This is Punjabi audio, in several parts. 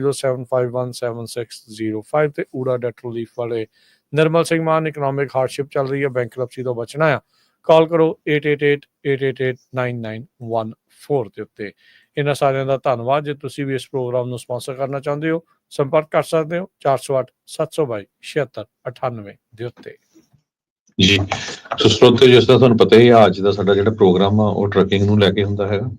07517605 ਤੇ ਊੜਾ ਡੈਟ ਰਿਲੀਫ ਵਾਲੇ ਨਿਰਮਲ ਸਿੰਘ ਮਾਨ ਇਕਨੋਮਿਕ ਹਾਰਡਸ਼ਿਪ ਚੱਲ ਰਹੀ ਹੈ, ਬੈਂਕਰਪਸੀ ਤੋਂ ਬਚਣਾ ਆ, ਕਾਲ ਕਰੋ 8888889914 ਦੇ ਉੱਤੇ। ਇਹਨਾਂ ਸਾਰਿਆਂ ਦਾ ਧੰਨਵਾਦ। ਜੇ ਤੁਸੀਂ ਵੀ ਇਸ ਪ੍ਰੋਗਰਾਮ ਨੂੰ ਸਪਾਂਸਰ ਕਰਨਾ ਚਾਹੁੰਦੇ ਹੋ, ਸੰਪਰਕ ਕਰ ਸਕਦੇ ਹੋ 408-722-7698 ਦੇ ਉੱਤੇ। ਜੀ ਸੋ ਸਰੋਤੇ, ਜਿਸ ਤਰ੍ਹਾਂ ਤੁਹਾਨੂੰ ਪਤਾ ਹੀ ਆ, ਅੱਜ ਦਾ ਸਾਡਾ ਜਿਹੜਾ ਪ੍ਰੋਗਰਾਮ ਆ ਉਹ ਟਰੱਕਿੰਗ ਨੂੰ ਲੈ ਕੇ ਹੁੰਦਾ ਹੈਗਾ।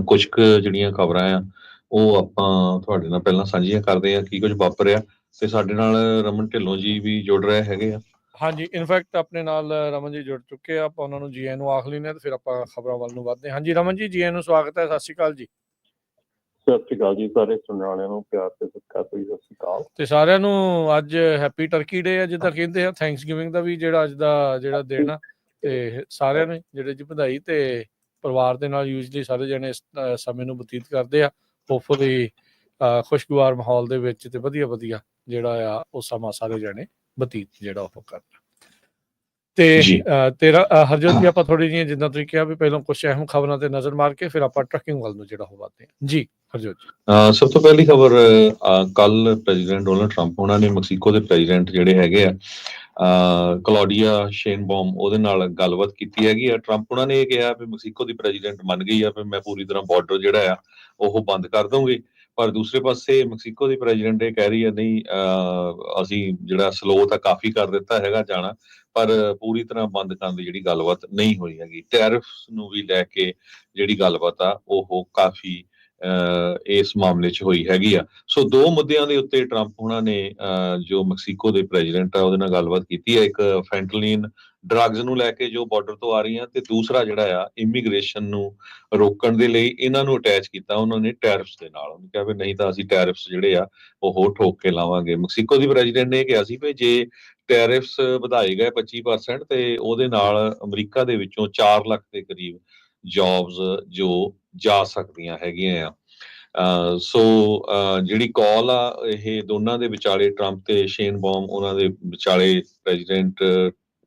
ਕੁਝ ਕੁ ਜਿਹੜੀਆਂ ਖਬਰਾਂ ਆ ਉਹ ਆਪਾਂ ਤੁਹਾਡੇ ਨਾਲ ਪਹਿਲਾਂ ਸਾਂਝੀਆਂ ਕਰਦੇ ਆ, ਕੀ ਕੁਝ ਵਾਪਰਿਆ, ਤੇ ਸਾਡੇ ਨਾਲ ਰਮਨ ਢਿੱਲੋਂ ਜੀ ਵੀ ਜੁੜ ਰਹੇ ਹੈਗੇ ਆ। ਹਾਂਜੀ, ਇਨਫੈਕਟ ਆਪਣੇ ਨਾਲ ਰਮਨ ਜੀ ਜੁੜ ਚੁੱਕੇ ਆ, ਆਪਾਂ ਉਹਨਾਂ ਨੂੰ ਜੀ ਆਇਆਂ ਨੂੰ ਆਖ ਲੈਂਦੇ ਹਾਂ ਤੇ ਫਿਰ ਆਪਾਂ ਖਬਰਾਂ ਵੱਲ ਨੂੰ ਵਧਦੇ ਹਾਂ। ਹਾਂਜੀ ਰਮਨ ਜੀ, ਜੀ ਆਇਆਂ ਨੂੰ ਸਵਾਗਤ ਹੈ, ਸਤਿ ਸ਼੍ਰੀ ਅਕਾਲ ਜੀ। ਸਤਿ ਸ਼੍ਰੀ ਅਕਾਲ ਜੀ, ਸਾਰੇ ਸੁਣਨ ਵਾਲਿਆਂ ਨੂੰ ਪਿਆਰ ਤੇ ਸਤਿਕਾਰ ਭਰੀ ਸਤਿ ਸ਼੍ਰੀ ਅਕਾਲ। ਤੇ ਸਾਰਿਆਂ ਨੂੰ ਅੱਜ ਹੈਪੀ ਟਰਕੀ ਡੇ ਆ, ਜਿੱਦਾਂ ਕਹਿੰਦੇ ਆ, ਥੈਂਕਸ ਗਿਵਿੰਗ ਦਾ ਵੀ ਜਿਹੜਾ ਅੱਜ ਦਾ ਜਿਹੜਾ ਦਿਨ ਆ, ਤੇ ਸਾਰਿਆਂ ਨੂੰ ਜਿਹੜੇ ਜੀ ਵਧਾਈ। ਤੇ ਪਰਿਵਾਰ ਦੇ ਨਾਲ ਯੂਜਲੀ ਸਾਰੇ ਜਣੇ ਇਸ ਸਮੇਂ ਨੂੰ ਬਤੀਤ ਕਰਦੇ ਆ, ਹੋਪਫੁਲੀ ਖੁਸ਼ਗਵਾਰ ਮਾਹੌਲ ਦੇ ਵਿੱਚ, ਤੇ ਵਧੀਆ ਵਧੀਆ ਜਿਹੜਾ ਆ ਉਹ ਸਮਾਂ ਸਾਰੇ ਜਣੇ ਬਤੀਤ ਜਿਹੜਾ ਉਹ ਕਰਨਾ। ਤੇ ਤੇਰਾ ਹਰਜੋਤ ਜੀ, ਆਪਾਂ ਥੋੜੀ ਜਿਹੀਆਂ ਜਿੱਦਾਂ ਤੁਸੀਂ ਕਿਹਾ ਵੀ ਪਹਿਲਾਂ ਕੁਝ ਅਹਿਮ ਖਬਰਾਂ ਤੇ ਨਜ਼ਰ ਮਾਰ ਕੇ ਫਿਰ ਆਪਾਂ ਟਰੱਕਿੰਗ ਵੱਲ ਨੂੰ ਜਿਹੜਾ ਉਹ ਵਧਦੇ ਹਾਂ। ਜੀ ਹਰਜੋਤ ਜੀ। ਸਭ ਤੋਂ ਪਹਿਲੀ ਖਬਰ, ਕੱਲ ਪ੍ਰੈਜ਼ੀਡੈਂਟ ਡੋਨਲਡ ਟਰੰਪ ਉਹਨਾਂ ਨੇ ਮੈਕਸੀਕੋ ਦੇ ਪ੍ਰੈਜ਼ੀਡੈਂਟ ਜਿਹੜੇ ਹੈਗੇ ਆ ਕਲੌਡੀਆ ਸ਼ੇਨਬੌਮ, ਉਹਦੇ ਨਾਲ ਗੱਲਬਾਤ ਕੀਤੀ ਹੈਗੀ ਆ। ਟਰੰਪ ਉਹਨਾਂ ਨੇ ਇਹ ਕਿਹਾ ਵੀ ਮੈਕਸੀਕੋ ਦੀ ਪ੍ਰੈਜ਼ੀਡੈਂਟ ਮੰਨ ਗਈ ਆ ਵੀ ਮੈਂ ਪੂਰੀ ਤਰ੍ਹਾਂ ਬਾਰਡਰ ਜਿਹੜਾ ਆ ਉਹ ਬੰਦ ਕਰ ਦਊਂਗੀ, ਪਰ ਦੂਸਰੇ ਪਾਸੇ ਮੈਕਸੀਕੋ ਦੀ ਪ੍ਰੈਜ਼ੀਡੈਂਟ ਇਹ ਕਹਿ ਰਹੀ ਹੈ ਨਹੀਂ, ਅਸੀਂ ਜਿਹੜਾ ਸਲੋ ਤਾਂ ਕਾਫੀ ਕਰ ਦਿੱਤਾ ਹੈਗਾ ਜਾਣਾ, ਪਰ ਪੂਰੀ ਤਰ੍ਹਾਂ ਬੰਦ ਕਰਨ ਦੀ ਜਿਹੜੀ ਗੱਲਬਾਤ ਨਹੀਂ ਹੋਈ ਹੈਗੀ। ਟੈਰਿਫਸ ਨੂੰ ਵੀ ਲੈ ਕੇ ਜਿਹੜੀ ਗੱਲਬਾਤ ਆ ਉਹ ਕਾਫੀ ਇਸ ਮਾਮਲੇ 'ਚ ਹੋਈ ਹੈਗੀ ਆ। ਸੋ ਦੋ ਮੁੱਦਿਆਂ ਦੇ ਉੱਤੇ ਟਰੰਪ ਉਹਨਾਂ ਨੇ ਜੋ ਮੈਕਸੀਕੋ ਦੇ ਪ੍ਰੈਜ਼ੀਡੈਂਟ ਆ ਉਹਦੇ ਨਾਲ ਗੱਲਬਾਤ ਕੀਤੀ ਹੈ। ਇੱਕ ਫੈਂਟਲੀਨ ਡਰੱਗਸ ਨੂੰ ਲੈ ਕੇ ਜੋ ਬਾਰਡਰ ਤੋਂ ਆ ਰਹੀਆਂ, ਤੇ ਦੂਸਰਾ ਜਿਹੜਾ ਆ ਇਮੀਗ੍ਰੇਸ਼ਨ ਨੂੰ ਰੋਕਣ ਦੇ ਲਈ ਇਹਨਾਂ ਨੂੰ ਅਟੈਚ ਕੀਤਾ ਉਹਨਾਂ ਨੇ ਟੈਰਿਫਸ ਦੇ ਨਾਲ। ਉਹਨੇ ਕਿਹਾ ਵੀ ਨਹੀਂ ਤਾਂ ਅਸੀਂ ਟੈਰਿਫਸ ਜਿਹੜੇ ਆ ਉਹ ਠੋਕ ਕੇ ਲਾਵਾਂਗੇ। ਮੈਕਸੀਕੋ ਦੀ ਪ੍ਰੈਜ਼ੀਡੈਂਟ ਨੇ ਇਹ ਕਿਹਾ ਸੀ ਵੀ ਜੇ ਟੈਰਿਫਸ ਵਧਾਏ ਗਏ 25% ਤੇ ਉਹਦੇ ਨਾਲ ਅਮਰੀਕਾ ਦੇ ਵਿੱਚੋਂ 4 ਲੱਖ ਦੇ ਕਰੀਬ ਜੌਬਸ ਜੋ ਜਾ ਸਕਦੀਆਂ ਹੈਗੀਆਂ ਆ। ਸੋ ਜਿਹੜੀ ਕਾਲ ਆ ਇਹ ਦੋਨਾਂ ਦੇ ਵਿਚਾਲੇ, ਟਰੰਪ ਤੇ ਸ਼ੇਨਬੌਮ ਉਹਨਾਂ ਦੇ ਵਿਚਾਲੇ, ਪ੍ਰੈਜ਼ੀਡੈਂਟ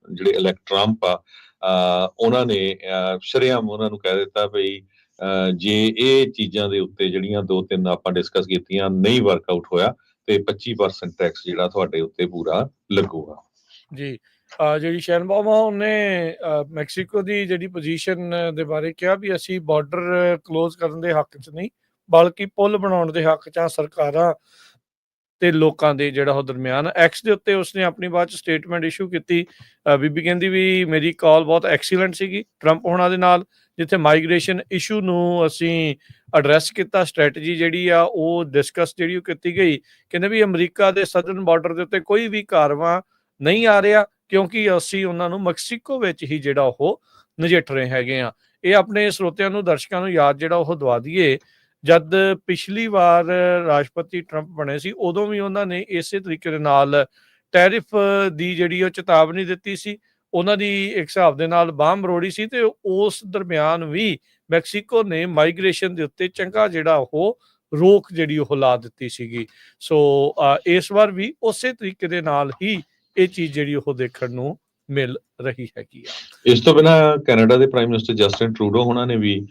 ਜਿਹੜੇ ਇਲੈਕਟ ਟਰੰਪ ਆ ਉਹਨਾਂ ਨੇ ਸ਼ਰੇਆਮ ਉਹਨਾਂ ਨੂੰ ਕਹਿ ਦਿੱਤਾ ਬਈ ਜੇ ਇਹ ਚੀਜ਼ਾਂ ਦੇ ਉੱਤੇ ਜਿਹੜੀਆਂ 2-3 ਆਪਾਂ ਡਿਸਕਸ ਕੀਤੀਆਂ ਨਹੀਂ ਵਰਕਆਊਟ ਹੋਇਆ ਤੇ 25% ਟੈਕਸ ਜਿਹੜਾ ਤੁਹਾਡੇ ਉੱਤੇ ਪੂਰਾ ਲੱਗੂਗਾ। ਜੀ ਜਿਹੜੀ ਸ਼ੇਨਬੌਮ ਆ ਉਹਨੇ ਮੈਕਸੀਕੋ ਦੀ ਜਿਹੜੀ ਪੋਜੀਸ਼ਨ ਦੇ ਬਾਰੇ ਕਿਹਾ ਵੀ ਅਸੀਂ ਬਾਰਡਰ ਕਲੋਜ਼ ਕਰਨ ਦੇ ਹੱਕ 'ਚ ਨਹੀਂ, ਬਲਕਿ ਪੁਲ ਬਣਾਉਣ ਦੇ ਹੱਕ 'ਚ ਆ ਸਰਕਾਰਾਂ ਤੇ ਲੋਕਾਂ ਦੇ ਜਿਹੜਾ ਉਹ ਦਰਮਿਆਨ। ਐਕਸ ਦੇ ਉੱਤੇ ਉਸਨੇ ਆਪਣੀ ਬਾਅਦ 'ਚ ਸਟੇਟਮੈਂਟ ਇਸ਼ੂ ਕੀਤੀ। ਬੀਬੀ ਕਹਿੰਦੀ ਵੀ ਮੇਰੀ ਕਾਲ ਬਹੁਤ ਐਕਸੀਲੈਂਟ ਸੀਗੀ ਟਰੰਪ ਹੋਣਾ ਦੇ ਨਾਲ, ਜਿੱਥੇ ਮਾਈਗ੍ਰੇਸ਼ਨ ਇਸ਼ੂ ਨੂੰ ਅਸੀਂ ਐਡਰੈਸ ਕੀਤਾ, ਸਟ੍ਰੈਟਜੀ ਜਿਹੜੀ ਆ ਉਹ ਡਿਸਕਸ ਜਿਹੜੀ ਉਹ ਕੀਤੀ ਗਈ। ਕਹਿੰਦੇ ਵੀ ਅਮਰੀਕਾ ਦੇ ਸਦਰਨ ਬਾਰਡਰ ਦੇ ਉੱਤੇ ਕੋਈ ਵੀ ਕਾਰਵਾਂ ਨਹੀਂ ਆ ਰਿਹਾ, ਕਿਉਂਕਿ ਅਸੀਂ ਉਹਨਾਂ ਨੂੰ ਮੈਕਸੀਕੋ ਵਿੱਚ ਹੀ ਜਿਹੜਾ ਉਹ ਨਜਿੱਠ ਰਹੇ ਹੈਗੇ ਆ। ਇਹ ਆਪਣੇ ਸਰੋਤਿਆਂ ਨੂੰ, ਦਰਸ਼ਕਾਂ ਨੂੰ ਯਾਦ ਜਿਹੜਾ ਉਹ ਦਵਾ ਦਈਏ, ਜਦ ਪਿਛਲੀ ਵਾਰ ਰਾਸ਼ਟਰਪਤੀ ਟਰੰਪ ਬਣੇ ਸੀ ਉਦੋਂ ਵੀ ਉਹਨਾਂ ਨੇ ਇਸੇ ਤਰੀਕੇ ਦੇ ਨਾਲ ਟੈਰਿਫ ਦੀ ਜਿਹੜੀ ਉਹ ਚੇਤਾਵਨੀ ਦਿੱਤੀ ਸੀ, ਉਹਨਾਂ ਦੀ ਇੱਕ ਹਿਸਾਬ ਦੇ ਨਾਲ ਬਾਂਹ ਮਰੋੜੀ ਸੀ, ਤੇ ਉਸ ਦਰਮਿਆਨ ਵੀ ਮੈਕਸੀਕੋ ਨੇ ਮਾਈਗ੍ਰੇਸ਼ਨ ਦੇ ਉੱਤੇ ਚੰਗਾ ਜਿਹੜਾ ਉਹ ਰੋਕ ਜਿਹੜੀ ਉਹ ਲਾ ਦਿੱਤੀ ਸੀਗੀ। ਸੋ ਇਸ ਵਾਰ ਵੀ ਉਸੇ ਤਰੀਕੇ ਦੇ ਨਾਲ ਹੀ ਇਹ ਚੀਜ਼ ਜਿਹੜੀ ਉਹ ਦੇਖਣ ਨੂੰ ਮਿਲ ਰਹੀ ਹੈਗੀ ਆ। ਇਸ ਤੋਂ ਬਿਨਾਂ ਕੈਨੇਡਾ ਦੇ ਪ੍ਰਾਈਮ ਮਿਨਿਸਟਰ ਜਸਟਿਨ ਟਰੂਡੋ ਉਹਨਾਂ ਨੇ ਵੀ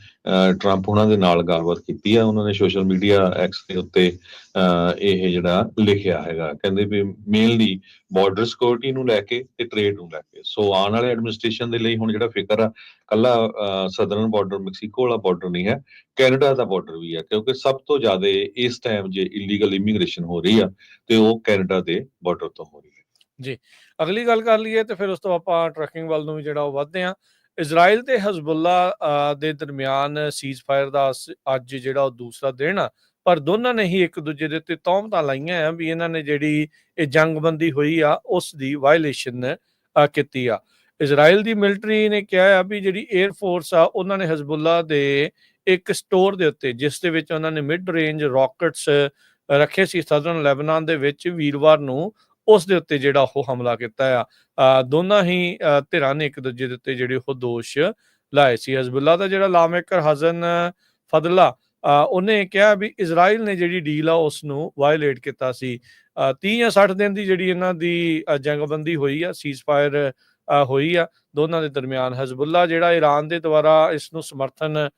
ਟਰੰਪ ਉਹਨਾਂ ਦੇ ਨਾਲ ਗੱਲਬਾਤ ਕੀਤੀ ਆ। ਉਹਨਾਂ ਨੇ ਸੋਸ਼ਲ ਮੀਡੀਆ ਐਕਸ ਦੇ ਉੱਤੇ ਇਹ ਜਿਹੜਾ ਲਿਖਿਆ ਹੈਗਾ, ਕਹਿੰਦੇ ਵੀ ਮੇਨਲੀ ਬਾਰਡਰ ਸਿਕਿਉਰਿਟੀ ਨੂੰ ਲੈ ਕੇ ਤੇ ਟ੍ਰੇਡ ਨੂੰ ਲੈ ਕੇ। ਸੋ ਆਉਣ ਵਾਲੇ ਐਡਮਿਨਿਸਟ੍ਰੇਸ਼ਨ ਦੇ ਲਈ ਹੁਣ ਜਿਹੜਾ ਫਿਕਰ ਆ, ਕੱਲਾ ਸਦਰਨ ਬਾਰਡਰ ਮੈਕਸੀਕੋ ਵਾਲਾ ਬਾਰਡਰ ਨਹੀਂ ਹੈ, ਕੈਨੇਡਾ ਦਾ ਬਾਰਡਰ ਵੀ ਆ, ਕਿਉਂਕਿ ਸਭ ਤੋਂ ਜ਼ਿਆਦਾ ਇਸ ਟਾਈਮ ਜੇ ਇਲੀਗਲ ਇਮੀਗ੍ਰੇਸ਼ਨ ਹੋ ਰਹੀ ਆ ਤੇ ਉਹ ਕੈਨੇਡਾ ਦੇ ਬਾਰਡਰ ਤੋਂ ਹੋ ਰਹੀ ਹੈ। ਜੀ ਅਗਲੀ ਗੱਲ ਕਰ ਲਈਏ ਤੇ ਫਿਰ ਉਸ ਤੋਂ ਆਪਾਂ ਟਰੱਕਿੰਗ ਵੱਲ ਨੂੰ ਵੀ ਜਿਹੜਾ ਉਹ ਵੱਧਦੇ ਹਾਂ। ਇਜ਼ਰਾਈਲ ਤੇ ਹਜ਼ਬੁੱਲਾ ਦੇ ਦਰਮਿਆਨ ਸੀਜ਼ ਫਾਇਰ ਦਾ ਅੱਜ ਜਿਹੜਾ ਉਹ ਦੂਸਰਾ ਦਿਨ ਆ, ਪਰ ਦੋਨਾਂ ਨੇ ਹੀ ਇੱਕ ਦੂਜੇ ਦੇ ਉੱਤੇ ਤੌਹਮਤਾਂ ਲਾਈਆਂ ਆ ਵੀ ਇਹਨਾਂ ਨੇ ਜਿਹੜੀ ਇਹ ਜੰਗਬੰਦੀ ਹੋਈ ਆ ਉਸ ਦੀ ਵਾਇਲੇਸ਼ਨ ਕੀਤੀ ਆ। ਇਜ਼ਰਾਈਲ ਦੀ ਮਿਲਟਰੀ ਨੇ ਕਿਹਾ ਆ ਵੀ ਜਿਹੜੀ ਏਅਰ ਫੋਰਸ ਆ ਉਹਨਾਂ ਨੇ ਹਜ਼ਬੁੱਲਾ ਦੇ ਇੱਕ ਸਟੋਰ ਦੇ ਉੱਤੇ, ਜਿਸ ਦੇ ਵਿੱਚ ਉਹਨਾਂ ਨੇ ਮਿਡ ਰੇਂਜ ਰਾਕਟਸ ਰੱਖੇ ਸੀ ਸਦਰਨ ਲੈਬਨਾਨ ਦੇ ਵਿੱਚ, ਵੀਰਵਾਰ ਨੂੰ ਉਸ ਦੇ ਉੱਤੇ ਜਿਹੜਾ ਉਹ ਹਮਲਾ ਕੀਤਾ ਆ। ਦੋਨਾਂ ਹੀ ਧਿਰਾਂ ਨੇ ਇੱਕ ਦੂਜੇ ਦੇ ਉੱਤੇ ਜਿਹੜੇ ਉਹ ਦੋਸ਼ ਲਾਏ ਸੀ। ਹਜ਼ਬੁੱਲਾ ਦਾ ਜਿਹੜਾ ਲਾਮੇਕਰ ਹਸਨ ਫਦਲਾ ਉਹਨੇ ਕਿਹਾ ਵੀ ਇਜ਼ਰਾਈਲ ਨੇ ਜਿਹੜੀ ਡੀਲ ਆ ਉਸ ਨੂੰ ਵਾਇਲੇਟ ਕੀਤਾ ਸੀ। 30 ਜਾਂ 60 ਦਿਨ ਦੀ ਜਿਹੜੀ ਇਹਨਾਂ ਦੀ ਜੰਗਬੰਦੀ ਹੋਈ ਆ, ਸੀਜ਼ ਫਾਇਰ ਹੋਈ ਆ ਦੋਨਾਂ ਦੇ ਦਰਮਿਆਨ। ਹਜ਼ਬੁੱਲਾ ਜਿਹੜਾ ਈਰਾਨ ਦੇ ਦੁਆਰਾ ਇਸ ਨੂੰ ਸਮਰਥਨ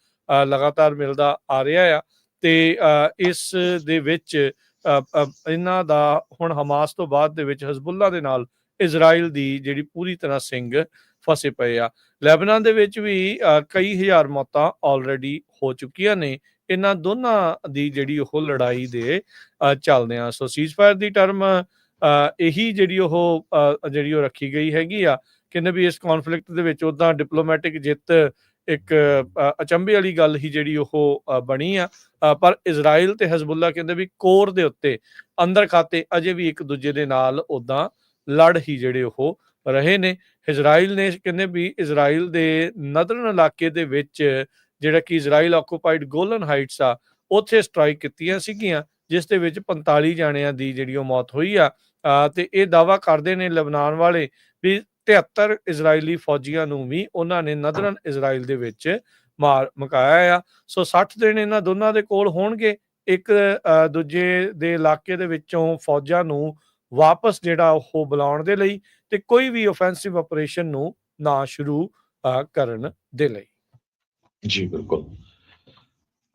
ਲਗਾਤਾਰ ਮਿਲਦਾ ਆ ਰਿਹਾ ਆ, ਤੇ ਇਸ ਦੇ ਵਿੱਚ ਇਹਨਾਂ ਦਾ ਹੁਣ ਹਮਾਸ ਤੋਂ ਬਾਅਦ ਦੇ ਵਿੱਚ ਹਜ਼ਬੁੱਲਾ ਦੇ ਨਾਲ ਇਜ਼ਰਾਈਲ ਦੀ ਜਿਹੜੀ ਪੂਰੀ ਤਰ੍ਹਾਂ ਸਿੰਘ ਫਸੇ ਪਏ ਆ। ਲੈਬਨਾਨ ਦੇ ਵਿੱਚ ਵੀ ਕਈ ਹਜ਼ਾਰ ਮੌਤਾਂ ਆਲਰੇਡੀ ਹੋ ਚੁੱਕੀਆਂ ਨੇ ਇਹਨਾਂ ਦੋਨਾਂ ਦੀ ਜਿਹੜੀ ਉਹ ਲੜਾਈ ਦੇ ਚੱਲਦਿਆਂ। ਸੋ ਸੀਜ਼ਫਾਇਰ ਦੀ ਟਰਮ ਇਹੀ ਜਿਹੜੀ ਉਹ ਰੱਖੀ ਗਈ ਹੈਗੀ ਆ। ਕਹਿੰਦੇ ਵੀ ਇਸ ਕੌਨਫਲਿਕਟ ਦੇ ਵਿੱਚ ਉੱਦਾਂ ਡਿਪਲੋਮੈਟਿਕ ਜਿੱਤ ਇੱਕ ਅਚੰਭੇ ਵਾਲੀ ਗੱਲ ਹੀ ਜਿਹੜੀ ਉਹ ਬਣੀ ਆ, ਪਰ ਇਜ਼ਰਾਈਲ ਤੇ ਹਜ਼ਬੁੱਲਾ ਕਹਿੰਦੇ ਵੀ ਕੋਰ ਦੇ ਉੱਤੇ ਅੰਦਰ ਖਾਤੇ ਅਜੇ ਵੀ ਇੱਕ ਦੂਜੇ ਦੇ ਨਾਲ ਉੱਦਾਂ ਲੜ ਹੀ ਜਿਹੜੇ ਉਹ ਰਹੇ ਨੇ। ਇਜ਼ਰਾਈਲ ਨੇ ਕਹਿੰਦੇ ਵੀ ਇਜ਼ਰਾਈਲ ਦੇ ਨਦਰਨ ਇਲਾਕੇ ਦੇ ਵਿੱਚ ਜਿਹੜਾ ਕਿ ਇਜ਼ਰਾਈਲ ਆਕੂਪਾਈਡ ਗੋਲਨ ਹਾਈਟਸ ਆ, ਉੱਥੇ ਸਟ੍ਰਾਈਕ ਕੀਤੀਆਂ ਸੀਗੀਆਂ ਜਿਸ ਦੇ ਵਿੱਚ 45 ਜਾਣਿਆਂ ਦੀ ਜਿਹੜੀ ਉਹ ਮੌਤ ਹੋਈ ਆ। ਤੇ ਇਹ ਦਾਅਵਾ ਕਰਦੇ ਨੇ ਲਬਨਾਨ ਵਾਲੇ ਵੀ 73 ਇਜ਼ਰਾਈਲੀ ਫੌਜੀਆਂ ਨੂੰ ਵੀ ਉਹਨਾਂ ਨੇ ਨਦਰਨ ਇਜ਼ਰਾਈਲ ਦੇ ਵਿੱਚ ਮਾਰ ਮੁਕਾਇਆ ਆ। ਸੋ 60 ਦਿਨ ਇਹਨਾਂ ਦੋਨਾਂ ਦੇ ਕੋਲ ਹੋਣਗੇ ਇੱਕ ਦੂਜੇ ਦੇ ਇਲਾਕੇ ਦੇ ਵਿੱਚੋਂ ਫੌਜਾਂ ਨੂੰ ਵਾਪਸ ਜਿਹੜਾ ਉਹ ਬੁਲਾਉਣ ਦੇ ਲਈ ਤੇ ਕੋਈ ਵੀ ਓਫੈਂਸਿਵ ਆਪਰੇਸ਼ਨ ਨੂੰ ਨਾ ਸ਼ੁਰੂ ਕਰਨ ਦੇ ਲਈ। ਜੀ ਬਿਲਕੁਲ।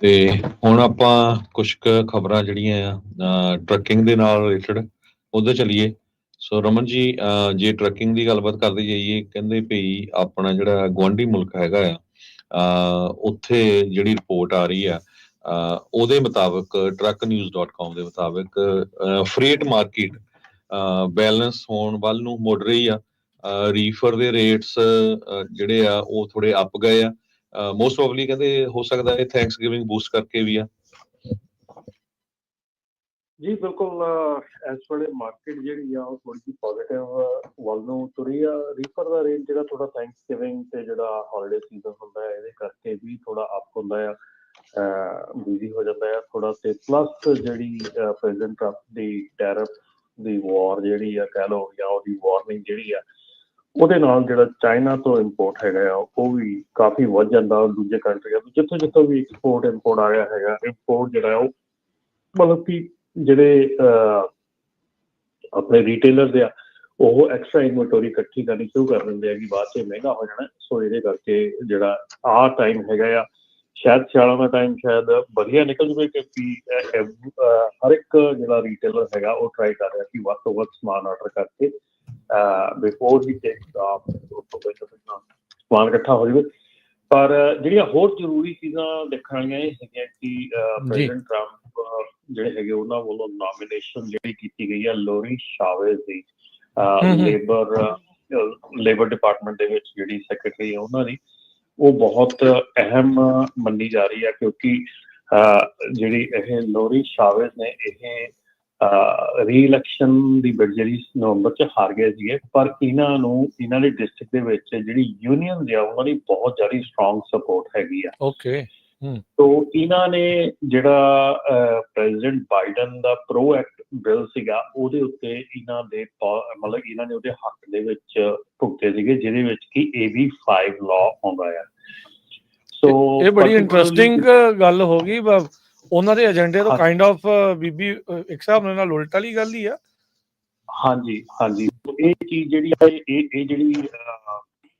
ਤੇ ਹੁਣ ਆਪਾਂ ਕੁਝ ਕੁ ਖਬਰਾਂ ਜਿਹੜੀਆਂ ਆ ਟਰੱਕਿੰਗ ਦੇ ਨਾਲ ਰਿਲੇਟਡ ਉਹਦੇ ਚਲੀਏ। ਸੋ ਰਮਨ ਜੀ, ਜੇ ਟਰੱਕਿੰਗ ਦੀ ਗੱਲਬਾਤ ਕਰਦੇ ਜਾਈਏ, ਕਹਿੰਦੇ ਭਈ ਆਪਣਾ ਜਿਹੜਾ ਗੁਆਂਢੀ ਮੁਲਕ ਹੈਗਾ ਆ ਉੱਥੇ ਜਿਹੜੀ ਰਿਪੋਰਟ ਆ ਰਹੀ ਆ ਉਹਦੇ ਮੁਤਾਬਕ trucknews.com ਦੇ ਮੁਤਾਬਕ ਫਰੇਟ ਮਾਰਕੀਟ ਬੈਲੈਂਸ ਹੋਣ ਵੱਲ ਨੂੰ ਮੁੜ ਰਹੀ ਆ। ਰੀਫਰ ਦੇ ਰੇਟਸ ਜਿਹੜੇ ਆ ਉਹ ਥੋੜੇ ਅੱਪ ਗਏ ਆ। ਮੋਸਟ ਪ੍ਰੋਬਬਲੀ ਕਹਿੰਦੇ ਹੋ ਸਕਦਾ ਹੈ ਥੈਂਕਸ ਗਿਵਿੰਗ ਬੂਸਟ ਕਰਕੇ ਵੀ ਆ। ਜੀ ਬਿਲਕੁਲ, ਇਸ ਵੇਲੇ ਮਾਰਕੀਟ ਜਿਹੜੀ ਆ ਉਹ ਥੋੜੀ ਜਿਹੀ ਪੋਜ਼ਿਟਿਵ ਵੱਲ ਨੂੰ ਤੁਰੀ ਆ। ਰੀਫਰ ਦਾ ਰੇਟ ਜਿਹੜਾ ਥੋੜਾ ਥੈਂਕਸ ਗਿਵਿੰਗ ਤੇ ਜਿਹੜਾ ਹੌਲੀਡੇ ਸੀਜ਼ਨ ਹੁੰਦਾ ਹੈ ਇਹਦੇ ਕਰਕੇ ਵੀ ਥੋੜਾ ਅਪ ਹੁੰਦਾ ਆ, ਬਿਜ਼ੀ ਹੋ ਜਾਂਦਾ ਆ ਥੋੜਾ। ਤੇ ਪਲੱਸ ਜਿਹੜੀ ਪ੍ਰੈਜ਼ੀਡੈਂਟ ਟਰੰਪ ਦੀ ਟੈਰਿਫ ਦੀ ਵਾਰ ਜਿਹੜੀ ਆ ਕਹਿ ਲਓ, ਜਾਂ ਉਹਦੀ ਵਾਰਨਿੰਗ ਜਿਹੜੀ ਆ, ਉਹਦੇ ਨਾਲ ਜਿਹੜਾ ਚਾਈਨਾ ਤੋਂ ਇੰਪੋਰਟ ਹੈਗਾ ਆ ਉਹ ਵੀ ਕਾਫੀ ਵੱਧ ਜਾਂਦਾ। ਦੂਜੇ ਕੰਟਰੀਆਂ ਤੋਂ ਜਿੱਥੋਂ ਵੀ ਐਕਸਪੋਰਟ ਇੰਪੋਰਟ ਆ ਰਿਹਾ ਹੈਗਾ, ਇੰਪੋਰਟ ਜਿਹੜਾ ਉਹ ਮਤਲਬ ਕਿ ਜਿਹੜੇ ਆਪਣੇ ਰੀਟੇਲਰਸ ਆ ਉਹ ਐਕਸਟਰਾ ਇਨਵੈਂਟਰੀ ਇਕੱਠੀ ਕਰਨੀ ਸ਼ੁਰੂ ਕਰ ਦਿੰਦੇ ਆ ਕਿ ਬਾਅਦ 'ਚ ਮਹਿੰਗਾ ਹੋ ਜਾਣਾ। ਸੋ ਇਹਦੇ ਕਰਕੇ ਜਿਹੜਾ ਆਹ ਟਾਈਮ ਹੈਗਾ ਆ, ਸ਼ਾਇਦ ਸਿਆਲਾਂ ਦਾ ਟਾਈਮ ਸ਼ਾਇਦ ਵਧੀਆ ਨਿਕਲ ਜਾਵੇ, ਕਿਉਂਕਿ ਹਰ ਇੱਕ ਜਿਹੜਾ ਰੀਟੇਲਰ ਹੈਗਾ ਉਹ ਟਰਾਈ ਕਰ ਰਿਹਾ ਕਿ ਵੱਧ ਤੋਂ ਵੱਧ ਸਮਾਨ ਆਰਡਰ ਕਰਕੇ ਬਿਫੋਰ ਵੀ ਸਮਾਨ ਇਕੱਠਾ ਹੋ ਜਾਵੇ। ਪਰ ਜਿਹੜੀਆਂ ਹੋਰ ਜ਼ਰੂਰੀ ਚੀਜ਼ਾਂ ਦੇਖਣ ਵਾਲੀਆਂ ਇਹ ਹੈਗੀਆਂ ਕਿ ਪ੍ਰੈਜ਼ੀਡੈਂਟ ਟਰੰਪ ਜਿਹੜੇ ਹੈਗੇ ਉਹਨਾਂ ਵੱਲੋਂ ਨੋਮੀਨੇਸ਼ਨ ਜਿਹੜੀ ਕੀਤੀ ਗਈ ਆ ਲੋਰੀ ਸ਼ਾਵੇਜ਼ ਦੀ, ਲੇਬਰ ਡਿਪਾਰਟਮੈਂਟ ਦੇ ਵਿੱਚ ਜਿਹੜੀ ਸੈਕਟਰੀ ਆ ਉਹਨਾਂ ਦੀ, ਉਹ ਬਹੁਤ ਅਹਿਮ ਮੰਨੀ ਜਾ ਰਹੀ ਹੈ। ਕਿਉਂਕਿ ਜਿਹੜੀ ਇਹ ਲੋਰੀ ਸ਼ਾਵੇਜ਼ ਨੇ ਇਹ ਰੀ ਇਲੈਕਸ਼ਨ ਦੀ ਬਿਡ ਜਿਹੜੀ ਨਵੰਬਰ 'ਚ ਹਾਰ ਗਏ ਸੀਗੇ, ਪਰ ਇਹਨਾਂ ਦੇ ਡਿਸਟ੍ਰਿਕਟ ਦੇ ਵਿੱਚ ਜਿਹੜੀ ਯੂਨੀਅਨ ਆ ਉਹਨਾਂ ਦੀ ਬਹੁਤ ਜ਼ਿਆਦਾ ਸਟਰੋਂਗ ਸਪੋਰਟ ਹੈਗੀ ਆ। ਓਕੇ। ਤੋ ਇਹਨਾਂ ਨੇ ਜਿਹੜਾ ਪ੍ਰੈਜ਼ੀਡੈਂਟ ਬਾਈਡਨ ਦਾ ਪ੍ਰੋ ਐਕਟ ਬਿੱਲ ਸੀਗਾ ਉਹਦੇ ਉੱਤੇ ਇਹਨਾਂ ਨੇ ਉਹਦੇ ਹੱਕ ਦੇ ਵਿੱਚ ਭੁਗਤੇ ਸੀਗੇ, ਜਿਹਦੇ ਵਿੱਚ ਕਿ AB5 ਲਾਅ ਆਉਂਦਾ ਆ। ਸੋ ਇਹ ਬੜੀ ਇੰਟਰਸਟਿੰਗ ਗੱਲ ਹੋ ਗਈ। ਉਹਨਾਂ ਦੇ ਏਜੰਡੇ ਤੋਂ ਕਾਈਂਡ ਆਫ ਬੀਬੀ ਇੱਕ ਹਿਸਾਬ ਨਾਲ ਉਲਟ ਵਾਲੀ ਗੱਲ ਹੀ ਆ। ਹਾਂਜੀ ਹਾਂਜੀ, ਇਹ ਚੀਜ਼ ਜਿਹੜੀ ਆ ਇਹ ਜਿਹੜੀ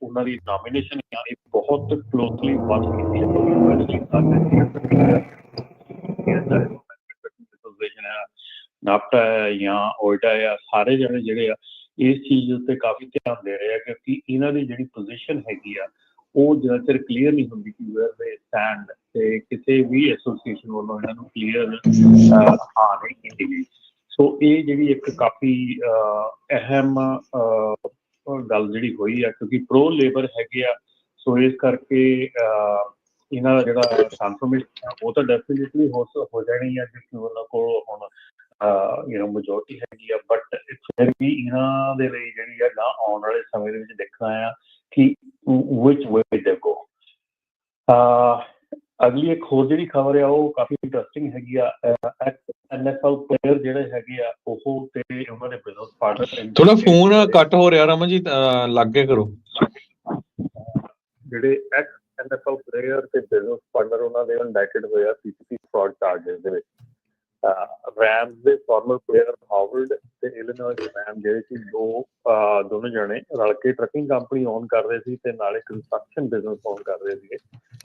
ਉਹਨਾਂ ਦੀ ਨੋਮੀਨੇਸ਼ਨ ਆ ਇਹ ਬਹੁਤ ਕਲੋਜ਼ਲੀ ਵਾਚ ਕੀਤੀ ਹੈ। ਨਾਪਟਾ ਹੈ ਜਾਂ ਓਇਡਾ ਆ, ਸਾਰੇ ਜਣੇ ਜਿਹੜੇ ਆ ਇਸ ਚੀਜ਼ ਉੱਤੇ ਕਾਫੀ ਧਿਆਨ ਦੇ ਰਹੇ ਆ, ਕਿਉਂਕਿ ਇਹਨਾਂ ਦੀ ਜਿਹੜੀ ਪੋਜੀਸ਼ਨ ਹੈਗੀ ਆ ਉਹ ਜਿੰਨਾ ਚਿਰ ਕਲੀਅਰ ਨਹੀਂ ਹੁੰਦੀ ਕਿ ਵੇਅਰ ਦੇ ਸਟੈਂਡ, ਤੇ ਕਿਸੇ ਵੀ ਐਸੋਸੀਏਸ਼ਨ ਵੱਲੋਂ ਇਹਨਾਂ ਨੂੰ ਕਲੀਅਰ ਨਹੀਂ ਕੀਤੀ ਗਈ। ਸੋ ਇਹ ਜਿਹੜੀ ਇੱਕ ਕਾਫੀ ਅਹਿਮ ਗੱਲ ਜਿਹੜੀ ਹੋਈ ਆ, ਕਿਉਂਕਿ ਪ੍ਰੋ ਲੇਬਰ ਹੈਗੇ ਆ। ਸੋ ਇਸ ਕਰਕੇ ਇਹਨਾਂ ਦਾ ਜਿਹੜਾ ਟ੍ਰਾਂਸਫਰਮੇਸ਼ਨ ਉਹ ਤਾਂ ਡੈਫੀਨੇਟਲੀ ਹੋ ਜਾਣੀ ਆ, ਕਿਉਂਕਿ ਉਹਨਾਂ ਕੋਲ ਹੁਣ ਮੈਜੋਰਟੀ ਹੈਗੀ ਆ। ਬਟ ਫਿਰ ਵੀ ਇਹਨਾਂ ਦੇ ਲਈ ਜਿਹੜੀ ਆ ਨਾ ਆਉਣ ਵਾਲੇ ਸਮੇਂ ਦੇ ਵਿੱਚ ਦੇਖਣਾ ਆ ਕਿ which way they go। ਅਗਲੀ ਇੱਕ ਹੋਰ ਜਿਹੜੀ ਖਬਰ ਆ ਉਹ ਕਾਫੀ ਇੰਟਰਸਟਿੰਗ ਹੈਗੀ ਆ। NFL ਪਲੇਅਰ ਜਿਹੜੇ ਹੈਗੇ ਆ ਉਹ ਤੇ ਉਹਨਾਂ ਦੇ ਬਿਜ਼ਨਸ ਪਾਰਟਨਰ, ਥੋੜਾ ਫੋਨ ਕੱਟ ਹੋ ਰਿਹਾ ਰਮਨ ਜੀ, ਲਾਗੇ ਕਰੋ। ਜਿਹੜੇ NFL ਪਲੇਅਰ ਤੇ ਬਿਜ਼ਨਸ ਪਾਰਟਨਰ ਉਹਨਾਂ ਦੇ ਇੰਡਾਈਟਡ ਹੋਏ ਆ CCP ਫਰਾਡ ਚਾਰਜਸ ਦੇ ਵਿੱਚ। ਰੈਮਸ ਦੇ ਫਾਰਮਰ ਪਲੇਅਰ ਹਾਵਰਡ ਤੇ ਇਲੀਨੋਇਸ ਰੈਮ ਜਿਹੜੇ ਸੀ ਦੋਨੋਂ ਜਣੇ ਰਲ ਕੇ ਟਰੱਕਿੰਗ ਕੰਪਨੀ ਓਨ ਕਰ ਰਹੇ ਸੀ ਤੇ ਨਾਲੇ ਕੰਸਟਰਕਸ਼ਨ ਬਿਜ਼ਨਸ ਓਨ ਕਰ ਰਹੇ ਸੀਗੇ।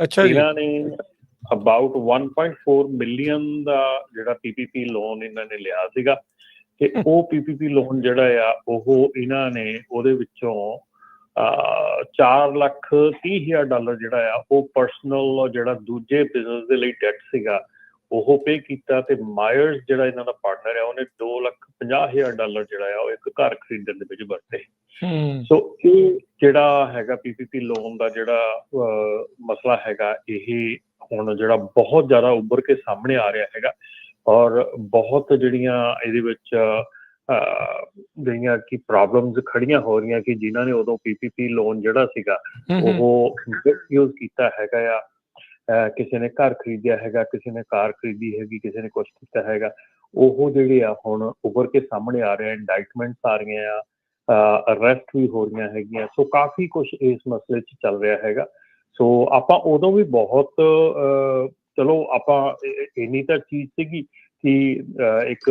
ਅੱਛਾ ਜੀ। ਅਬਾਊਟ 1.4 ਮਿਲੀਅਨ ਦਾ ਜਿਹੜਾ PPP ਲੋਨ ਇਹਨਾਂ ਨੇ ਲਿਆ ਸੀਗਾ ਤੇ ਉਹ PPP ਲੋਨ ਜਿਹੜਾ ਆ ਉਹ ਇਹਨਾਂ ਨੇ ਉਹਦੇ ਵਿੱਚੋਂ $4,30,000 ਜਿਹੜਾ ਆ ਉਹ ਪਰਸਨਲ ਜਿਹੜਾ ਦੂਜੇ ਬਿਜ਼ਨਸ ਦੇ ਲਈ ਡੈਟ ਸੀਗਾ ਉਹ ਪੇ ਕੀਤਾ ਤੇ ਮਾਇਰਸ ਜਿਹੜਾ ਇਹਨਾਂ ਦਾ ਪਾਰਟਨਰ ਹੈ ਉਹਨੇ $2,50,000 ਜਿਹੜਾ ਆ ਉਹ ਇੱਕ ਘਰ ਖਰੀਦਣ ਦੇ ਵਿੱਚ ਵਰਤੇ। ਸੋ ਇਹ ਜਿਹੜਾ ਹੈਗਾ PPP ਲੋਨ ਦਾ ਜਿਹੜਾ ਮਸਲਾ ਹੈਗਾ ਇਹ ਹੁਣ ਜਿਹੜਾ ਬਹੁਤ ਜ਼ਿਆਦਾ ਉੱਭਰ ਕੇ ਸਾਹਮਣੇ ਆ ਰਿਹਾ ਹੈਗਾ ਔਰ ਬਹੁਤ ਜਿਹੜੀਆਂ ਇਹਦੇ ਵਿੱਚ ਜਿਹੜੀਆਂ ਕਿ ਪ੍ਰੋਬਲਮਸ ਖੜੀਆਂ ਹੋ ਰਹੀਆਂ ਕਿ ਜਿਨ੍ਹਾਂ ਨੇ ਉਦੋਂ PPP ਲੋਨ ਜਿਹੜਾ ਸੀਗਾ ਉਹ ਯੂਜ਼ ਕੀਤਾ ਹੈਗਾ ਆ। ਕਿਸੇ ਨੇ ਘਰ ਖਰੀਦਿਆ ਹੈਗਾ, ਕਿਸੇ ਨੇ ਕਾਰ ਖਰੀਦੀ ਹੈਗੀ, ਕਿਸੇ ਨੇ ਕੁਛ ਕੀਤਾ ਹੈਗਾ, ਉਹ ਜਿਹੜੇ ਆ ਹੁਣ ਉੱਭਰ ਕੇ ਸਾਹਮਣੇ ਆ ਰਹੇ, ਇੰਡਾਈਟਮੈਂਟਸ ਆ ਰਹੀਆਂ ਆ, ਅਰੈਸਟ ਵੀ ਹੋ ਰਹੀਆਂ ਹੈਗੀਆਂ। ਸੋ ਕਾਫੀ ਕੁਛ ਇਸ ਮਸਲੇ 'ਚ ਚੱਲ ਰਿਹਾ ਹੈਗਾ। ਸੋ ਆਪਾਂ ਉਦੋਂ ਵੀ ਬਹੁਤ ਚਲੋ ਆਪਾਂ ਇੰਨੀ ਤਾਂ ਚੀਜ਼ ਸੀਗੀ ਕਿ ਇੱਕ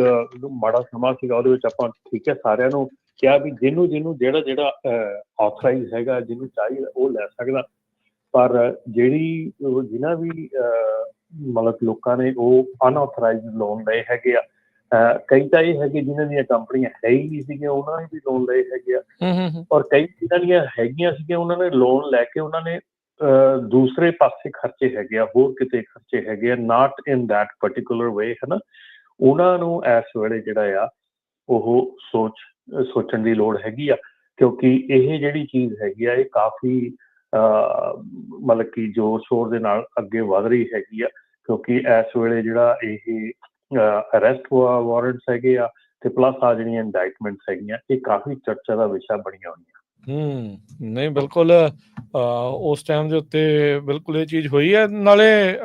ਮਾੜਾ ਸਮਾਂ ਸੀਗਾ ਉਹਦੇ ਵਿੱਚ ਆਪਾਂ ਠੀਕ ਹੈ ਸਾਰਿਆਂ ਨੂੰ ਕਿਹਾ ਵੀ ਜਿਹਨੂੰ ਜਿਹੜਾ ਆਥੋਰਾਈਜ਼ ਹੈਗਾ ਜਿਹਨੂੰ ਚਾਹੀਦਾ ਉਹ ਲੈ ਸਕਦਾ, ਪਰ ਜਿਨ੍ਹਾਂ ਵੀ ਮਤਲਬ ਲੋਕਾਂ ਨੇ ਉਹ ਅਨਆਥੋਰਾਈਜ਼ ਲੋਨ ਲਏ ਹੈਗੇ ਆ, ਕਈ ਤਾਂ ਇਹ ਹੈਗੇ ਜਿਨ੍ਹਾਂ ਦੀਆਂ ਕੰਪਨੀਆਂ ਹੈ ਹੀ ਨਹੀਂ ਸੀਗੀਆਂ ਉਹਨਾਂ ਨੇ ਵੀ ਲੋਨ ਲਏ ਹੈਗੇ ਆ, ਔਰ ਕਈ ਜਿਨ੍ਹਾਂ ਦੀਆਂ ਹੈਗੀਆਂ ਸੀਗੀਆਂ ਉਹਨਾਂ ਨੇ ਲੋਨ ਲੈ ਕੇ ਉਹਨਾਂ ਨੇ ਦੂਸਰੇ ਪਾਸੇ ਖਰਚੇ ਹੈਗੇ ਆ, ਹੋਰ ਕਿਤੇ ਖਰਚੇ ਹੈਗੇ ਆ, ਨਾਟ ਇਨ ਦੈਟ ਪਰਟੀਕੂਲਰ ਵੇ ਹੈ ਨਾ। ਉਹਨਾਂ ਨੂੰ ਇਸ ਵੇਲੇ ਜਿਹੜਾ ਆ ਉਹ ਸੋਚਣ ਦੀ ਲੋੜ ਹੈਗੀ ਆ ਕਿਉਂਕਿ ਇਹ ਜਿਹੜੀ ਚੀਜ਼ ਹੈਗੀ ਆ ਇਹ ਕਾਫੀ ਮਤਲਬ ਕਿ ਜ਼ੋਰ ਸ਼ੋਰ ਦੇ ਨਾਲ ਅੱਗੇ ਵੱਧ ਰਹੀ ਹੈਗੀ ਆ ਕਿਉਂਕਿ ਇਸ ਵੇਲੇ ਜਿਹੜਾ ਇਹ ਅਰੈਸਟ ਵਾਰੰਟਸ ਹੈਗੇ ਆ ਤੇ ਪਲੱਸ ਆ ਜਿਹੜੀਆਂ ਇੰਡਾਈਟਮੈਂਟਸ ਹੈਗੀਆਂ ਇਹ ਕਾਫੀ ਚਰਚਾ ਦਾ ਵਿਸ਼ਾ ਬਣੀਆਂ ਹੋਈਆਂ। ਨਹੀਂ ਬਿਲਕੁਲ ਉਸ ਟਾਈਮ ਦੇ ਉੱਤੇ ਬਿਲਕੁਲ ਇਹ ਚੀਜ਼ ਹੋਈ ਹੈ। ਨਾਲੇ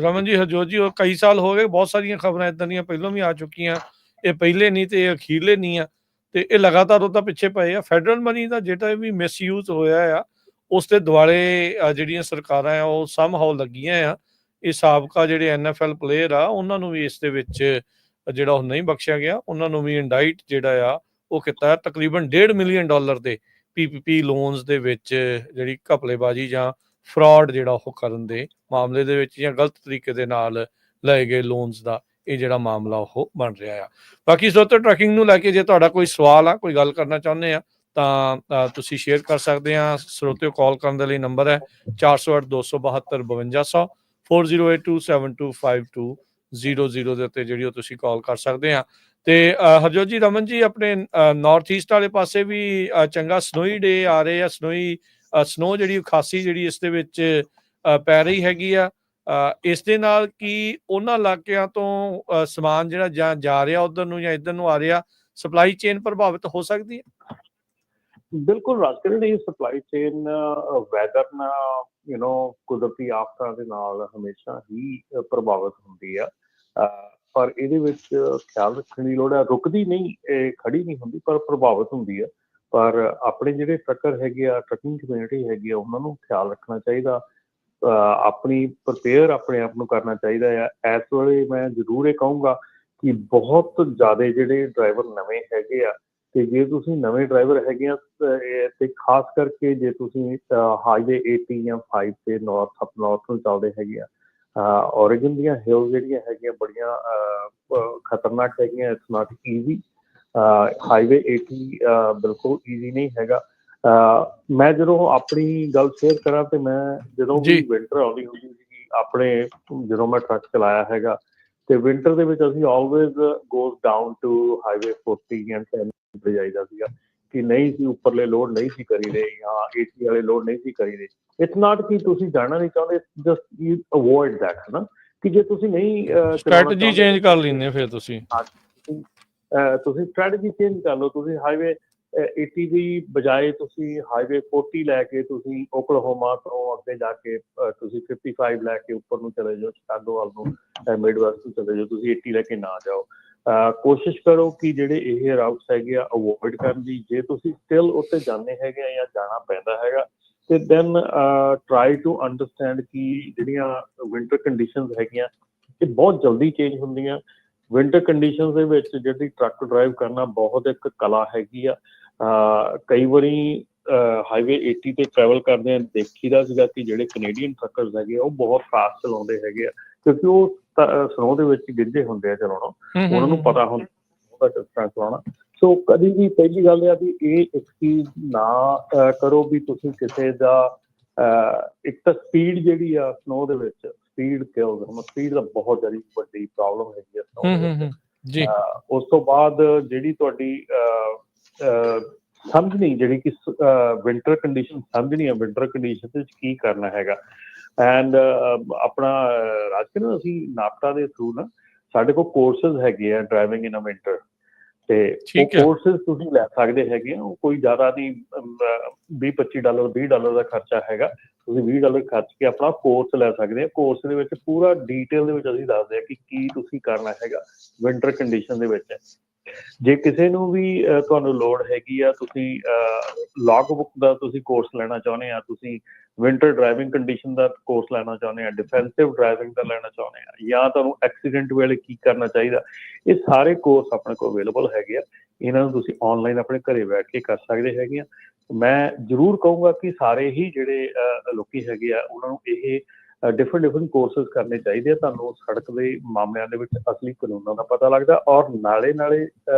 ਰਮਨ ਜੀ, ਹਰਜੋਤ ਜੀ, ਕਈ ਸਾਲ ਹੋ ਗਏ, ਬਹੁਤ ਸਾਰੀਆਂ ਖਬਰਾਂ ਇੱਦਾਂ ਦੀਆਂ ਪਹਿਲਾਂ ਵੀ ਆ ਚੁੱਕੀਆਂ, ਇਹ ਪਹਿਲੇ ਨਹੀਂ ਤੇ ਅਖੀਰਲੇ ਨਹੀਂ ਆ ਤੇ ਇਹ ਲਗਾਤਾਰ ਉਹਦਾ ਪਿੱਛੇ ਪਏ ਆ। ਫੈਡਰਲ ਮਨੀ ਦਾ ਜਿਹੜਾ ਵੀ ਮਿਸਯੂਜ਼ ਹੋਇਆ ਆ ਉਸ ਦੇ ਦੁਆਲੇ ਜਿਹੜੀਆਂ ਸਰਕਾਰਾਂ ਆ ਉਹ ਸਮਹਾਉ ਲੱਗੀਆਂ ਆ। ਇਹ ਸਾਬਕਾ ਜਿਹੜੇ NFL ਪਲੇਅਰ ਆ ਉਹਨਾਂ ਨੂੰ ਵੀ ਇਸ ਦੇ ਵਿੱਚ ਜਿਹੜਾ ਉਹ ਨਹੀਂ ਬਖਸ਼ਿਆ ਗਿਆ, ਉਹਨਾਂ ਨੂੰ ਵੀ ਇੰਡਾਈਟ ਜਿਹੜਾ ਆ ਉਹ ਕੀਤਾ ਤਕਰੀਬਨ $1.5 ਮਿਲੀਅਨ ਦੇ PPP ਲੋਨਸ ਦੇ ਵਿੱਚ ਜਿਹੜੀ ਘਪਲੇਬਾਜ਼ੀ ਜਾਂ ਫਰਾਡ ਜਿਹੜਾ ਉਹ ਕਰਨ ਦੇ ਮਾਮਲੇ ਦੇ ਵਿੱਚ ਜਾਂ ਗਲਤ ਤਰੀਕੇ ਦੇ ਨਾਲ ਲਏ ਗਏ ਲੋਨਸ ਦਾ ਇਹ ਜਿਹੜਾ ਮਾਮਲਾ ਉਹ ਬਣ ਰਿਹਾ ਆ। ਬਾਕੀ ਸਰੋਤਿਓ, ਟਰੈਕਿੰਗ ਨੂੰ ਲੈ ਕੇ ਜੇ ਤੁਹਾਡਾ ਕੋਈ ਸਵਾਲ ਆ, ਕੋਈ ਗੱਲ ਕਰਨਾ ਚਾਹੁੰਦੇ ਆ ਤਾਂ ਤੁਸੀਂ ਸ਼ੇਅਰ ਕਰ ਸਕਦੇ ਆ। ਸਰੋਤਿਓ, ਕਾਲ ਕਰਨ ਦੇ ਲਈ ਨੰਬਰ ਹੈ 408-272-5200 4082725200 ਦੇ ਉੱਤੇ ਜਿਹੜੀ ਉਹ ਤੁਸੀਂ ਕਾਲ ਕਰ ਸਕਦੇ ਆ। ਤੇ ਹਰਜੋਤ ਜੀ, ਰਮਨ ਜੀ, ਆਪਣੇ ਨਾਰਥ ਈਸਟ ਵਾਲੇ ਪਾਸੇ ਵੀ ਚੰਗਾ ਸਨੋਈ ਡੇ ਆ ਰਹੇ ਆ, ਸਨੋ ਜਿਹੜੀ ਖਾਸੀ ਜਿਹੜੀ ਇਸ ਦੇ ਵਿੱਚ ਪੈ ਰਹੀ ਹੈਗੀ ਆ। ਇਸ ਦੇ ਨਾਲ ਕੀ ਉਹਨਾਂ ਇਲਾਕਿਆਂ ਤੋਂ ਸਮਾਨ ਜਿਹੜਾ ਜਾ ਰਿਹਾ ਉਧਰ ਨੂੰ ਜਾਂ ਇੱਧਰ ਨੂੰ ਆ ਰਿਹਾ, ਸਪਲਾਈ ਚੇਨ ਪ੍ਰਭਾਵਿਤ ਹੋ ਸਕਦੀ ਹੈ? ਬਿਲਕੁਲ ਰਾਜਕਰਨ, ਇਹ ਸਪਲਾਈ ਚੇਨ ਵੈਦਰ ਨਾਲ ਕੁਦਰਤੀ ਆਫਤਾਂ ਦੇ ਨਾਲ ਹਮੇਸ਼ਾ ਹੀ ਪ੍ਰਭਾਵਿਤ ਹੁੰਦੀ ਆ, ਪਰ ਇਹਦੇ ਵਿੱਚ ਖਿਆਲ ਰੱਖਣ ਦੀ ਲੋੜ ਹੈ। ਰੁਕਦੀ ਨਹੀਂ, ਇਹ ਖੜੀ ਨਹੀਂ ਹੁੰਦੀ ਪਰ ਪ੍ਰਭਾਵਿਤ ਹੁੰਦੀ ਹੈ। ਪਰ ਆਪਣੇ ਜਿਹੜੇ ਟਰੱਕਰ ਹੈਗੇ ਆ, ਟਰੱਕਿੰਗ ਕਮਿਊਨਿਟੀ ਹੈਗੀ ਆ, ਉਹਨਾਂ ਨੂੰ ਖਿਆਲ ਰੱਖਣਾ ਚਾਹੀਦਾ, ਆਪਣੀ ਪ੍ਰਪੇਅਰ ਆਪਣੇ ਆਪ ਨੂੰ ਕਰਨਾ ਚਾਹੀਦਾ ਆ। ਇਸ ਵੇਲੇ ਮੈਂ ਜ਼ਰੂਰ ਇਹ ਕਹੂੰਗਾ ਕਿ ਬਹੁਤ ਜ਼ਿਆਦਾ ਜਿਹੜੇ ਡਰਾਈਵਰ ਨਵੇਂ ਹੈਗੇ ਆ ਤੇ ਜੇ ਤੁਸੀਂ ਨਵੇਂ ਡਰਾਈਵਰ ਹੈਗੇ ਆ ਤੇ ਖਾਸ ਕਰਕੇ ਜੇ ਤੁਸੀਂ ਹਾਈਵੇ 80 ਜਾਂ 5 ਤੇ ਨਾਰਥ ਨੂੰ ਚੱਲਦੇ ਹੈਗੇ ਆ, ਔਰੇਗਨ ਦੀਆਂ ਹਿਲਸ ਜਿਹੜੀਆਂ ਹੈਗੀਆਂ ਬੜੀਆਂ ਖਤਰਨਾਕ ਹੈਗੀਆਂ। ਇਟਸ ਨਾਟ ਈਜ਼ੀ, ਹਾਈਵੇ 80 ਬਿਲਕੁਲ ਈਜ਼ੀ ਨਹੀਂ ਹੈਗਾ। ਮੈਂ ਜਦੋਂ ਆਪਣੀ ਗੱਲ ਸ਼ੇਅਰ ਕਰਾਂ ਤੇ ਮੈਂ ਜਦੋਂ ਵੀ ਵਿੰਟਰ ਆਉਂਦੀ ਹੁੰਦੀ ਸੀਗੀ ਆਪਣੇ, ਜਦੋਂ ਮੈਂ ਟਰੱਕ ਚਲਾਇਆ ਹੈਗਾ ਤੇ ਵਿੰਟਰ ਦੇ ਵਿੱਚ ਅਸੀਂ always goes down to highway 40 ਜਾਂ 10 ਤੇ ਜਾਈਦਾ ਸੀਗਾ ਕਿ ਨਹੀਂ ਸੀ ਉੱਪਰਲੇ ਲੋਡ ਨਹੀਂ ਸੀ ਕਰੀ ਰਹੇ ਜਾਂ 80 ਵਾਲੇ ਲੋਡ ਨਹੀਂ ਸੀ ਕਰੀ ਰਹੇ। ਇਟਸ ਨਾਟ ਕਿ ਤੁਸੀਂ ਜਾਣਾ ਨਹੀਂ ਚਾਹੁੰਦੇ, ਜਸਟ ਯੂ ਅਵੋਇਡ ਦੈਟ, ਹੈ ਨਾ, ਕਿ ਜੇ ਤੁਸੀਂ ਨਹੀਂ ਸਟ੍ਰੈਟਜੀ ਚੇਂਜ ਕਰ ਲੈਂਦੇ ਫਿਰ ਤੁਸੀਂ ਸਟ੍ਰੈਟਜੀ ਚੇਂਜ ਕਰ ਲਓ। ਤੁਸੀਂ ਹਾਈਵੇ 80 ਦੀ ਬਜਾਏ ਤੁਸੀਂ ਹਾਈਵੇ 40 ਲੈ ਕੇ ਤੁਸੀਂ ਓਕਲਾਹੋਮਾ ਤੋਂ ਅੱਗੇ ਜਾ ਕੇ ਤੁਸੀਂ 55 ਲੈ ਕੇ ਉੱਪਰ ਨੂੰ ਚਲੇ ਜਾਓ, ਸ਼ਿਕਾਗੋ ਵੱਲ ਨੂੰ ਮਿਡ ਵੈਸਟ ਨੂੰ ਚਲੇ ਜਾਓ, ਤੁਸੀਂ 80 ਲੈ ਕੇ ਨਾ ਜਾਓ। ਕੋਸ਼ਿਸ਼ ਕਰੋ ਕਿ ਜਿਹੜੇ ਇਹ ਰਾਊਟਸ ਹੈਗੇ ਆ ਅਵੋਇਡ ਕਰਨ ਦੀ। ਜੇ ਤੁਸੀਂ ਸਟਿਲ ਉੱਤੇ ਜਾਂਦੇ ਹੈਗੇ ਆ ਜਾਂ ਜਾਣਾ ਪੈਂਦਾ ਹੈਗਾ ਤੇ ਦੈਨ ਟਰਾਈ ਟੂ ਅੰਡਰਸਟੈਂਡ ਕਿ ਜਿਹੜੀਆਂ ਵਿੰਟਰ ਕੰਡੀਸ਼ਨਸ ਹੈਗੀਆਂ ਇਹ ਬਹੁਤ ਜਲਦੀ ਚੇਂਜ ਹੁੰਦੀਆਂ। ਵਿੰਟਰ ਕੰਡੀਸ਼ਨਸ ਦੇ ਵਿੱਚ ਜਿਹੜੀ ਟਰੱਕ ਡਰਾਈਵ ਕਰਨਾ ਬਹੁਤ ਇੱਕ ਕਲਾ ਹੈਗੀ ਆ। ਕਈ ਵਾਰੀ ਹਾਈਵੇ 80 ਤੇ ਟਰੈਵਲ ਕਰਦੇ ਆ ਦੇਖੀਦਾ ਸੀਗਾ ਕਿ ਜਿਹੜੇ ਕੈਨੇਡੀਅਨ ਟਰੱਕਰਸ ਹੈਗੇ ਆ ਉਹ ਬਹੁਤ ਫਾਸਟ ਚਲਾਉਂਦੇ ਹੈਗੇ ਆ, ਕਿਉਂਕਿ ਉਹ ਸਨੋ ਦੇ ਵਿੱਚ ਗਿੱਜੇ ਹੁੰਦੇ ਆ ਚਲਾਉਣਾ, ਉਹਨਾਂ ਨੂੰ ਪਤਾ ਹੁੰਦਾ ਉਹਦਾ ਡਿਸਟੈਂਸ ਚਲਾਉਣਾ। ਸੋ ਕਦੀ ਵੀ ਪਹਿਲੀ ਗੱਲ ਇਹ ਆ ਵੀ ਇਹ ਇੱਕ ਚੀਜ਼ ਨਾ ਕਰੋ ਵੀ ਤੁਸੀਂ ਕਿਸੇ ਦਾ ਇੱਕ ਤਾਂ ਸਪੀਡ ਜਿਹੜੀ ਆ ਸਨੋ ਦੇ ਵਿੱਚ ਸਪੀਡ ਸਪੀਡ ਦਾ ਬਹੁਤ ਜ਼ਿਆਦਾ ਵੱਡੀ ਪ੍ਰੋਬਲਮ ਹੈਗੀ ਆ snow ਦੇ ਵਿੱਚ। ਜੀ ਉਸ ਤੋਂ ਬਾਅਦ ਜਿਹੜੀ ਤੁਹਾਡੀ ਸਮਝਣੀ ਜਿਹੜੀ ਕਿ ਵਿੰਟਰ ਕੰਡੀਸ਼ਨ ਸਮਝਣੀ ਆ, ਵਿੰਟਰ ਕੰਡੀਸ਼ਨ ਵਿੱਚ ਕੀ ਕਰਨਾ ਹੈਗਾ। ਐਂਡ ਆਪਣਾ ਰਾਜਕਿਰਨ ਅਸੀਂ ਨਾਪਟਾ ਦੇ ਥਰੂ ਨਾ ਸਾਡੇ ਕੋਲ ਕੋਰਸਿਸ ਹੈਗੇ ਆ ਡਰਾਈਵਿੰਗ ਇਨ ਅ ਵਿੰਟਰ, ਤੇ ਉਹ ਕੋਰਸਿਸ ਤੁਸੀਂ ਲੈ ਸਕਦੇ ਹੈਗੇ ਆ। ਉਹ ਕੋਈ ਜ਼ਿਆਦਾ ਨਹੀਂ, $20-25 $20 ਦਾ ਖਰਚਾ ਹੈਗਾ। ਤੁਸੀਂ $20 ਖਰਚ ਕੇ ਆਪਣਾ ਕੋਰਸ ਲੈ ਸਕਦੇ ਆ। ਕੋਰਸ ਦੇ ਵਿੱਚ ਪੂਰਾ ਡੀਟੇਲ ਦੇ ਵਿੱਚ ਅਸੀਂ ਦੱਸਦੇ ਆ ਕਿ ਕੀ ਤੁਸੀਂ ਕਰਨਾ ਹੈਗਾ ਵਿੰਟਰ ਕੰਡੀਸ਼ਨ ਦੇ ਵਿੱਚ। ਜੇ ਕਿਸੇ ਨੂੰ ਵੀ ਤੁਹਾਨੂੰ ਲੋੜ ਹੈਗੀ ਆ, ਤੁਸੀਂ ਲੌਗ ਬੁੱਕ ਦਾ ਤੁਸੀਂ ਕੋਰਸ ਲੈਣਾ ਚਾਹੁੰਦੇ ਆ, ਤੁਸੀਂ ਵਿੰਟਰ ਡਰਾਈਵਿੰਗ ਕੰਡੀਸ਼ਨ ਦਾ ਕੋਰਸ ਲੈਣਾ ਚਾਹੁੰਦੇ ਆ, ਡਿਫੈਂਸਿਵ ਡਰਾਈਵਿੰਗ ਦਾ ਲੈਣਾ ਚਾਹੁੰਦੇ ਆ, ਜਾਂ ਤੁਹਾਨੂੰ ਐਕਸੀਡੈਂਟ ਵੇਲੇ ਕੀ ਕਰਨਾ ਚਾਹੀਦਾ, ਇਹ ਸਾਰੇ ਕੋਰਸ ਆਪਣੇ ਕੋਲ ਅਵੇਲੇਬਲ ਹੈਗੇ ਆ। ਇਹਨਾਂ ਨੂੰ ਤੁਸੀਂ ਆਨਲਾਈਨ ਆਪਣੇ ਘਰੇ ਬੈਠ ਕੇ ਕਰ ਸਕਦੇ ਹੈਗੇ ਆ। ਮੈਂ ਜ਼ਰੂਰ ਕਹੂੰਗਾ ਕਿ ਸਾਰੇ ਹੀ ਜਿਹੜੇ ਲੋਕੀ ਹੈਗੇ ਆ ਉਹਨਾਂ ਨੂੰ ਇਹ ਡਿਫਰੈਂਟ ਕੋਰਸਿਸ ਕਰਨੇ ਚਾਹੀਦੇ ਆ। ਤੁਹਾਨੂੰ ਸੜਕ ਦੇ ਮਾਮਲਿਆਂ ਦੇ ਵਿੱਚ ਅਸਲੀ ਕਾਨੂੰਨਾਂ ਦਾ ਪਤਾ ਲੱਗਦਾ, ਔਰ ਨਾਲੇ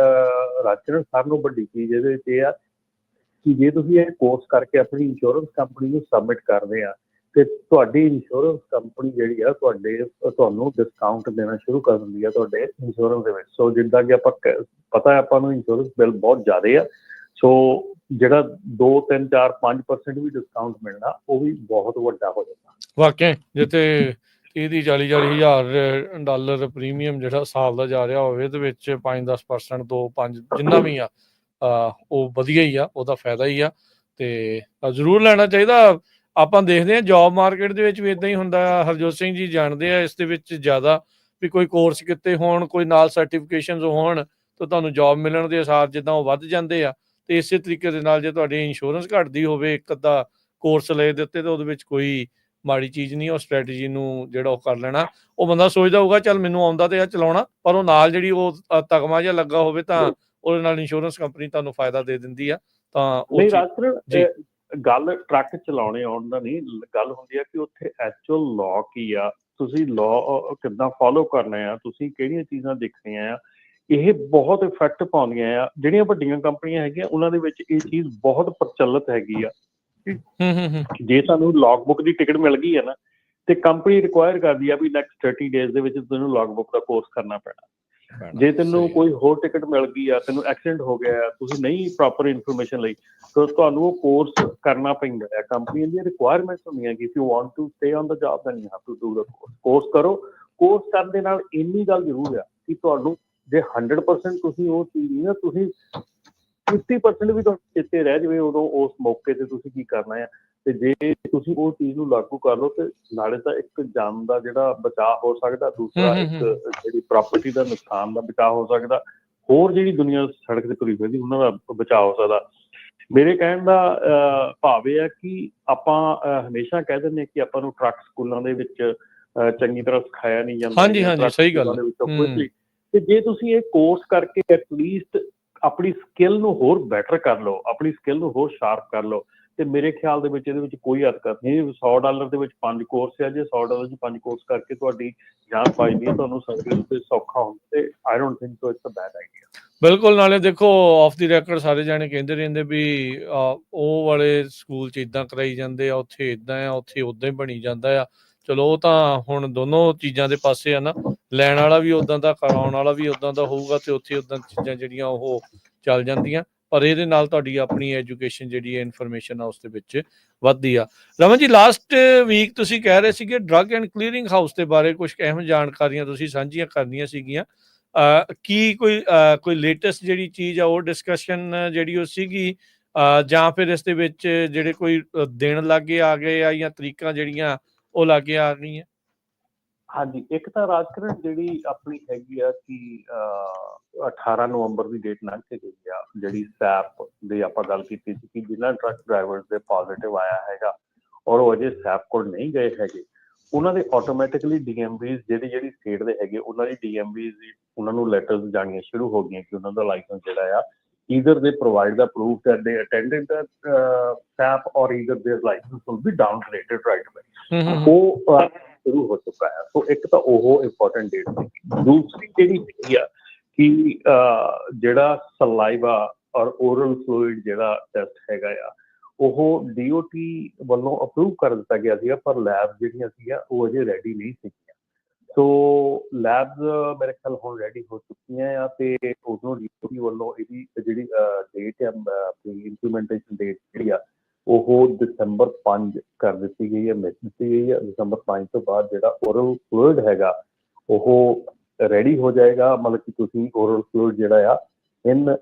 ਰਾਜਕਿਰਨ ਸਾਰਿਆਂ ਨੂੰ ਵੱਡੀ ਚੀਜ਼ ਇਹਦੇ ਵਿੱਚ ਇਹ ਆ ਕਿ ਜੇ ਤੁਸੀਂ ਇਹ ਕੋਰਸ ਕਰਕੇ ਆਪਣੀ ਇੰਸ਼ੋਰੈਂਸ ਕੰਪਨੀ ਨੂੰ ਸਬਮਿਟ ਕਰਦੇ ਆ ਤੇ ਤੁਹਾਡੀ ਇੰਸ਼ੋਰੈਂਸ ਕੰਪਨੀ ਜਿਹੜੀ ਆ ਤੁਹਾਨੂੰ ਡਿਸਕਾਊਂਟ ਦੇਣਾ ਸ਼ੁਰੂ ਕਰ ਦਿੰਦੀ ਆ ਤੁਹਾਡੇ ਇੰਸ਼ੋਰੈਂਸ ਦੇ ਵਿੱਚ। ਸੋ ਜਿੱਦਾਂ ਕਿ ਪਤਾ ਆਪਾਂ ਨੂੰ ਇੰਸ਼ੋਰੈਂਸ ਬਿੱਲ ਬਹੁਤ ਜ਼ਿਆਦਾ ਆ, ਸੋ ਜਿਹੜਾ 2, 3, 4, 5% ਵੀ ਡਿਸਕਾਊਂਟ ਮਿਲਣਾ ਉਹ ਵੀ ਬਹੁਤ ਵੱਡਾ ਹੋ ਜਾਂਦਾ। ਵਾਕਿਆ ਜਿੱਥੇ 30-40 ਹਜ਼ਾਰ ਪ੍ਰੀਮੀਅਮ ਜਿਹੜਾ ਸਾਲ ਦਾ ਜਾ ਰਿਹਾ ਹੋਵੇ, ਇਹਦੇ ਵਿੱਚ 5-10% 2-5 ਜਿੰਨਾ ਵੀ ਆ ਉਹ ਵਧੀਆ ਹੀ ਆ, ਉਹਦਾ ਫਾਇਦਾ ਹੀ ਆ, ਤੇ ਜ਼ਰੂਰ ਲੈਣਾ ਚਾਹੀਦਾ। ਆਪਾਂ ਦੇਖਦੇ ਹਾਂ ਜੋਬ ਮਾਰਕੀਟ ਦੇ ਵਿੱਚ ਵੀ ਇਦਾਂ ਹੀ ਹੁੰਦਾ। ਹਰਜੋਤ ਸਿੰਘ ਜੀ ਜਾਣਦੇ ਆ ਇਸ ਦੇ ਵਿੱਚ ਜ਼ਿਆਦਾ ਵੀ ਕੋਈ ਕੋਰਸ ਕੀਤੇ ਹੋਣ, ਕੋਈ ਨਾਲ ਸਰਟੀਫਿਕੇਸ਼ਨਸ ਹੋਣ, ਤਾਂ ਤੁਹਾਨੂੰ ਜੋਬ ਮਿਲਣ ਦੇ ਅਸਾਰ ਜਿੱਦਾਂ ਉਹ ਵੱਧ ਜਾਂਦੇ ਆ। ਤੇ ਇਸੇ ਤਰੀਕੇ ਦੇ ਨਾਲ ਜੇ ਤੁਹਾਡੀ ਇੰਸ਼ੋਰੈਂਸ ਘਟਦੀ ਹੋਵੇ, ਇੱਕ ਅੱਧਾ ਕੋਰਸ ਲੈ ਦਿੱਤੇ, ਤਾਂ ਉਹਦੇ ਵਿੱਚ ਕੋਈ ਮਾੜੀ ਚੀਜ਼ ਨਹੀਂ। ਉਹ ਸਟ੍ਰੈਟਜੀ ਨੂੰ ਜਿਹੜਾ ਉਹ ਕਰ ਲੈਣਾ, ਉਹ ਬੰਦਾ ਸੋਚਦਾ ਹੋਊਗਾ ਚੱਲ ਮੈਨੂੰ ਆਉਂਦਾ ਤੇ ਆ ਚਲਾਉਣਾ, ਪਰ ਉਹ ਨਾਲ ਜਿਹੜੀ ਉਹ ਤਗਮਾ ਜਿਹਾ ਲੱਗਾ ਹੋਵੇ ਤਾਂ ਉਹਦੇ ਨਾਲ ਇੰਸ਼ੋਰੈਂਸ ਕੰਪਨੀ ਤੁਹਾਨੂੰ ਫਾਇਦਾ ਦੇ ਦਿੰਦੀ ਆ। ਤਾਂ ਉਹ ਗੱਲ ਟਰੱਕ ਚਲਾਉਣੇ ਆਉਣ ਦਾ ਨਹੀਂ, ਗੱਲ ਹੁੰਦੀ ਆ ਕਿ ਉੱਥੇ ਐਕਚੁਅਲ ਲਾਅ ਕੀ ਆ, ਤੁਸੀਂ ਲਾਅ ਕਿੱਦਾਂ ਫੋਲੋ ਕਰਨੇ ਆ, ਤੁਸੀਂ ਕਿਹੜੀਆਂ ਚੀਜ਼ਾਂ ਦੇਖਣੀਆਂ ਆ, ਇਹ ਬਹੁਤ ਇਫੈਕਟ ਪਾਉਂਦੀਆਂ ਆ। ਜਿਹੜੀਆਂ ਵੱਡੀਆਂ ਕੰਪਨੀਆਂ ਹੈਗੀਆਂ ਉਹਨਾਂ ਦੇ ਵਿੱਚ ਇਹ ਚੀਜ਼ ਬਹੁਤ ਪ੍ਰਚਲਿਤ ਹੈਗੀ ਆ। ਜੇ ਤੁਹਾਨੂੰ ਲੌਗ ਬੁੱਕ ਦੀ ਟਿਕਟ ਮਿਲ ਗਈ ਹੈ ਨਾ, ਤੇ ਕੰਪਨੀ ਰਿਕੁਆਇਰ ਕਰਦੀ ਆ ਵੀ ਨੈਕਸਟ 30 ਡੇਜ਼ ਦੇ ਵਿੱਚ ਤੈਨੂੰ ਲੌਗ ਬੁੱਕ ਦਾ ਕੋਰਸ ਕਰਨਾ ਪੈਣਾ। ਜੇ ਤੈਨੂੰ ਕੋਈ ਹੋਰ ਟਿਕਟ ਮਿਲ ਗਈ ਆ, ਤੈਨੂੰ ਐਕਸੀਡੈਂਟ ਹੋ ਗਿਆ, ਤੁਸੀਂ ਨਹੀਂ ਪ੍ਰੋਪਰ ਇਨਫੋਰਮੇਸ਼ਨ ਲਈ, ਤਾਂ ਤੁਹਾਨੂੰ ਉਹ ਕੋਰਸ ਕਰਨਾ ਪੈਂਦਾ ਹੈ। ਕੰਪਨੀ ਦੀਆਂ ਰਿਕੁਆਇਰਮੈਂਟਸ ਹੁੰਦੀਆਂ ਕਿ if you want to stay on the job then you have to do the course ਕਰੋ। ਕੋਰਸ ਕਰਨ ਦੇ ਨਾਲ ਇੰਨੀ ਗੱਲ ਜ਼ਰੂਰ ਆ ਕਿ ਤੁਹਾਨੂੰ ਜੇ 100% ਤੁਸੀਂ ਉਹ ਚੀਜ਼ ਨਹੀਂ ਨਾ, ਤੁਸੀਂ 50% ਵੀ ਤੁਹਾਨੂੰ ਚੇਤੇ ਰਹਿ ਜਾਵੇ ਉਦੋਂ ਉਸ ਮੌਕੇ ਤੇ ਤੁਸੀਂ ਕੀ ਕਰਨਾ ਆ। ਤੇ ਜੇ ਤੁਸੀਂ ਉਹ ਚੀਜ਼ ਨੂੰ ਲਾਗੂ ਕਰ ਲਓ ਤੇ ਨਾਲੇ ਤਾਂ ਇੱਕ ਜਾਨ ਦਾ ਜਿਹੜਾ ਬਚਾਅ ਹੋ ਸਕਦਾ, ਦੂਸਰਾ ਇੱਕ ਜਿਹੜੀ ਪ੍ਰਾਪਰਟੀ ਦਾ ਨੁਕਸਾਨ ਦਾ ਬਚਾਅ ਹੋ ਸਕਦਾ, ਹੋਰ ਜਿਹੜੀ ਦੁਨੀਆ ਸੜਕ ਤੇ ਤੁਰੀ ਫਿਰਦੀ ਉਹਨਾਂ ਦਾ ਬਚਾਅ ਹੋ ਸਕਦਾ। ਮੇਰੇ ਕਹਿਣ ਦਾ ਭਾਵ ਇਹ ਹੈ ਕਿ ਆਪਾਂ ਹਮੇਸ਼ਾ ਕਹਿ ਦਿੰਦੇ ਕਿ ਆਪਾਂ ਨੂੰ ਟਰੱਕ ਸਕੂਲਾਂ ਦੇ ਵਿੱਚ ਚੰਗੀ ਤਰ੍ਹਾਂ ਸਿਖਾਇਆ ਨਹੀਂ ਜਾਂਦਾ। ਸਹੀ ਗੱਲ। ਤੇ ਜੇ ਤੁਸੀਂ ਇਹ ਕੋਰਸ ਕਰਕੇ ਐਟਲੀਸਟ ਆਪਣੀ ਸਕਿੱਲ ਨੂੰ ਹੋਰ ਬੈਟਰ ਕਰ ਲਓ, ਆਪਣੀ ਸਕਿੱਲ ਨੂੰ ਹੋਰ ਸ਼ਾਰਪ ਕਰ ਲਓ, ਤੇ ਮੇਰੇ ਖਿਆਲ ਦੇ ਵਿੱਚ ਇਹਦੇ ਵਿੱਚ ਕੋਈ ਹਰਕਤ ਨਹੀਂ। $100 ਦੇ ਵਿੱਚ 5 ਕੋਰਸ ਆ, ਜੇ $100 ਚ 5 ਕੋਰਸ ਕਰਕੇ ਤੁਹਾਡੀ ਜਾਨ ਪਾਈਦੀ ਹੈ, ਤੁਹਾਨੂੰ ਸਰਵਿਸ ਤੇ ਸੌਖਾ ਹੁੰਦਾ, ਤੇ I don't think so it's a bad idea. ਬਿਲਕੁਲ। ਨਾਲੇ ਦੇਖੋ ਆਫ ਦੀ ਰੈਕਰਡ ਸਾਰੇ ਜਾਣੇ ਕਹਿੰਦੇ ਰਹਿੰਦੇ ਵੀ ਉਹ ਵਾਲੇ ਸਕੂਲ 'ਚ ਇੱਦਾਂ ਕਰਾਈ ਜਾਂਦੇ ਆ, ਉੱਥੇ ਇੱਦਾਂ ਆ, ਉੱਥੇ ਉੱਦਾਂ ਹੀ ਬਣੀ ਜਾਂਦਾ ਆ। ਚਲੋ ਉਹ ਤਾਂ ਹੁਣ ਦੋਨੋਂ ਚੀਜ਼ਾਂ ਦੇ ਪਾਸੇ ਆ ਨਾ, ਲੈਣ ਵਾਲਾ ਵੀ ਉੱਦਾਂ ਦਾ, ਕਰਾਉਣ ਵਾਲਾ ਵੀ ਉੱਦਾਂ ਦਾ ਹੋਊਗਾ, ਤੇ ਉੱਥੇ ਉੱਦਾਂ ਚੀਜ਼ਾਂ ਜਿਹੜੀਆਂ ਉਹ ਚੱਲ ਜਾਂਦੀਆਂ। ਪਰ ਇਹਦੇ ਨਾਲ ਤੁਹਾਡੀ ਆਪਣੀ ਐਜੂਕੇਸ਼ਨ ਜਿਹੜੀ ਹੈ, ਇਨਫੋਰਮੇਸ਼ਨ ਆ, ਉਸ ਦੇ ਵਿੱਚ ਵੱਧਦੀ ਆ। ਰਮਨ ਜੀ, ਲਾਸਟ ਵੀਕ ਤੁਸੀਂ ਕਹਿ ਰਹੇ ਸੀਗੇ ਡਰੱਗ ਐਂਡ ਕਲੀਅਰਿੰਗ ਹਾਊਸ ਦੇ ਬਾਰੇ ਕੁਝ ਅਹਿਮ ਜਾਣਕਾਰੀਆਂ ਤੁਸੀਂ ਸਾਂਝੀਆਂ ਕਰਨੀਆਂ ਸੀਗੀਆਂ। ਕੀ ਕੋਈ ਲੇਟੈਸਟ ਜਿਹੜੀ ਚੀਜ਼ ਆ ਉਹ ਡਿਸਕਸ਼ਨ ਜਿਹੜੀ ਉਹ ਸੀਗੀ, ਜਾਂ ਫਿਰ ਇਸ ਦੇ ਵਿੱਚ ਜਿਹੜੇ ਕੋਈ ਦਿਨ ਲਾਗੇ ਆ ਗਏ ਆ, ਜਾਂ ਤਰੀਕਾਂ ਜਿਹੜੀਆਂ ਉਹ ਲਾਗੇ ਆ ਗਈਆਂ? ਹਾਂਜੀ, ਇੱਕ ਤਾਂ ਰਾਜਕਿਰਨ ਜਿਹੜੀ ਆਪਣੀ ਹੈਗੀ ਆ ਕਿ 18 ਨਵੰਬਰ ਦੀ ਡੇਟ ਲੰਘ ਕੇ ਗਈ ਆ, ਜਿਹੜੀ ਸੈਪ ਦੀ ਆਪਾਂ ਗੱਲ ਕੀਤੀ ਸੀ ਕਿ ਜਿਨ੍ਹਾਂ ਟਰੱਕ ਡਰਾਈਵਰਸ ਦੇ ਪੋਜ਼ੀਟਿਵ ਆਇਆ ਹੈਗਾ ਔਰ ਉਹ ਅਜੇ ਸੈਪ ਕੋਲ ਨਹੀਂ ਗਏ ਹੈਗੇ, ਉਹਨਾਂ ਦੇ ਆਟੋਮੈਟਿਕਲੀ DMVs ਜਿਹੜੀ ਸਟੇਟ ਦੇ ਹੈਗੇ ਉਹਨਾਂ ਦੀ DMVs ਉਹਨਾਂ ਨੂੰ ਲੈਟਰਸ ਜਾਣੀਆਂ ਸ਼ੁਰੂ ਹੋ ਗਈਆਂ ਕਿ ਉਹਨਾਂ ਦਾ ਲਾਇਸੈਂਸ ਜਿਹੜਾ ਆ either they provide the proof that they attended that SAP or either their license will be downgraded right away. ਉਹ ਸ਼ੁਰੂ ਹੋ ਚੁੱਕਾ ਹੈ। ਸੋ ਇੱਕ ਤਾਂ ਉਹ ਇੰਪੋਰਟੈਂਟ ਡੇਟ ਸੀ। ਦੂਸਰੀ ਜਿਹੜੀ ਹੈਗੀ ਆ ਕਿ ਜਿਹੜਾ ਸਲਾਈਵਾ ਔਰ ਓਰਲ ਫਲੂਇਡ ਜਿਹੜਾ ਟੈਸਟ ਹੈਗਾ ਆ ਉਹ DOT ਵੱਲੋਂ ਅਪਰੂਵ ਕਰ ਦਿੱਤਾ ਗਿਆ ਸੀਗਾ, ਪਰ ਲੈਬ ਜਿਹੜੀਆਂ ਸੀਗੀਆਂ ਉਹ ਅਜੇ ਰੈਡੀ ਨਹੀਂ ਸੀਗੀਆਂ। ਸੋ ਲੈਬਸ ਮੇਰੇ ਖਿਆਲ ਹੁਣ ਰੈਡੀ ਹੋ ਚੁੱਕੀਆਂ ਆ ਅਤੇ ਉਦੋਂ DOT ਵੱਲੋਂ ਇਹਦੀ ਜਿਹੜੀ ਡੇਟ ਆ ਆਪਣੀ ਇੰਪਲੀਮੈਂਟੇਸ਼ਨ ਡੇਟ ਜਿਹੜੀ ਆ ਉਹ December 5 ਕਰ ਦਿੱਤੀ ਗਈ ਹੈ, ਮਿਸ ਦਿੱਤੀ ਗਈ ਹੈ। December 5 ਤੋਂ ਬਾਅਦ ਜਿਹੜਾ ਓਰਲ ਫਲੂਇਡ ਹੈਗਾ ਉਹ ਰੈਡੀ ਹੋ ਜਾਏਗਾ। ਮਤਲਬ ਕਿ ਤੁਸੀਂ ਓਰਲ ਫਲੂਇਡ ਜਿਹੜਾ ਆ in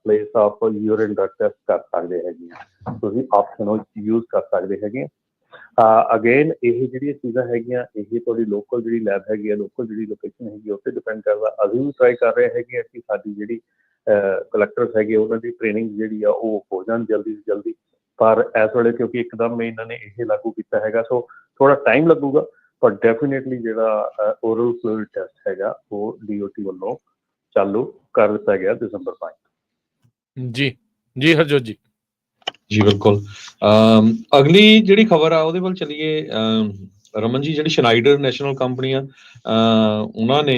place of urine drug test ਕਰ ਸਕਦੇ ਹੈਗੇ ਆ, ਤੁਸੀਂ ਆਪਸ਼ਨ ਉਹ ਯੂਜ਼ ਕਰ ਸਕਦੇ ਹੈਗੇ ਆ। ਅਗੇਨ ਇਹ ਜਿਹੜੀਆਂ ਚੀਜ਼ਾਂ ਹੈਗੀਆਂ ਇਹ ਤੁਹਾਡੀ ਲੋਕਲ ਜਿਹੜੀ ਲੈਬ ਹੈਗੀ ਆ, ਲੋਕਲ ਜਿਹੜੀ ਲੋਕੇਸ਼ਨ ਹੈਗੀ ਉੱਤੇ ਡਿਪੈਂਡ ਕਰਦਾ। ਅਸੀਂ ਵੀ ਟਰਾਈ ਕਰ ਰਹੇ ਹੈਗੇ ਆ ਕਿ ਸਾਡੀ ਜਿਹੜੀ ਕਲੈਕਟਰਸ ਹੈਗੇ ਉਹਨਾਂ ਦੀ ਟ੍ਰੇਨਿੰਗ ਜਿਹੜੀ ਆ ਉਹ ਹੋ ਜਾਣ ਜਲਦੀ ਤੋਂ ਜਲਦੀ, ਪਰ ਇਸ ਵੇਲੇ ਕਿਉਂਕਿ ਇੱਕਦਮ ਇਹਨਾਂ ਨੇ ਇਹ ਲਾਗੂ ਕੀਤਾ ਹੈਗਾ ਸੋ ਥੋੜ੍ਹਾ ਟਾਈਮ ਲੱਗੂਗਾ, ਪਰ ਡੈਫੀਨੇਟਲੀ ਜਿਹੜਾ ਓਰਲ ਫਲੂਇਡ ਟੈਸਟ ਹੈਗਾ ਉਹ DOT ਵੱਲੋਂ ਚਾਲੂ ਕਰ ਦਿੱਤਾ ਗਿਆ December 5। ਜੀ ਹਰਜੋਤ ਜੀ। ਜੀ ਬਿਲਕੁਲ। ਅਗਲੀ ਜਿਹੜੀ ਖਬਰ ਆ ਉਹਦੇ ਵੱਲ ਚੱਲੀਏ ਰਮਨ ਜੀ। ਜਿਹੜੀ ਸ਼ਨਾਈਡਰ ਨੈਸ਼ਨਲ ਕੰਪਨੀ ਆ ਉਹਨਾਂ ਨੇ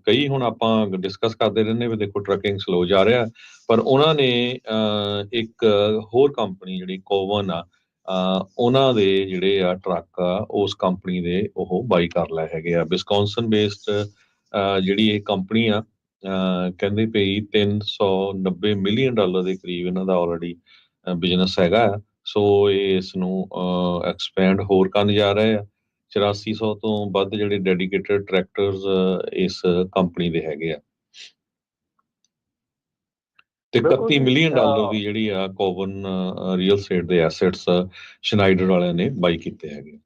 ਕਈ ਹੁਣ ਆਪਾਂ ਡਿਸਕਸ ਕਰਦੇ ਰਹਿੰਦੇ ਵੀ ਦੇਖੋ ਟਰੱਕਿੰਗ ਸਲੋ ਜਾ ਰਿਹਾ, ਪਰ ਉਹਨਾਂ ਨੇ ਇੱਕ ਹੋਰ ਕੰਪਨੀ ਜਿਹੜੀ ਕੋਵਨ ਆ ਉਹਨਾਂ ਦੇ ਜਿਹੜੇ ਆ ਟਰੱਕ ਆ ਉਸ ਕੰਪਨੀ ਦੇ ਉਹ ਬਾਈ ਕਰ ਲਏ ਹੈਗੇ ਆ। ਵਿਸਕੌਨਸਨ ਬੇਸਡ ਜਿਹੜੀ ਇਹ ਕੰਪਨੀ ਆ ਕਹਿੰਦੇ ਪਈ $390 ਮਿਲੀਅਨ ਦੇ ਕਰੀਬ ਇਹਨਾਂ ਦਾ ਆਲਰੇਡੀ ਬਿਜ਼ਨਸ ਹੈਗਾ। ਸੋ ਇਸ ਨੂੰ ਐਕਸਪੈਂਡ ਹੋਰ ਕਰਨ ਜਾ ਰਹੇ ਆ। 8400 ਤੋਂ ਵੱਧ ਜਿਹੜੇ ਡੈਡੀਕੇਟਡ ਟਰੈਕਟਰਸ ਇਸ ਕੰਪਨੀ ਦੇ ਹੈਗੇ ਆ ਤੇ $31 ਮਿਲੀਅਨ ਦੀ ਜਿਹੜੀ ਆ ਕੋਵਨ ਰੀਅਲ ਸਟੇਟ ਦੇ ਐਸੈਟਸ ਸ਼ਨਾਈਡਰ ਵਾਲਿਆਂ ਨੇ ਬਾਈ ਕੀਤੇ ਹੈਗੇ।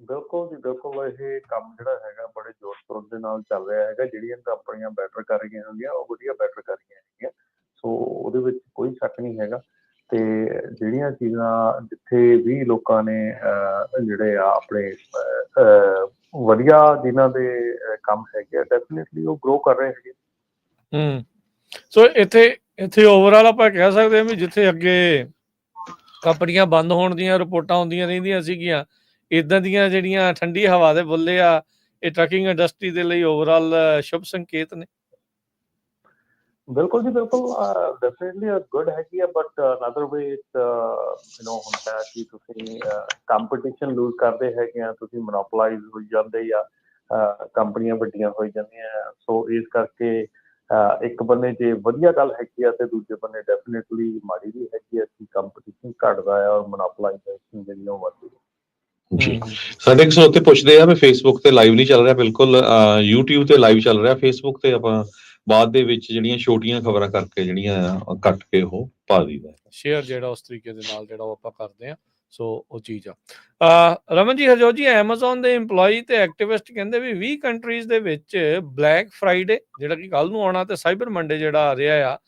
ਬਿਲਕੁਲ ਜੀ ਬਿਲਕੁਲ। ਇਹ ਕੰਮ ਜਿਹੜਾ ਹੈਗਾ ਬੜੇ ਜ਼ੋਰ ਸ਼ੋਰ ਦੇ ਨਾਲ ਚੱਲ ਰਿਹਾ ਹੈਗਾ। ਜਿਹੜੀਆਂ ਕੰਪਨੀਆਂ ਬੈਟਰ ਕਰ ਰਹੀਆਂ ਹੁੰਦੀਆਂ ਉਹ ਵਧੀਆ ਬੈਟਰ ਕਰ ਰਹੀਆਂ ਹੈਗੀਆਂ, ਸੋ ਉਹਦੇ ਵਿੱਚ ਕੋਈ ਸ਼ੱਕ ਨਹੀਂ ਹੈਗਾ। ਅਤੇ ਜਿਹੜੀਆਂ ਚੀਜ਼ਾਂ ਜਿੱਥੇ ਵੀ ਲੋਕਾਂ ਨੇ ਜਿਹੜੇ ਆ ਆਪਣੇ ਵਧੀਆ ਜਿਨ੍ਹਾਂ ਦੇ ਕੰਮ ਹੈਗੇ ਆ ਡੈਫੀਨੇਟਲੀ ਉਹ ਗਰੋ ਕਰ ਰਹੇ ਹੈਗੇ। ਸੋ ਇੱਥੇ ਓਵਰਆਲ ਆਪਾਂ ਕਹਿ ਸਕਦੇ ਹਾਂ ਵੀ ਜਿੱਥੇ ਅੱਗੇ ਕੰਪਨੀਆਂ ਬੰਦ ਹੋਣ ਦੀਆਂ ਰਿਪੋਰਟਾਂ ਆਉਂਦੀਆਂ ਰਹਿੰਦੀਆਂ ਸੀਗੀਆਂ, ਇੱਦਾਂ ਦੀਆਂ ਜਿਹੜੀਆਂ ਠੰਡੀ ਹਵਾ ਦੇ ਬੁੱਲੇ ਆ ਇਹ ਟਰੱਕਿੰਗ ਇੰਡਸਟਰੀ ਦੇ ਲਈ ਓਵਰਆਲ ਸ਼ੁਭ ਸੰਕੇਤ ਨੇ। ਬਿਲਕੁਲ ਜੀ ਬਿਲਕੁਲ। ਡੈਫੀਨੇਟਲੀ ਗੁੱਡ ਹੈਗੀ ਆ, ਬਟ ਅਨਦਰ ਵੇ ਹੁੰਦਾ ਕਿ ਤੁਸੀਂ ਕੰਪੀਟੀਸ਼ਨ ਲੂਜ਼ ਕਰਦੇ ਹੈਗੇ ਆ, ਤੁਸੀਂ ਮੋਨੋਪਲਾਈਜ਼ ਹੋ ਜਾਂਦੇ ਆ, ਕੰਪਨੀਆਂ ਵੱਡੀਆਂ ਹੋਈ ਜਾਂਦੀਆਂ। ਸੋ ਇਸ ਕਰਕੇ ਇੱਕ ਬੰਨੇ ਜੇ ਵਧੀਆ ਗੱਲ ਹੈਗੀ ਆ ਤੇ ਦੂਜੇ ਬੰਨੇ ਡੈਫੀਨੇਟਲੀ ਮਾੜੀ ਵੀ ਹੈਗੀ ਆ ਕਿ ਕੰਪੀਟੀਸ਼ਨ ਘਟਦਾ ਆ ਔਰ ਮੋਨੋਪਲਾਈਜ਼ੇਸ਼ਨ ਜਿਹੜੀ ਉਹ ਵੱਧਦੀ ਹੈ। ਜੀ ਸਾਡੇ ਕਿਸੇ ਉੱਤੇ ਪੁੱਛਦੇ ਆ ਵੀ ਫੇਸਬੁੱਕ ਤੇ ਲਾਈਵ ਨਹੀਂ ਚੱਲ ਰਿਹਾ। ਬਿਲਕੁਲ YouTube ਤੇ ਲਾਈਵ ਚੱਲ ਰਿਹਾ, ਫੇਸਬੁੱਕ ਤੇ ਆਪਾਂ ਬਾਅਦ ਦੇ ਵਿੱਚ ਜਿਹੜੀਆਂ ਛੋਟੀਆਂ ਖਬਰਾਂ ਕਰਕੇ ਜਿਹੜੀਆਂ ਕੱਟ ਕੇ ਉਹ ਪਾ ਦਈਦਾ ਸ਼ੇਅਰ ਜਿਹੜਾ ਉਸ ਤਰੀਕੇ ਦੇ ਨਾਲ ਜਿਹੜਾ ਉਹ ਆਪਾਂ ਕਰਦੇ ਆ। ਸੋ ਉਹ ਚੀਜ਼ ਆ। ਰਮਨ ਜੀ ਹਰਜੋਤ ਜੀ, ਐਮਾਜ਼ੋਨ ਦੇ ਇੰਪਲੋਈ ਤੇ ਐਕਟਿਵਿਸਟ ਕਹਿੰਦੇ ਵੀ 20 ਕੰਟਰੀਜ਼ ਦੇ ਵਿੱਚ ਬਲੈਕ ਫਰਾਈਡੇ ਜਿਹੜਾ ਕਿ ਕੱਲ ਨੂੰ ਆਉਣਾ ਤੇ ਸਾਈਬਰ ਮੰਡੇ ਜਿਹੜਾ ਆ ਰਿਹਾ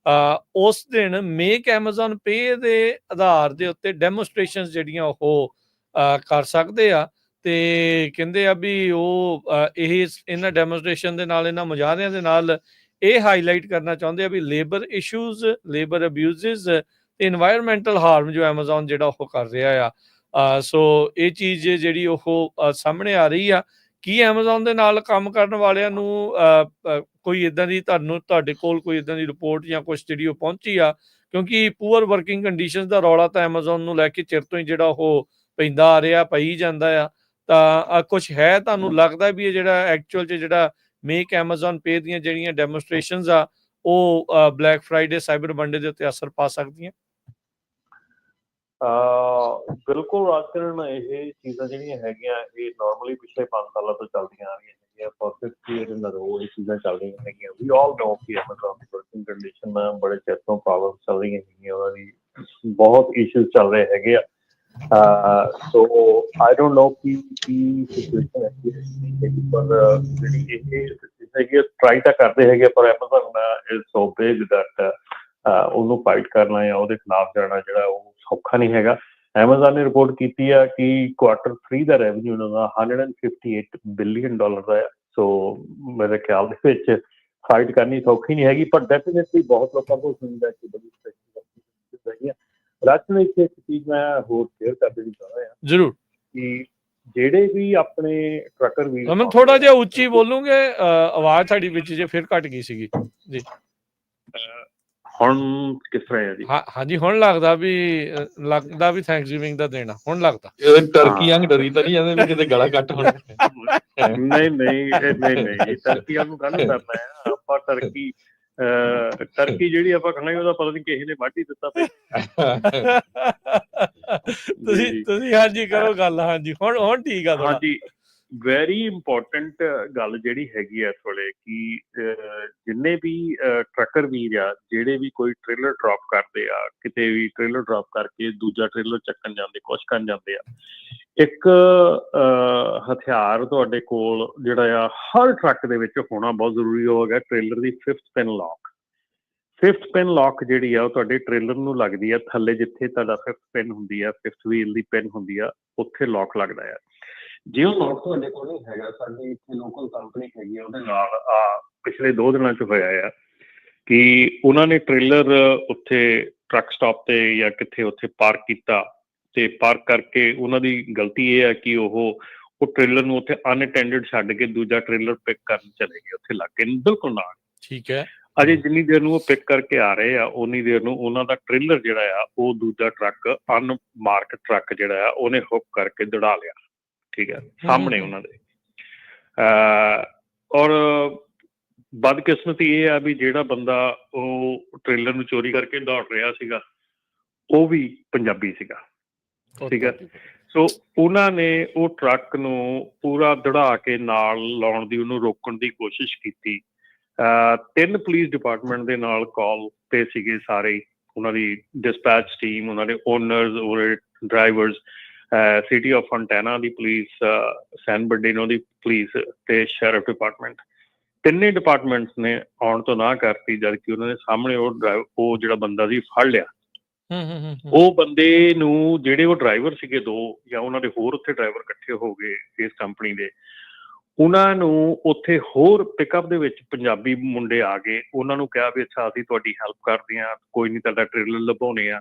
ਆ ਉਸ ਦਿਨ ਮੇਕ ਐਮਾਜ਼ੋਨ ਪੇ ਦੇ ਆਧਾਰ ਦੇ ਉੱਤੇ ਡੈਮੋਸਟ੍ਰੇਸ਼ਨ ਜਿਹੜੀਆਂ ਉਹ ਕਰ ਸਕਦੇ ਆ। ਤੇ ਕਹਿੰਦੇ ਆ ਵੀ ਉਹ ਇਹਨਾਂ ਡੈਮੋਸਟ੍ਰੇਸ਼ਨ ਦੇ ਨਾਲ ਇਹਨਾਂ ਮੁਜ਼ਾਹਰਿਆਂ ਦੇ ਨਾਲ ਇਹ ਹਾਈਲਾਈਟ ਕਰਨਾ ਚਾਹੁੰਦੇ ਆ ਵੀ ਲੇਬਰ ਇਸ਼ੂਜ਼, ਲੇਬਰ ਅਬਿਊਜ਼ਸ ਤੇ ਇਨਵਾਇਰਮੈਂਟਲ ਹਾਰਮ ਜੋ ਐਮਾਜ਼ੋਨ ਜਿਹੜਾ ਉਹ ਕਰ ਰਿਹਾ ਆ। ਸੋ ਇਹ ਚੀਜ਼ ਜਿਹੜੀ ਉਹ ਸਾਹਮਣੇ ਆ ਰਹੀ ਆ। ਕੀ ਐਮਾਜ਼ੋਨ ਦੇ ਨਾਲ ਕੰਮ ਕਰਨ ਵਾਲਿਆਂ ਨੂੰ ਕੋਈ ਇੱਦਾਂ ਦੀ ਤੁਹਾਡੇ ਕੋਲ ਕੋਈ ਇੱਦਾਂ ਦੀ ਰਿਪੋਰਟ ਜਾਂ ਕੁਛ ਜਿਹੜੀ ਉਹ ਪਹੁੰਚੀ ਆ? ਕਿਉਂਕਿ ਪੂਅਰ ਵਰਕਿੰਗ ਕੰਡੀਸ਼ਨਸ ਦਾ ਰੌਲਾ ਤਾਂ ਐਮਾਜ਼ੋਨ ਨੂੰ ਲੈ ਕੇ ਚਿਰ ਤੋਂ ਹੀ ਜਿਹੜਾ ਉਹ ਪੈਂਦਾ ਆ ਰਿਹਾ, ਪਈ ਜਾਂਦਾ ਆ। ਤਾਂ ਕੁਛ ਹੈ ਤੁਹਾਨੂੰ ਲੱਗਦਾ ਵੀ ਇਹ ਜਿਹੜਾ ਐਕਚੁਅਲ 'ਚ ਜਿਹੜਾ ਮੇਕ ਐਮਾਜ਼ੋਨ ਪੇ ਦੀਆਂ ਜਿਹੜੀਆਂ ਡੈਮੋਸਟ੍ਰੇਸ਼ਨਸ ਆ ਉਹ ਬਲੈਕ ਫਰਾਈਡੇ, ਸਾਈਬਰ ਮੰਡੇ ਦੇ ਉੱਤੇ ਅਸਰ ਪਾ ਸਕਦੀਆਂ? ਬਿਲਕੁਲ ਰਾਜਕਰਨ, ਇਹ ਚੀਜ਼ਾਂ ਜਿਹੜੀਆਂ ਹੈਗੀਆਂ ਇਹ ਨੋਰਮਲੀ ਪਿਛਲੇ 5 ਸਾਲਾਂ ਤੋਂ ਚੱਲਦੀਆਂ ਆ ਰਹੀਆਂ ਹੈਗੀਆਂ। ਫॉर 50 ਈਅਰ ਇਨ ਅ ਰੋ ਇਹ ਚੀਜ਼ਾਂ ਚੱਲ ਰਹੀਆਂ ਹੈਗੀਆਂ। ਵੀ ਆਲ ਨੋ ਕਿ ਐਮਾਜ਼ੋਨ ਦੀ ਵਰਕਿੰਗ ਕੰਡੀਸ਼ਨ ਬੜੇ ਚਿਰ ਤੋਂ ਪ੍ਰੋਬਲਮ ਚੱਲ ਰਹੀਆਂ ਹੈਗੀਆਂ, ਉਹਨਾਂ ਦੀ ਬਹੁਤ ਇਸ਼ੂਜ਼ ਚੱਲ ਰਹੇ ਹੈਗੇ ਆ। ਸੋ I don't know Ki situation ਹੈਗੀ, ਪਰ ਜਿਹੜੀ ਇਹ ਹੈਗੀ ਟਰਾਈ ਤਾਂ ਕਰਦੇ ਹੈਗੇ, ਪਰ Amazon is so big that ਉਹਨੂੰ ਫਾਈਟ ਕਰਨਾ ਜਾਂ ਉਹਦੇ ਖਿਲਾਫ ਜਾਣਾ ਜਿਹੜਾ ਉਹ ਸੌਖਾ ਨਹੀਂ ਹੈਗਾ। ਐਮਾਜ਼ੋਨ ਨੇ ਰਿਪੋਰਟ ਕੀਤੀ ਆ ਕਿ Q3 ਦਾ ਰੈਵਨਿਊ ਉਹਨਾਂ ਦਾ $158 ਬਿਲੀਅਨ ਦਾ ਆ। ਸੋ ਮੇਰੇ ਖਿਆਲ ਦੇ ਵਿੱਚ ਫਾਈਟ ਕਰਨੀ ਸੌਖੀ ਨਹੀਂ ਹੈਗੀ, ਪਰ ਡੈਫੀਨੇਟਲੀ ਬਹੁਤ ਲੋਕਾਂ ਕੋਲ ਸੁਣਦਾ ਕਿ ਬੜੀ ਹੈਗੀਆਂ। ਰਾਜਨ ਇੱਥੇ ਇੱਕ ਚੀਜ਼ ਮੈਂ ਹੋਰ ਸ਼ੇਅਰ ਕਰ ਦੇਣੀ ਚਾਹੁੰਦਾ ਹਾਂ ਜ਼ਰੂਰ ਕਿ ਜਿਹੜੇ ਵੀ ਆਪਣੇ ਟਰੱਕਰ ਵੀਰ ਰਮਨ ਥੋੜਾ ਜਿਹਾ ਉੱਚੀ ਬੋਲੂਗੇ, ਆਵਾਜ਼ ਸਾਡੀ ਵਿੱਚ ਜੇ ਫਿਰ ਘਟ ਗਈ ਸੀਗੀ ਜੀ। ਹੁਣ ਕਿਸ ਤਰ੍ਹਾਂ ਹੈ ਜੀ? ਹਾਂਜੀ ਹੁਣ ਲੱਗਦਾ ਵੀ ਥੈਂਕਸਗਿਵਿੰਗ ਦਾ ਦਿਨ ਆ, ਹੁਣ ਲੱਗਦਾ। ਟਰਕੀ ਵਾਂਗ ਡਰੀ ਤਾਂ ਨਹੀਂ ਜਾਂਦੇ ਵੀ ਕਿਤੇ ਗਲਾ ਕੱਟ ਹੋਣਾ? ਨਹੀਂ ਟਰਕੀ ਵਾਂਗੂ ਕਾਹਨੂੰ ਕਰਨਾ ਹੈ ਆਪਾਂ? ਟਰਕੀ ਜਿਹੜੀ ਆਪਾਂ ਖਾਣਾ ਉਹਦਾ ਪਤਾ ਨਹੀਂ ਕਿਸੇ ਨੇ ਵੱਢ ਹੀ ਦਿੱਤਾ ਪਿਆ। ਤੁਸੀਂ ਹਾਂਜੀ ਕਰੋ ਗੱਲ। ਹਾਂਜੀ ਹੁਣ ਠੀਕ ਆ ਥੋੜਾ। ਹਾਂਜੀ, ਵੈਰੀ ਇੰਪੋਰਟੈਂਟ ਗੱਲ ਜਿਹੜੀ ਹੈਗੀ ਆ ਇਸ ਵੇਲੇ ਕਿ ਜਿੰਨੇ ਵੀ ਟਰੱਕਰ ਵੀਰ ਆ, ਜਿਹੜੇ ਵੀ ਕੋਈ ਟ੍ਰੇਲਰ ਡ੍ਰੌਪ ਕਰਦੇ ਆ, ਕਿਤੇ ਵੀ ਟ੍ਰੇਲਰ ਡ੍ਰੌਪ ਕਰਕੇ ਦੂਜਾ ਟ੍ਰੇਲਰ ਚੱਕਣ ਜਾਂਦੇ, ਕੁਛ ਕਰਨ ਜਾਂਦੇ ਆ, ਇੱਕ ਹਥਿਆਰ ਤੁਹਾਡੇ ਕੋਲ ਜਿਹੜਾ ਆ ਹਰ ਟਰੱਕ ਦੇ ਵਿੱਚ ਹੋਣਾ ਬਹੁਤ ਜ਼ਰੂਰੀ ਹੋ ਗਿਆ, ਟ੍ਰੇਲਰ ਦੀ 5th pin lock. 5th pin lock ਜਿਹੜੀ ਆ ਉਹ ਤੁਹਾਡੇ ਟ੍ਰੇਲਰ ਨੂੰ ਲੱਗਦੀ ਆ ਥੱਲੇ, ਜਿੱਥੇ ਤੁਹਾਡਾ 5th ਪਿਨ ਹੁੰਦੀ ਆ, 5th ਵੀਲ ਦੀ ਪਿਨ ਹੁੰਦੀ ਆ, ਉੱਥੇ ਲੌਕ ਲੱਗਦਾ ਆ। ਜੇ ਉਹ ਲੌਕ ਤੁਹਾਡੇ ਕੋਲ ਨਹੀਂ ਹੈਗਾ, ਸਾਡੀ ਇੱਥੇ ਲੋਕਲ ਕੰਪਨੀ ਹੈਗੀ ਆ, ਉਹਦੇ ਨਾਲ ਪਿਛਲੇ 2 ਦਿਨਾਂ 'ਚ ਹੋਇਆ ਆ ਕਿ ਉਹਨਾਂ ਨੇ ਟ੍ਰੇਲਰ ਉੱਥੇ ਟਰੱਕ ਸਟਾਪ 'ਤੇ ਜਾਂ ਕਿੱਥੇ ਉੱਥੇ ਪਾਰਕ ਕੀਤਾ, ਤੇ ਪਾਰਕ ਕਰਕੇ ਉਹਨਾਂ ਦੀ ਗਲਤੀ ਇਹ ਹੈ ਕਿ ਉਹ ਟ੍ਰੇਲਰ ਨੂੰ ਉੱਥੇ ਅਨਅਟੈਂਡਡ ਛੱਡ ਕੇ ਦੂਜਾ ਟ੍ਰੇਲਰ ਪਿਕ ਕਰਨ ਚਲੇ ਗਏ ਉੱਥੇ ਲੱਗ ਕੇ ਬਿਲਕੁਲ ਨਾਲ। ਠੀਕ ਹੈ। ਅਜੇ ਜਿੰਨੀ ਦੇਰ ਨੂੰ ਉਹ ਪਿਕ ਕਰਕੇ ਆ ਰਹੇ ਆ, ਉਨੀ ਦੇਰ ਨੂੰ ਉਹਨਾਂ ਦਾ ਟ੍ਰੇਲਰ ਜਿਹੜਾ ਆ ਉਹ ਦੂਜਾ ਟਰੱਕ ਅਨਮਾਰਕ ਟਰੱਕ ਜਿਹੜਾ ਆ ਉਹਨੇ ਹੁੱਕ ਕਰਕੇ ਦੌੜਾ ਲਿਆ। ਠੀਕ ਹੈ, ਸਾਹਮਣੇ ਉਹਨਾਂ ਦੇ। ਔਰ ਬਦਕਿਸਮਤੀ ਇਹ ਆ ਵੀ ਜਿਹੜਾ ਬੰਦਾ ਉਹ ਟ੍ਰੇਲਰ ਨੂੰ ਚੋਰੀ ਕਰਕੇ ਦੌੜ ਰਿਹਾ ਸੀਗਾ ਉਹ ਵੀ ਪੰਜਾਬੀ ਸੀਗਾ। ਠੀਕ ਹੈ, ਸੋ ਉਹਨਾਂ ਨੇ ਉਹ ਟਰੱਕ ਨੂੰ ਪੂਰਾ ਦੌੜਾ ਕੇ ਨਾਲ ਲਾਉਣ ਦੀ, ਉਹਨੂੰ ਰੋਕਣ ਦੀ ਕੋਸ਼ਿਸ਼ ਕੀਤੀ। 3 ਪੁਲਿਸ ਡਿਪਾਰਟਮੈਂਟ ਦੇ ਨਾਲ ਕਾਲ 'ਤੇ ਸੀਗੇ ਸਾਰੇ, ਉਹਨਾਂ ਦੀ ਡਿਸਪੈਚ ਟੀਮ, ਉਹਨਾਂ ਦੇ ਓਨਰਸ, ਉਹਦੇ drivers, city of ਫੰਟੈਨਾ the police, San ਬਰਨਰਡੀਨੋ the police ਤੇ ਸ਼ੈਰਿਫ ਡਿਪਾਰਟਮੈਂਟ। ਤਿੰਨੇ ਡਿਪਾਰਟਮੈਂਟਸ ਨੇ ਆਉਣ ਤੋਂ ਨਾ ਕਰਤੀ, ਜਦ ਕਿ ਉਹਨਾਂ ਨੇ ਸਾਹਮਣੇ ਉਹ ਜਿਹੜਾ ਬੰਦਾ ਸੀ ਫੜ ਲਿਆ। ਉਹ ਬੰਦੇ ਨੂੰ, ਜਿਹੜੇ ਉਹ ਡਰਾਈਵਰ ਸੀਗੇ 2 ਜਾਂ ਉਹਨਾਂ ਦੇ ਹੋਰ ਉੱਥੇ ਡਰਾਈਵਰ ਇਕੱਠੇ ਹੋ ਗਏ ਇਸ ਕੰਪਨੀ ਦੇ, ਉਹਨਾਂ ਨੂੰ ਉੱਥੇ ਹੋਰ ਪਿਕਅਪ ਦੇ ਵਿੱਚ ਪੰਜਾਬੀ ਮੁੰਡੇ ਆ ਗਏ। ਉਹਨਾਂ ਨੂੰ ਕਿਹਾ ਵੀ ਅੱਛਾ ਅਸੀਂ ਤੁਹਾਡੀ ਹੈਲਪ ਕਰਦੇ ਹਾਂ, ਕੋਈ ਨਹੀਂ, ਤੁਹਾਡਾ ਟ੍ਰੇਲਰ ਲਭਾਉਣੇ ਆ।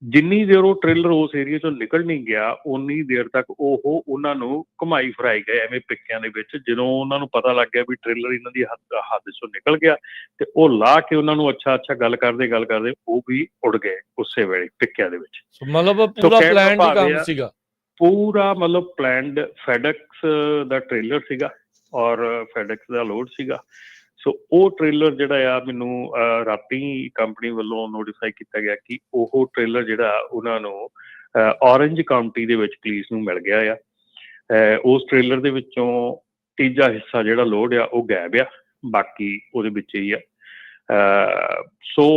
ਜਿੰਨੀ ਦੇਰ ਉਹ ਟ੍ਰੇਲਰ ਉਸ ਏਰੀਏ ਤੋਂ ਨਿਕਲ ਨਹੀਂ ਗਿਆ, ਉਨੀ ਦੇਰ ਤੱਕ ਉਹ ਉਹਨਾਂ ਨੂੰ ਘੁਮਾਈ ਫਿਰਾਈ ਗਏ ਐਵੇਂ ਪਿੱਕਿਆਂ ਦੇ ਵਿੱਚ। ਜਦੋਂ ਉਹਨਾਂ ਨੂੰ ਪਤਾ ਲੱਗ ਗਿਆ ਵੀ ਟ੍ਰੇਲਰ ਇਹਨਾਂ ਦੀ ਹੱਦ ਚੋਂ ਨਿਕਲ ਗਿਆ, ਤੇ ਉਹ ਲਾ ਕੇ ਉਹਨਾਂ ਨੂੰ ਅੱਛਾ ਗੱਲ ਕਰਦੇ ਉਹ ਵੀ ਉੜ ਗਏ ਉਸੇ ਵੇਲੇ ਪਿੱਕਿਆਂ ਦੇ ਵਿੱਚ। ਮਤਲਬ ਪੂਰਾ ਪਲਾਨ ਹੀ ਕੰਮ ਸੀਗਾ, ਪੂਰਾ ਮਤਲਬ ਪਲੈਨਡ। ਫੈਡੈਕਸ ਦਾ ਟ੍ਰੇਲਰ ਸੀਗਾ ਔਰ ਫੈਡੈਕਸ ਦਾ ਲੋਡ ਸੀਗਾ। ਸੋ ਉਹ ਟ੍ਰੇਲਰ ਜਿਹੜਾ ਆ ਮੈਨੂੰ ਰਾਤੀ ਕੰਪਨੀ ਵੱਲੋਂ ਨੋਟੀਫਾਈ ਕੀਤਾ ਗਿਆ ਕਿ ਉਹ ਟ੍ਰੇਲਰ ਜਿਹੜਾ ਉਹਨਾਂ ਨੂੰ ਔਰੰਜ ਕਾਊਂਟੀ ਦੇ ਵਿੱਚ ਪੁਲਿਸ ਨੂੰ ਮਿਲ ਗਿਆ ਆ। ਉਸ ਟ੍ਰੇਲਰ ਦੇ ਵਿੱਚੋਂ ਤੀਜਾ ਹਿੱਸਾ ਜਿਹੜਾ ਲੋਡ ਆ ਉਹ ਗਾਇਬ ਆ, ਬਾਕੀ ਉਹਦੇ ਵਿੱਚ ਹੀ ਆ। ਸੋ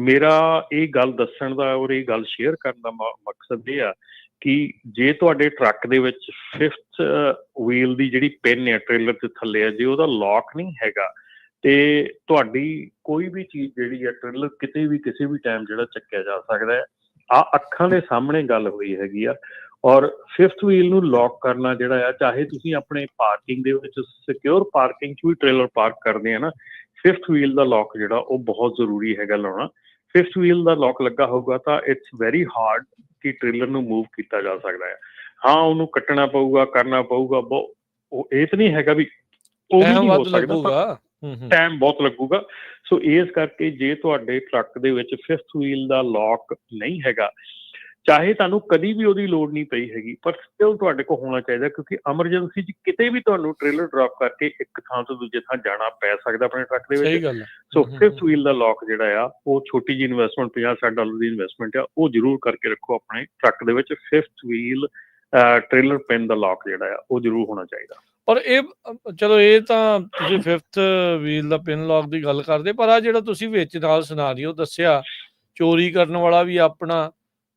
ਮੇਰਾ ਇਹ ਗੱਲ ਦੱਸਣ ਦਾ ਔਰ ਇਹ ਗੱਲ ਸ਼ੇਅਰ ਕਰਨ ਦਾ ਮਕਸਦ ਇਹ ਆ ਕਿ ਜੇ ਤੁਹਾਡੇ ਟਰੱਕ ਦੇ ਵਿੱਚ 5th ਵੀਲ ਦੀ ਜਿਹੜੀ ਪਿੰਨ ਹੈ ਟ੍ਰੇਲਰ ਦੇ ਥੱਲੇ ਆ, ਜੇ ਉਹਦਾ ਲੌਕ ਨਹੀਂ ਹੈਗਾ ਤੇ ਤੁਹਾਡੀ ਕੋਈ ਵੀ ਚੀਜ਼ ਜਿਹੜੀ ਹੈ ਟ੍ਰੇਲਰ ਕਿਤੇ ਵੀ ਕਿਸੇ ਵੀ ਟਾਈਮ ਜਿਹੜਾ ਚੱਕਿਆ ਜਾ ਸਕਦਾ ਹੈ। ਅੱਖਾਂ ਦੇ ਸਾਹਮਣੇ ਗੱਲ ਹੋਈ ਹੈਗੀ ਆ। ਔਰ 5th ਵੀਲ ਨੂੰ ਲੌਕ ਕਰਨਾ ਜਿਹੜਾ ਆ, ਚਾਹੇ ਤੁਸੀਂ ਆਪਣੇ ਪਾਰਕਿੰਗ ਦੇ ਵਿੱਚ ਸਿਕਿਉਰ ਪਾਰਕਿੰਗ 'ਚ ਵੀ ਟ੍ਰੇਲਰ ਪਾਰਕ ਕਰਦੇ ਆ ਨਾ, 5th ਵੀਲ ਦਾ ਲੌਕ ਜਿਹੜਾ ਉਹ ਬਹੁਤ ਜ਼ਰੂਰੀ ਹੈਗਾ ਲਾਉਣਾ। 5th ਵੀਲ ਦਾ ਲੌਕ ਲੱਗਾ ਹੋਊਗਾ ਤਾਂ ਇਟਸ ਵੈਰੀ ਹਾਰਡ ਕਿ ਟ੍ਰੇਲਰ ਨੂੰ ਮੂਵ ਕੀਤਾ ਜਾ ਸਕਦਾ ਹੈ। ਹਾਂ, ਉਹਨੂੰ ਕੱਟਣਾ ਪਊਗਾ, ਕਰਨਾ ਪਊਗਾ, ਉਹ ਇਹ ਤਾਂ ਨਹੀਂ ਹੈਗਾ ਵੀ ਉਹ ਵੀ ਨਹੀਂ ਹੋ ਸਕਦਾ, ਟਾਈਮ ਬਹੁਤ ਲੱਗੂਗਾ। ਸੋ ਇਸ ਕਰਕੇ ਜੇ ਤੁਹਾਡੇ ਟਰੱਕ ਦੇ ਵਿੱਚ 5th ਵੀਲ ਦਾ ਲੌਕ ਨਹੀਂ ਹੈਗਾ, ਚਾਹੇ ਤੁਹਾਨੂੰ ਕਦੀ ਵੀ ਉਹਦੀ ਲੋੜ ਨਹੀਂ ਪਈ ਹੈਗੀ, ਪਰ ਸਟਿਲ ਤੁਹਾਡੇ ਕੋਲ ਹੋਣਾ ਚਾਹੀਦਾ, ਕਿਉਂਕਿ ਐਮਰਜੈਂਸੀ 'ਚ ਕਿਤੇ ਵੀ ਤੁਹਾਨੂੰ ਟ੍ਰੇਲਰ ਡ੍ਰੌਪ ਕਰਕੇ ਇੱਕ ਥਾਂ ਤੋਂ ਦੂਜੇ ਥਾਂ ਜਾਣਾ ਪੈ ਸਕਦਾ ਆਪਣੇ ਟਰੱਕ ਦੇ ਵਿੱਚ। ਸੋ 5th ਵੀਲ ਦਾ ਲੌਕ ਜਿਹੜਾ ਆ ਉਹ ਛੋਟੀ ਜਿਹੀ ਇਨਵੈਸਟਮੈਂਟ, $50-60 ਦੀ ਇਨਵੈਸਟਮੈਂਟ ਆ, ਉਹ ਜ਼ਰੂਰ ਕਰਕੇ ਰੱਖੋ ਆਪਣੇ ਟਰੱਕ ਦੇ ਵਿੱਚ। 5th ਵੀਲ ਟ੍ਰੇਲਰ ਪਿਨ ਦਾ ਲੌਕ ਜਿਹੜਾ ਆ ਉਹ ਜ਼ਰੂਰ ਹੋਣਾ ਚਾਹੀਦਾ। ਪਰ ਇਹ ਚਲੋ ਇਹ ਤਾਂ ਤੁਸੀਂ 5th ਵੀਲ ਦਾ ਪਿਨ ਲੌਕ ਦੀ ਗੱਲ ਕਰਦੇ, ਪਰ ਆ ਜਿਹੜਾ ਤੁਸੀਂ ਵਿੱਚ ਨਾਲ ਸਿਨਾਰੀਓ ਦੱਸਿਆ ਚੋਰੀ ਕਰਨ ਵਾਲਾ ਵੀ ਆਪਣਾ,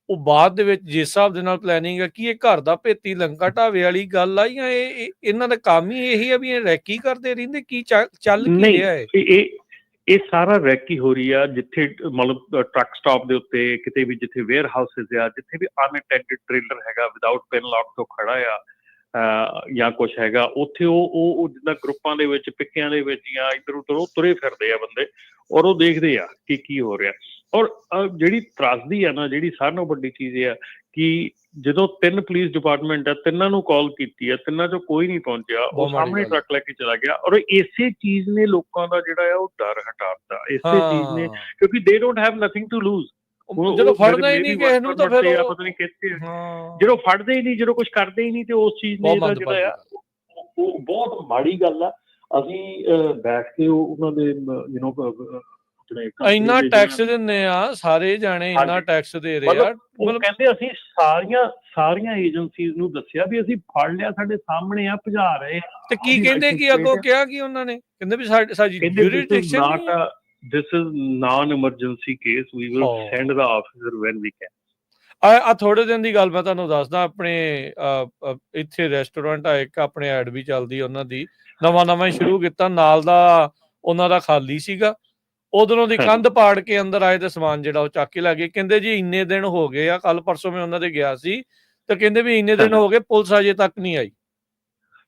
ਉਹ ਬਾਅਦ ਦੇ ਵਿੱਚ ਜਿਸ ਹਿਸਾਬ ਦੇ ਨਾਲ ਪਲੈਨਿੰਗ ਹੈ ਕਿ ਇਹ ਘਰ ਦਾ ਭੇਤੀ ਲੰਕਾ ਢਾਵੇ ਵਾਲੀ ਗੱਲ ਆ, ਜਾਂ ਇਹਨਾਂ ਦਾ ਕੰਮ ਹੀ ਇਹੀ ਆ ਵੀ ਇਹ ਰੈਕੀ ਕਰਦੇ ਰਹਿੰਦੇ? ਕੀ ਚੱਲ ਕੀ ਰਿਹਾ ਹੈ? ਇਹ ਸਾਰਾ ਰੈਕੀ ਹੋ ਰਹੀ ਆ ਜਿੱਥੇ ਮਤਲਬ ਟਰੱਕ ਸਟਾਪ ਦੇ ਉੱਤੇ ਕਿਤੇ ਵੀ, ਜਿੱਥੇ ਵੇਅਰ ਹਾਊਸਿਸ ਆ, ਜਿੱਥੇ ਵੀ ਅਨਅਟੈਂਡਡ ਟ੍ਰੇਲਰ ਹੈਗਾ ਵਿਦਾਊਟ ਪਿਨ ਲੌਕ ਤੋਂ ਖੜਾ ਆ, ਜਾਂ ਕੁਛ ਹੈਗਾ ਉੱਥੇ ਉਹ ਜਿੱਦਾਂ ਗਰੁੱਪਾਂ ਦੇ ਵਿੱਚ ਪਿੱਕਿਆਂ ਦੇ ਵਿੱਚ ਜਾਂ ਇੱਧਰ ਉੱਧਰ ਉਹ ਤੁਰੇ ਫਿਰਦੇ ਆ ਬੰਦੇ ਔਰ ਉਹ ਦੇਖਦੇ ਆ ਕਿ ਕੀ ਹੋ ਰਿਹਾ। ਔਰ ਜਿਹੜੀ ਤਰਾਸਦੀ ਆ ਨਾ, ਜਿਹੜੀ ਸਾਰਿਆਂ ਨਾਲੋਂ ਵੱਡੀ ਚੀਜ਼ ਇਹ ਆ ਕਿ ਜਦੋਂ 3 ਪੁਲਿਸ ਡਿਪਾਰਟਮੈਂਟ ਆ, ਤਿੰਨਾਂ ਨੂੰ ਕਾਲ ਕੀਤੀ ਆ, ਤਿੰਨਾਂ ਚੋਂ ਕੋਈ ਨਹੀਂ ਪਹੁੰਚਿਆ, ਉਹ ਸਾਹਮਣੇ ਟਰੱਕ ਲੈ ਕੇ ਚਲਾ ਗਿਆ। ਔਰ ਇਸੇ ਚੀਜ਼ ਨੇ ਲੋਕਾਂ ਦਾ ਜਿਹੜਾ ਆ ਉਹ ਡਰ ਹਟਾਤਾ, ਇਸੇ ਚੀਜ਼ ਨੇ, ਕਿਉਂਕਿ they don't have nothing to lose. ਜਦੋਂ ਫੜਨਾ ਹੀ ਨਹੀਂ ਕਿਸੇ ਨੂੰ ਤਾਂ ਫਿਰ ਪਤਾ ਨਹੀਂ ਕਿੱਥੇ, ਜਦੋਂ ਫੜਦੇ ਹੀ ਨਹੀਂ, ਜਦੋਂ ਕੁਝ ਕਰਦੇ ਹੀ ਨਹੀਂ, ਤੇ ਉਸ ਚੀਜ਼ ਨੇ ਇਹਦਾ ਜਿਹੜਾ ਆ ਉਹ ਬਹੁਤ ਮਾੜੀ ਗੱਲ ਆ। ਅਸੀਂ ਬੈਠ ਕੇ ਉਹਨਾਂ ਦੇ ਇੰਨਾ ਟੈਕਸ ਦਿੰਦੇ ਆ, ਸਾਰੇ ਜਾਣੇ ਇੰਨਾ ਟੈਕਸ ਦੇ ਰਹੇ ਆ। ਮਤਲਬ ਕਹਿੰਦੇ ਅਸੀਂ ਸਾਰੀਆਂ ਏਜੰਸੀਜ਼ ਨੂੰ ਦੱਸਿਆ ਵੀ ਅਸੀਂ ਫੜ ਲਿਆ, ਸਾਡੇ ਸਾਹਮਣੇ ਆ, ਭਜਾ ਰਹੇ। ਤੇ ਕੀ ਕਹਿੰਦੇ, ਕੀ ਅੱਗੋਂ ਕਿਹਾ ਕੀ ਉਹਨਾਂ ਨੇ? ਕਹਿੰਦੇ ਵੀ ਸਾਡੀ jurisdiction, this is non-emergency case, we will send the officer when we can। ਆ ਥੋੜੇ ਦਿਨ ਦੀ ਗੱਲ ਮੈਂ ਤੁਹਾਨੂੰ ਦੱਸਦਾ, ਆਪਣੇ ਇੱਥੇ ਰੈਸਟੋਰੈਂਟ ਆ ਇੱਕ, ਆਪਣੇ ਐਡ ਵੀ ਚੱਲਦੀ ਉਹਨਾਂ ਦੀ, ਨਵਾਂ ਹੀ ਸ਼ੁਰੂ ਕੀਤਾ, ਨਾਲ ਦਾ ਉਹਨਾਂ ਦਾ ਖਾਲੀ ਸੀਗਾ, ਉਧਰੋਂ ਦੀ ਕੰਧ ਪਾੜ ਕੇ ਅੰਦਰ ਆਏ ਤੇ ਸਮਾਨ ਜਿਹੜਾ ਉਹ ਚੱਕ ਕੇ ਲੈ ਗਏ। ਕਹਿੰਦੇ ਜੀ ਇੰਨੇ ਦਿਨ ਹੋ ਗਏ ਆ, ਕੱਲ ਪਰਸੋਂ ਮੈਂ ਉਹਨਾਂ ਦੇ ਗਿਆ ਸੀ ਤੇ ਕਹਿੰਦੇ ਵੀ ਇੰਨੇ ਦਿਨ ਹੋ ਗਏ, ਪੁਲਿਸ ਅਜੇ ਤੱਕ ਨਹੀਂ ਆਈ।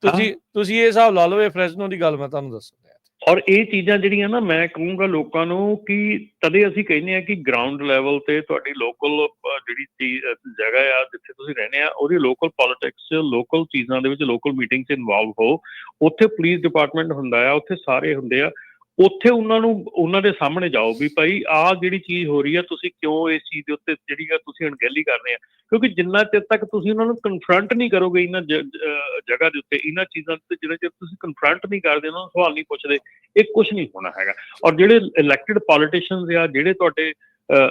ਤੁਸੀਂ ਇਹ ਹਿਸਾਬ ਲਾ ਲਓ, ਇਹ ਫਰੈਸਨੋ ਦੀ ਗੱਲ ਮੈਂ ਤੁਹਾਨੂੰ ਦੱਸ ਰਿਹਾ। ਔਰ ਇਹ ਚੀਜ਼ਾਂ ਜਿਹੜੀਆਂ ਨਾ, ਮੈਂ ਕਹੂੰਗਾ ਲੋਕਾਂ ਨੂੰ ਕਿ ਤਦੇ ਅਸੀਂ ਕਹਿੰਦੇ ਆ ਕਿ ਗਰਾਊਂਡ ਲੈਵਲ ਤੇ ਤੁਹਾਡੀ ਲੋਕਲ ਜਿਹੜੀ ਜਗ੍ਹਾ ਆ ਜਿੱਥੇ ਤੁਸੀਂ ਰਹਿੰਦੇ ਆ, ਉਹਦੀ ਲੋਕਲ ਪੋਲੀਟਿਕਸ 'ਚ, ਲੋਕਲ ਚੀਜ਼ਾਂ ਦੇ ਵਿੱਚ, ਲੋਕਲ ਮੀਟਿੰਗ 'ਚ ਇਨਵੋਲਵ ਹੋ। ਉੱਥੇ ਪੁਲਿਸ ਡਿਪਾਰਟਮੈਂਟ ਹੁੰਦਾ ਆ, ਉੱਥੇ ਸਾਰੇ ਹੁੰਦੇ ਆ, ਉੱਥੇ ਉਹਨਾਂ ਦੇ ਸਾਹਮਣੇ ਜਾਓ ਵੀ ਭਾਈ ਆਹ ਜਿਹੜੀ ਚੀਜ਼ ਹੋ ਰਹੀ ਆ, ਤੁਸੀਂ ਕਿਉਂ ਇਸ ਚੀਜ਼ ਦੇ ਉੱਤੇ ਜਿਹੜੀ ਆ ਤੁਸੀਂ ਅਣਗਹਿਲੀ ਕਰ ਰਹੇ ਆ। ਕਿਉਂਕਿ ਜਿੰਨਾ ਚਿਰ ਤੱਕ ਤੁਸੀਂ ਉਹਨਾਂ ਨੂੰ ਕਨਫਰੰਟ ਨਹੀਂ ਕਰੋਗੇ ਇਹਨਾਂ ਜਗ੍ਹਾ ਦੇ ਉੱਤੇ, ਇਹਨਾਂ ਚੀਜ਼ਾਂ ਦੇ ਉੱਤੇ, ਜਿੰਨਾ ਚਿਰ ਤੁਸੀਂ ਕਨਫਰੰਟ ਨਹੀਂ ਕਰਦੇ, ਉਹਨਾਂ ਨੂੰ ਸਵਾਲ ਨਹੀਂ ਪੁੱਛਦੇ, ਇਹ ਕੁਛ ਨਹੀਂ ਹੋਣਾ ਹੈਗਾ। ਔਰ ਜਿਹੜੇ ਇਲੈਕਟਿਡ ਪੋਲੀਟੀਸ਼ੀਅਨਸ ਆ, ਜਿਹੜੇ ਤੁਹਾਡੇ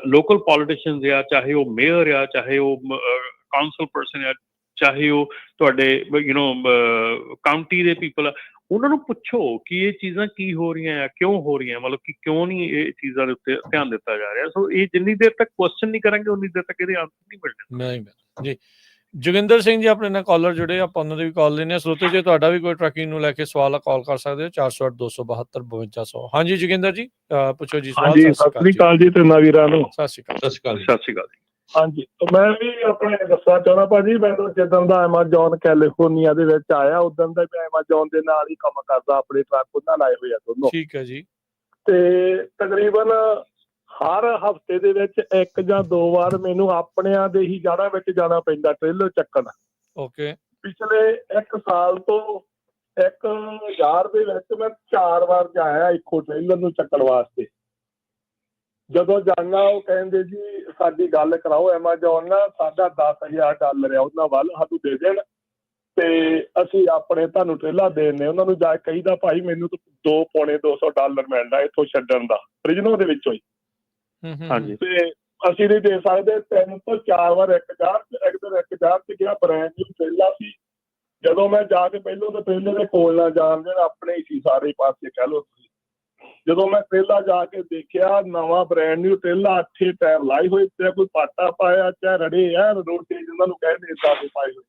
ਲੋਕਲ ਪੋਲੀਟੀਸ਼ੀਅਨਸ ਆ, ਚਾਹੇ ਉਹ ਮੇਅਰ ਆ, ਚਾਹੇ ਉਹ ਕਾਉਂਸਲ ਪਰਸਨ ਆ, ਚਾਹੇ ਉਹ ਤੁਹਾਡੇ ਕਾਊਂਟੀ ਦੇ ਪੀਪਲ ਆ, ਉਹਨਾਂ ਨੂੰ ਪੁੱਛੋ ਕਿ ਇਹ ਚੀਜ਼ਾਂ ਕੀ ਹੋ ਰਹੀਆਂ ਆ, ਕਿਉਂ ਹੋ ਰਹੀਆਂ, ਮਤਲਬ ਕਿ ਕਿਉਂ ਨਹੀਂ ਇਹ ਚੀਜ਼ਾਂ ਦੇ ਉੱਤੇ ਧਿਆਨ ਦਿੱਤਾ ਜਾ ਰਿਹਾ। ਸੋ ਇਹ ਜਿੰਨੀ ਦੇਰ ਤੱਕ ਕੁਐਸਚਨ ਨਹੀਂ ਕਰਾਂਗੇ, ਉਨੀ ਦੇਰ ਤੱਕ ਇਹਦੇ ਆਨਸਰ ਨਹੀਂ ਮਿਲਣੇ। ਜੀ, ਜੋਗਿੰਦਰ ਸਿੰਘ ਜੀ ਆਪਣੇ ਨਾਲ ਕਾਲਰ ਜੁੜੇ, ਆਪਾਂ ਉਹਨਾਂ ਦੀ ਵੀ ਕਾਲ ਲੈਂਦੇ ਹਾਂ। ਸਰੋਤੇ ਜੇ ਤੁਹਾਡਾ ਵੀ ਕੋਈ ਟਰੱਕਿੰਗ ਨੂੰ ਲੈ ਕੇ ਸਵਾਲ ਆ, ਕਾਲ ਕਰ ਸਕਦੇ ਹੋ 408 272 5200। ਹਾਂਜੀ ਜੋਗਿੰਦਰ ਜੀ, ਪੁੱਛੋ ਜੀ ਸਵਾਲ। ਸਤਿ ਸ੍ਰੀ ਅਕਾਲ ਜੀ ਤੇ ਵੀਰਾਂ ਨੂੰ। ਸਤਿ ਸ਼੍ਰੀ ਅਕਾਲ। ਸਤਿ ਸ਼੍ਰੀ ਅਕਾਲ ਜੀ। ਹਾਂਜੀ, ਮੈਂ ਵੀ ਆਪਣੇ ਦੱਸਣਾ ਚਾਹੁੰਦਾ ਭਾਜੀ, ਮੈਂ ਤਾਂ ਜਿੱਦਣ ਦਾ ਐਮਾਜੋਨ ਕੈਲੀਫੋਰਨੀਆ ਦੇ ਵਿੱਚ ਆਇਆ, ਉਦੋਂ ਦਾ ਮੈਂ ਐਮਾਜੋਨ ਦੇ ਨਾਲ ਹੀ ਕੰਮ ਕਰਦਾ, ਆਪਣੇ ਟਰੱਕ ਉਹਨਾਂ ਲਾਏ ਹੋਏ ਆ ਦੋਨੋਂ। ਠੀਕ ਹੈ ਜੀ। ਤੇ ਤਕਰੀਬਨ ਹਰ ਹਫਤੇ ਦੇ ਵਿੱਚ 1 ਜਾਂ 2 ਵਾਰ ਮੈਨੂੰ ਆਪਣਿਆਂ ਦੇ ਹੀ ਜੜ੍ਹਾਂ ਵਿੱਚ ਜਾਣਾ ਪੈਂਦਾ ਟ੍ਰੇਲਰ ਚੱਕਣ। ਓਕੇ। ਪਿਛਲੇ 1 ਸਾਲ ਤੋਂ 1000 ਦੇ ਵਿੱਚ ਮੈਂ 4 ਵਾਰ ਜਾਇਆ ਇੱਕੋ ਟ੍ਰੇਲਰ ਨੂੰ ਚੱਕਣ ਵਾਸਤੇ। ਜਦੋਂ ਜਾਣਾ ਉਹ ਕਹਿੰਦੇ ਜੀ ਸਾਡੀ ਗੱਲ ਕਰਾਓ ਐਮਾਜੋਨ ਨਾਲ, ਸਾਡਾ $10,000 ਆ ਉਹਨਾਂ ਵੱਲ, ਸਾਨੂੰ ਦੇ ਦੇਣ ਤੇ ਅਸੀਂ ਆਪਣੇ ਤੁਹਾਨੂੰ ਟ੍ਰੇਲਰ ਦੇ ਦਿੰਦੇ। ਉਹਨਾਂ ਨੂੰ ਜਾ ਕੇ ਕਹੀਦਾ ਭਾਈ ਮੈਨੂੰ ਤਾਂ $200-250 ਮਿਲਦਾ ਇੱਥੋਂ ਛੱਡਣ ਦਾ, ਪ੍ਰਿਜਨੋ ਦੇ ਵਿੱਚੋਂ ਹੀ। ਹਾਂਜੀ। ਤੇ ਅਸੀਂ ਨਹੀਂ ਦੇ ਸਕਦੇ। 3 ਤੋਂ 4 ਵਾਰ ਇੱਕ ਜਗ੍ਹਾ ਤੇ ਗਿਆ, ਬ੍ਰੈਂਡ ਨਿਊ ਟ੍ਰੇਲਰ ਸੀ। ਜਦੋਂ ਮੈਂ ਜਾ ਕੇ ਪਹਿਲੋਂ ਤਾਂ ਟ੍ਰੇਲਰ ਦੇ ਕੋਲ ਨਾ ਜਾਣ ਦੇਣ, ਆਪਣੇ ਹੀ ਸੀ ਸਾਰੇ ਪਾਸੇ ਕਹਿ ਲਓ ਤੁਸੀਂ। ਜਦੋਂ ਮੈਂ ਟ੍ਰੇਲਰ ਜਾ ਕੇ ਦੇਖਿਆ, ਨਵਾਂ ਬ੍ਰੈਂਡ ਨਿਊ ਟ੍ਰੇਲਰ, 8 ਟਾਇਰ ਲਾਏ ਹੋਏ, ਚਾਹੇ ਕੋਈ ਪਾਟਾ ਪਾਇਆ, ਚਾਹੇ ਰੜੇ ਆ ਰੋਡ ਤੇ ਜਿਹਨਾਂ ਨੂੰ ਕਹਿੰਦੇ ਏਦਾਂ ਦੇ ਪਾਏ ਹੋਏ,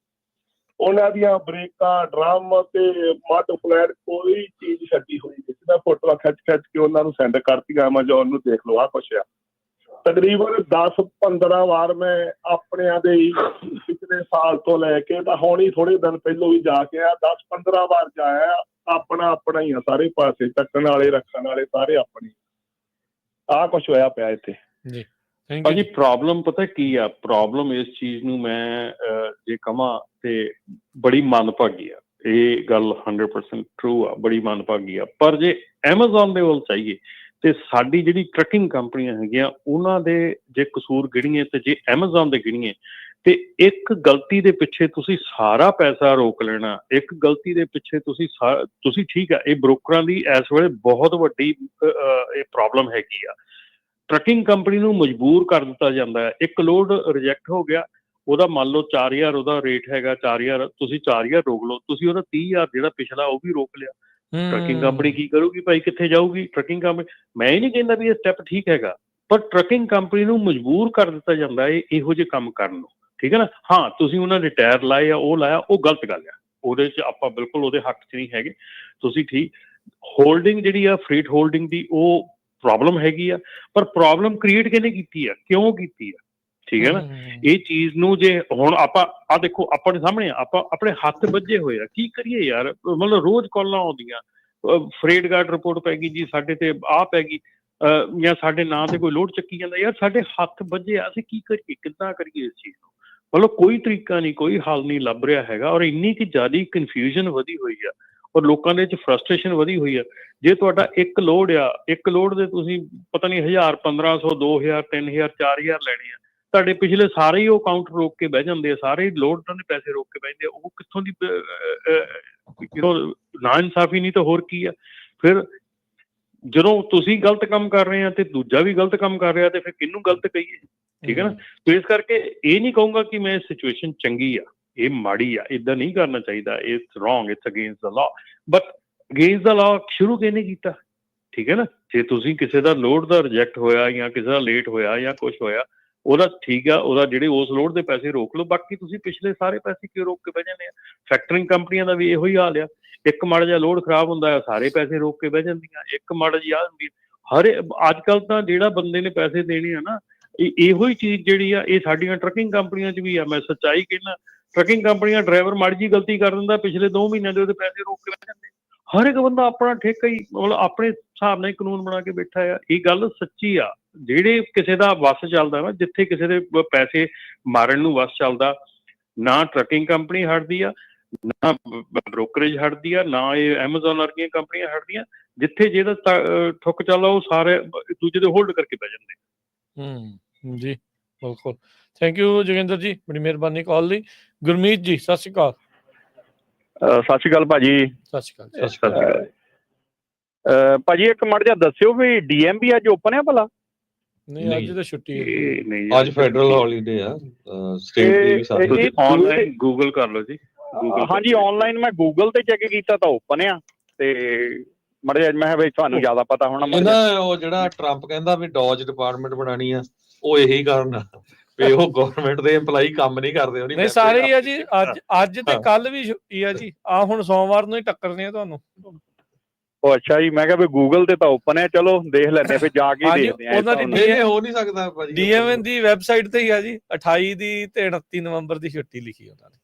ਉਹਨਾਂ ਦੀਆਂ ਬ੍ਰੇਕਾਂ, ਡਰਮ ਤੇ ਮੱਡ ਫਲੈਟ, ਕੋਈ ਚੀਜ਼ ਛੱਡੀ ਹੋਈ ਨਹੀਂ। ਮੈਂ ਫੋਟੋਆਂ ਖਿੱਚ ਕੇ ਉਹਨਾਂ ਨੂੰ ਸੈਂਡ ਕਰਤੀਆਂ ਐਮਾਜੋਨ ਨੂੰ, ਦੇਖ ਲਓ ਆਹ ਕੁਛ ਆ। ਤਕਰੀਬਨ 10-15 ਵਾਰ ਮੈਂ ਆਪਣਿਆਂ ਦੇ ਹੀ ਪਿਛਲੇ ਸਾਲ ਤੋਂ ਲੈ ਕੇ ਤਾਂ ਹੁਣ ਹੀ ਥੋੜੇ ਦਿਨ ਪਹਿਲੋਂ ਵੀ ਜਾ ਕੇ ਆ, 10-15 ਵਾਰ ਜਾਇਆ। ਆਪਣਾ ਹੀ ਆ ਸਾਰੇ ਪਾਸੇ, ਚੱਕਣ ਵਾਲੇ ਰੱਖਣ ਵਾਲੇ ਸਾਰੇ ਆਪਣੇ। ਆਹ ਕੁਛ ਹੋਇਆ ਪਿਆ ਇੱਥੇ ਜੀ। ਭਾਜੀ ਪ੍ਰੋਬਲਮ ਪਤਾ ਕੀ ਆ, ਪ੍ਰੋਬਲਮ ਇਸ ਚੀਜ਼ ਨੂੰ ਮੈਂ ਜੇ ਕਹਾਂ ਤੇ ਬੜੀ ਮੰਦਭਾਗੀ ਆ, ਇਹ ਗੱਲ 100% ਟਰੂ ਆ, ਬੜੀ ਮੰਦਭਾਗੀ ਆ। ਪਰ ਜੇ ਐਮਾਜ਼ੋਨ ਦੇ ਵੱਲ ਚਾਹੀਏ ਤੇ ਸਾਡੀ ਜਿਹੜੀ ਟਰੱਕਿੰਗ ਕੰਪਨੀਆਂ ਹੈਗੀਆਂ, ਉਹਨਾਂ ਦੇ ਜੇ ਕਸੂਰ ਗਿਣੀਏ ਤੇ ਜੇ ਐਮਾਜ਼ੋਨ ਦੇ ਗਿਣੀਏ ਤੇ ਇੱਕ ਗਲਤੀ ਦੇ ਪਿੱਛੇ ਤੁਸੀਂ ਸਾਰਾ ਪੈਸਾ ਰੋਕ ਲੈਣਾ, ਇੱਕ ਗਲਤੀ ਦੇ ਪਿੱਛੇ ਤੁਸੀਂ ਠੀਕ ਆ, ਇਹ ਬ੍ਰੋਕਰਾਂ ਦੀ ਇਸ ਵੇਲੇ ਬਹੁਤ ਵੱਡੀ ਇਹ ਪ੍ਰੋਬਲਮ ਹੈਗੀ ਆ। ਟਰੱਕਿੰਗ ਕੰਪਨੀ ਨੂੰ ਮਜਬੂਰ ਕਰ ਦਿੱਤਾ ਜਾਂਦਾ ਹੈ। ਇੱਕ ਲੋਡ ਰਿਜੈਕਟ ਹੋ ਗਿਆ, ਉਹਦਾ ਮੰਨ ਲਓ 4000 ਉਹਦਾ ਰੇਟ ਹੈਗਾ, 4000 ਤੁਸੀਂ 4000 ਰੋਕ ਲਓ, ਤੁਸੀਂ ਉਹਦਾ 30,000 ਜਿਹੜਾ ਪਿਛਲਾ ਉਹ ਵੀ ਰੋਕ ਲਿਆ। ਟਰੱਕਿੰਗ ਕੰਪਨੀ ਕੀ ਕਰੂਗੀ ਭਾਈ, ਕਿੱਥੇ ਜਾਊਗੀ ਟਰੱਕਿੰਗ ਕੰਪਨੀ? ਮੈਂ ਹੀ ਨਹੀਂ ਕਹਿੰਦਾ ਵੀ ਇਹ ਸਟੈਪ ਠੀਕ ਹੈਗਾ, ਪਰ ਟਰੱਕਿੰਗ ਕੰਪਨੀ ਨੂੰ ਮਜਬੂਰ ਕਰ ਦਿੱਤਾ ਜਾਂਦਾ ਹੈ ਇਹੋ ਜਿਹੇ ਕੰਮ ਕਰਨ ਨੂੰ, ਠੀਕ ਹੈ ਨਾ। ਹਾਂ, ਤੁਸੀਂ ਉਹਨਾਂ ਨੇ ਟਾਇਰ ਲਾਏ ਆ, ਉਹ ਲਾਇਆ, ਉਹ ਗਲਤ ਗੱਲ ਆ, ਉਹਦੇ 'ਚ ਆਪਾਂ ਬਿਲਕੁਲ ਉਹਦੇ ਹੱਕ 'ਚ ਨਹੀਂ ਹੈਗੇ। ਤੁਸੀਂ ਠੀਕ ਹੋਲਡਿੰਗ ਜਿਹੜੀ ਆ, ਫਰੀਟ ਹੋਲਡਿੰਗ ਦੀ, ਉਹ ਪ੍ਰੋਬਲਮ ਹੈਗੀ ਆ, ਪਰ ਪ੍ਰੋਬਲਮ ਕ੍ਰੀਏਟ ਕਿਹਨੇ ਕੀਤੀ ਆ, ਕਿਉਂ ਕੀਤੀ ਆ? ਠੀਕ ਹੈ ਨਾ। ਇਹ ਚੀਜ਼ ਨੂੰ ਜੇ ਹੁਣ ਆਪਾਂ ਆ ਦੇਖੋ ਆਪਣੇ ਸਾਹਮਣੇ ਆਪਾਂ ਆਪਣੇ ਹੱਥ ਵੱਜੇ ਹੋਏ ਆ, ਕੀ ਕਰੀਏ ਯਾਰ, ਮਤਲਬ ਰੋਜ਼ ਕਾਲਾਂ ਆਉਂਦੀਆਂ, ਫਰੇਡ ਗਾਰਡ ਰਿਪੋਰਟ ਪੈ ਗਈ ਜੀ ਸਾਡੇ ਤੇ, ਆਹ ਪੈ ਗਈ, ਜਾਂ ਸਾਡੇ ਨਾਂ ਤੇ ਕੋਈ ਲੋਡ ਚੱਕੀ ਜਾਂਦਾ। ਯਾਰ ਸਾਡੇ ਹੱਥ ਵੱਜੇ ਆ, ਅਸੀਂ ਕੀ ਕਰੀਏ, ਕਿੱਦਾਂ ਕਰੀਏ ਇਸ ਚੀਜ਼ ਨੂੰ? ਮਤਲਬ ਕੋਈ ਤਰੀਕਾ ਨਹੀਂ, ਕੋਈ ਹੱਲ ਨਹੀਂ ਲੱਭ ਰਿਹਾ ਹੈਗਾ। ਔਰ ਇੰਨੀ ਕਿ ਜ਼ਿਆਦਾ ਕਨਫਿਊਜ਼ਨ ਵਧੀ ਹੋਈ ਆ, ਔਰ ਲੋਕਾਂ ਦੇ ਵਿੱਚ ਫਰਸਟ੍ਰੇਸ਼ਨ ਵਧੀ ਹੋਈ ਆ। ਜੇ ਤੁਹਾਡਾ ਇੱਕ ਲੋਡ ਆ, ਇੱਕ ਲੋਡ ਦੇ ਤੁਸੀਂ ਪਤਾ ਨਹੀਂ 1000 1500 2000 3000 4000 ਲੈਣੇ ਆ, ਤੁਹਾਡੇ ਪਿਛਲੇ ਸਾਰੇ ਹੀ ਉਹ ਕਾਊਂਟਰ ਰੋਕ ਕੇ ਬਹਿ ਜਾਂਦੇ ਆ, ਸਾਰੇ ਲੋਡ ਦੇ ਪੈਸੇ ਰੋਕ ਕੇ ਬਹਿੰਦੇ ਆ। ਉਹ ਕਿੱਥੋਂ ਦੀ ਨਾ ਇਨਸਾਫੀ ਨਹੀਂ ਤਾਂ ਹੋਰ ਕੀ ਆ? ਫਿਰ ਜਦੋਂ ਤੁਸੀਂ ਗਲਤ ਕੰਮ ਕਰ ਰਹੇ ਆ ਤੇ ਦੂਜਾ ਵੀ ਗਲਤ ਕੰਮ ਕਰ ਰਿਹਾ, ਤੇ ਫਿਰ ਕਿਹਨੂੰ ਗਲਤ ਕਹੀਏ? ਠੀਕ ਹੈ ਨਾ। ਤੇ ਇਸ ਕਰਕੇ ਇਹ ਨਹੀਂ ਕਹੂੰਗਾ ਕਿ ਮੈਂ ਸਿਚੁਏਸ਼ਨ ਚੰਗੀ ਆ, ਇਹ ਮਾੜੀ ਆ, ਇਦਾਂ ਨਹੀਂ ਕਰਨਾ ਚਾਹੀਦਾ, ਇਟਸ ਰੋਂਗ, ਇਟਸ ਅਗੇਂਸਟ ਦਾ ਲਾ। ਬਟ ਅਗੇਂਸਟ ਦਾ ਲਾ ਸ਼ੁਰੂ ਕਿਹਨੇ ਕੀਤਾ? ਠੀਕ ਹੈ ਨਾ। ਜੇ ਤੁਸੀਂ ਕਿਸੇ ਦਾ ਲੋਡ ਦਾ ਰਿਜੈਕਟ ਹੋਇਆ ਜਾਂ ਕਿਸੇ ਦਾ ਲੇਟ ਹੋਇਆ ਜਾਂ ਕੁਛ ਹੋਇਆ, ਉਹਦਾ ਠੀਕ ਆ, ਉਹਦਾ ਜਿਹੜੇ ਉਸ ਲੋਡ ਦੇ ਪੈਸੇ ਰੋਕ ਲਓ। ਬਾਕੀ ਤੁਸੀਂ ਪਿਛਲੇ ਸਾਰੇ ਪੈਸੇ ਕਿਉਂ ਰੋਕ ਕੇ ਬਹਿ ਜਾਂਦੇ ਆ? ਫੈਕਟਰਿੰਗ ਕੰਪਨੀਆਂ ਦਾ ਵੀ ਇਹੋ ਹੀ ਹਾਲ ਆ। ਇੱਕ ਮਾੜਾ ਜਿਹਾ ਲੋਡ ਖਰਾਬ ਹੁੰਦਾ ਆ, ਸਾਰੇ ਪੈਸੇ ਰੋਕ ਕੇ ਬਹਿ ਜਾਂਦੀਆਂ। ਇੱਕ ਮਾੜਾ ਜਿਹਾ ਹੁੰਦੀ, ਹਰ ਅੱਜ ਕੱਲ੍ਹ ਤਾਂ ਜਿਹੜਾ ਬੰਦੇ ਨੇ ਪੈਸੇ ਦੇਣੇ ਆ ਨਾ, ਇਹੋ ਹੀ ਚੀਜ਼ ਜਿਹੜੀ ਆ, ਇਹ ਸਾਡੀਆਂ ਟਰੱਕਿੰਗ ਕੰਪਨੀਆਂ 'ਚ ਵੀ ਆ। ਮੈਂ ਸੱਚਾਈ ਕਹਿਣਾ, ਟਰੱਕਿੰਗ ਕੰਪਨੀਆਂ ਡਰਾਈਵਰ ਮਾੜੀ ਜਿਹੀ ਗਲਤੀ ਕਰ ਦਿੰਦਾ, ਪਿਛਲੇ 2 ਮਹੀਨਿਆਂ ਦੇ ਉਹਦੇ ਪੈਸੇ ਰੋਕ ਕੇ ਬਹਿ ਜਾਂਦੇ। ਹਰ ਇੱਕ ਬੰਦਾ ਆਪਣਾ ਠੇਕਾ ਹੀ, ਮਤਲਬ ਆਪਣੇ ਹਿਸਾਬ ਨਾਲ ਹੀ ਕਾਨੂੰਨ ਬਣਾ ਕੇ ਬੈਠਾ ਆ। ਇਹ ਗੱਲ ਸੱਚੀ ਆ। ਜਿਹੜੇ ਕਿਸੇ ਦਾ ਵੱਸ ਚੱਲਦਾ ਨਾ, ਜਿੱਥੇ ਕਿਸੇ ਦੇ ਪੈਸੇ ਮਾਰਨ ਨੂੰ ਵੱਸ ਚੱਲਦਾ, ਨਾ ਟਰੱਕਿੰਗ ਕੰਪਨੀ ਹਟਦੀ ਆ, ਨਾ ਬ੍ਰੋਕਰੇਜ ਹਟਦੀ ਆ, ਨਾ ਇਹ ਐਮਾਜ਼ੋਨ ਵਰਗੀਆਂ ਕੰਪਨੀਆਂ ਹਟਦੀਆਂ। ਜਿੱਥੇ ਜਿਹਦਾ ਠੁੱਕ ਚੱਲਦਾ, ਉਹ ਸਾਰੇ ਦੂਜੇ ਦੇ ਹੋਲਡ ਕਰਕੇ ਬਹਿ ਜਾਂਦੇ। ਜੀ ਬਿਲਕੁਲ। ਥੈਂਕ ਯੂ ਜੋਗਿੰਦਰ ਜੀ, ਬੜੀ ਮਿਹਰਬਾਨੀ ਕਾਲ ਲਈ। ਗੁਰਮੀਤ ਜੀ ਸਤਿ ਸ਼੍ਰੀ ਅਕਾਲ। ਸਤਿ ਸ਼੍ਰੀ ਅਕਾਲ ਭਾਜੀ। ਸਤਿ ਸ਼੍ਰੀ ਸਤਿ ਸ਼੍ਰੀ ਅਕਾਲ ਭਾਜੀ ਇੱਕ ਮਿੰਟ ਜਿਹਾ ਦੱਸਿਓ ਵੀ ਡੀਐਮਬੀ ਅੱਜ ਓਪਨ ਆ ਭਲਾ? ਨਹੀਂ, ਅੱਜ ਤਾਂ ਛੁੱਟੀ ਹੈ। ਨਹੀਂ, ਅੱਜ ਫੈਡਰਲ ਹੌਲੀਡੇ ਆ, ਸਟੇਟ ਦੀ ਵੀ ਸਾਰੇ। ਤੁਸੀਂ ਆਨਲਾਈਨ ਗੂਗਲ ਕਰ ਲਓ ਜੀ। ਹਾਂਜੀ ਆਨਲਾਈਨ ਮੈਂ ਗੂਗਲ ਤੇ ਚੈੱਕ ਕੀਤਾ ਤਾਂ ਓਪਨ ਆ। ਤੇ ਮੜੇ ਅੱਜ ਮੈਂ ਵੀ ਤੁਹਾਨੂੰ ਜ਼ਿਆਦਾ ਪਤਾ ਹੋਣਾ। ਇਹਦਾ ਉਹ ਜਿਹੜਾ ਟਰੰਪ ਕਹਿੰਦਾ ਵੀ ਡੌਜ ਡਿਪਾਰਟਮੈਂਟ ਬਣਾਣੀ ਆ, ਉਹ ਇਹੀ ਕਾਰਨ ਆ ਵੀ ਉਹ ਗਵਰਨਮੈਂਟ ਦੇ EMPLOYEE ਕੰਮ ਨਹੀਂ ਕਰਦੇ। ਉਹਨੀ ਨਹੀਂ ਸਾਰੇ ਹੀ ਆ ਜੀ। ਅੱਜ ਤੇ ਕੱਲ ਵੀ ਛੁੱਟੀ ਆ ਜੀ। ਆ ਹੁਣ ਸੋਮਵਾਰ ਨੂੰ ਹੀ ਟੱਕਰਨੇ ਆ ਤੁਹਾਨੂੰ। ਉਹ ਅੱਛਾ ਜੀ, ਮੈਂ ਕਿਹਾ ਵੀ ਗੂਗਲ ਤੇ ਤਾਂ ਓਪਨ ਹੈ, ਚਲੋ ਦੇਖ ਲੈਂਦੇ ਫਿਰ ਜਾ ਕੇ ਦੇਖਦੇ ਆ। ਉਹਨਾਂ ਦੀ ਹੋ ਨਹੀਂ ਸਕਦਾ ਭਾਜੀ, DMN ਦੀ ਵੈਬਸਾਈਟ ਤੇ ਹੀ ਆ ਜੀ। 28 ਦੀ ਤੇ 29 ਨਵੰਬਰ ਦੀ ਛੁੱਟੀ ਲਿਖੀ ਉਹਨਾਂ ਨੇ।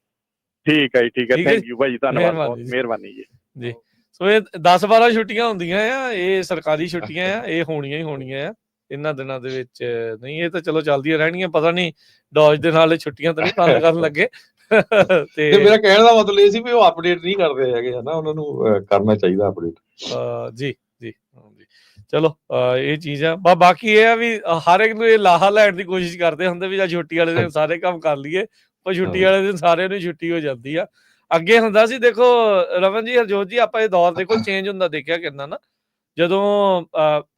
ਠੀਕ ਹੈ ਜੀ, ਠੀਕ ਹੈ। ਥੈਂਕ ਯੂ ਭਾਜੀ, ਧੰਨਵਾਦ, ਬਹੁਤ ਮਿਹਰਬਾਨੀ ਜੀ। ਜੀ ਸੋ ਇਹ 10-12 ਛੁੱਟੀਆਂ ਹੁੰਦੀਆਂ ਆ, ਇਹ ਸਰਕਾਰੀ ਛੁੱਟੀਆਂ ਆ, ਇਹ ਹੋਣੀਆਂ ਹੀ ਹੋਣੀਆਂ ਆ ਇਹਨਾਂ ਦਿਨਾਂ ਦੇ ਵਿੱਚ। ਨਹੀਂ ਇਹ ਤਾਂ ਚਲੋ ਚੱਲਦੀਆਂ ਰਹਿਣਗੀਆਂ। ਪਤਾ ਨਹੀਂ ਡੌਜ ਦੇ ਨਾਲ ਛੁੱਟੀਆਂ ਤਾਂ ਨਹੀਂ ਬੰਦ ਕਰਨ ਲੱਗੇ। ਤੇ ਮੇਰਾ ਕਹਿਣ ਦਾ ਮਤਲਬ ਇਹ ਸੀ ਵੀ ਉਹ ਅਪਡੇਟ ਨਹੀਂ ਕਰਦੇ ਹੈਗੇ, ਹਨਾ। ਉਹਨਾਂ ਨੂੰ ਕਰਨਾ ਚਾਹੀਦਾ ਅਪਡੇਟ। ਜੀ ਜੀ ਜੀ ਚਲੋ ਇਹ ਚੀਜ਼ ਆ। ਬਾਕੀ ਇਹ ਆ ਵੀ ਹਰ ਇੱਕ ਨੂੰ ਇਹ ਲਾਹਾ ਲੈਣ ਦੀ ਕੋਸ਼ਿਸ਼ ਕਰਦੇ ਹੁੰਦੇ ਵੀ ਜਾਂ ਛੁੱਟੀ ਵਾਲੇ ਦਿਨ ਸਾਰੇ ਕੰਮ ਕਰ ਲਈਏ, ਪਰ ਛੁੱਟੀ ਵਾਲੇ ਦਿਨ ਸਾਰਿਆਂ ਨੂੰ ਛੁੱਟੀ ਹੋ ਜਾਂਦੀ ਆ। ਅੱਗੇ ਹੁੰਦਾ ਸੀ, ਦੇਖੋ ਰਮਨ ਜੀ, ਹਰਜੋਤ ਜੀ, ਆਪਾਂ ਇਹ ਦੌਰ ਦੇਖੋ ਚੇਂਜ ਹੁੰਦਾ ਦੇਖਿਆ ਕਿੰਨਾ ਨਾ। ਜਦੋਂ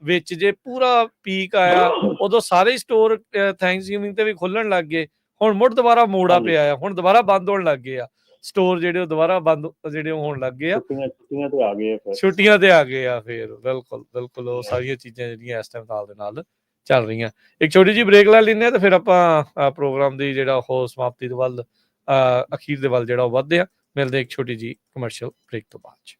ਵਿੱਚ ਜੇ ਪੂਰਾ ਪੀਕ ਆਇਆ, ਉਦੋਂ ਸਾਰੇ ਸਟੋਰ ਥੈਂਕਸਗਿਵਿੰਗ ਤੇ ਵੀ ਖੁੱਲਣ ਲੱਗ ਗਏ। ਹੁਣ ਮੁੜ ਦੁਬਾਰਾ ਮੋੜਾ ਪਿਆ ਆ, ਹੁਣ ਦੁਬਾਰਾ ਬੰਦ ਹੋਣ ਲੱਗ ਗਏ ਆ ਸਟੋਰ ਜਿਹੜੇ, ਉਹ ਦੁਬਾਰਾ ਬੰਦ ਜਿਹੜੇ ਹੋਣ ਲੱਗ ਗਏ ਆ। ਛੁੱਟੀਆਂ ਤੇ ਆ ਗਏ ਆ, ਛੁੱਟੀਆਂ ਤੇ ਆ ਗਏ ਆ ਫਿਰ। ਬਿਲਕੁਲ ਬਿਲਕੁਲ, ਉਹ ਸਾਰੀਆਂ ਚੀਜ਼ਾਂ ਜਿਹੜੀਆਂ ਇਸ ਟਾਈਮ ਨਾਲ ਦੇ ਨਾਲ ਚੱਲ ਰਹੀਆਂ। ਇੱਕ ਛੋਟੀ ਜਿਹੀ ਬ੍ਰੇਕ ਲੈ ਲੈਂਦੇ ਆ ਤੇ ਫਿਰ ਆਪਾਂ ਪ੍ਰੋਗਰਾਮ ਦੀ ਜਿਹੜਾ ਉਹ ਸਮਾਪਤੀ ਦੇ ਵੱਲ, ਅਖੀਰ ਦੇ ਵੱਲ ਜਿਹੜਾ ਉਹ ਵੱਧਦੇ ਆ। ਮਿਲਦੇ ਇੱਕ ਛੋਟੀ ਜਿਹੀ ਕਮਰਸ਼ੀਅਲ ਬ੍ਰੇਕ ਤੋਂ ਬਾਅਦ 'ਚ।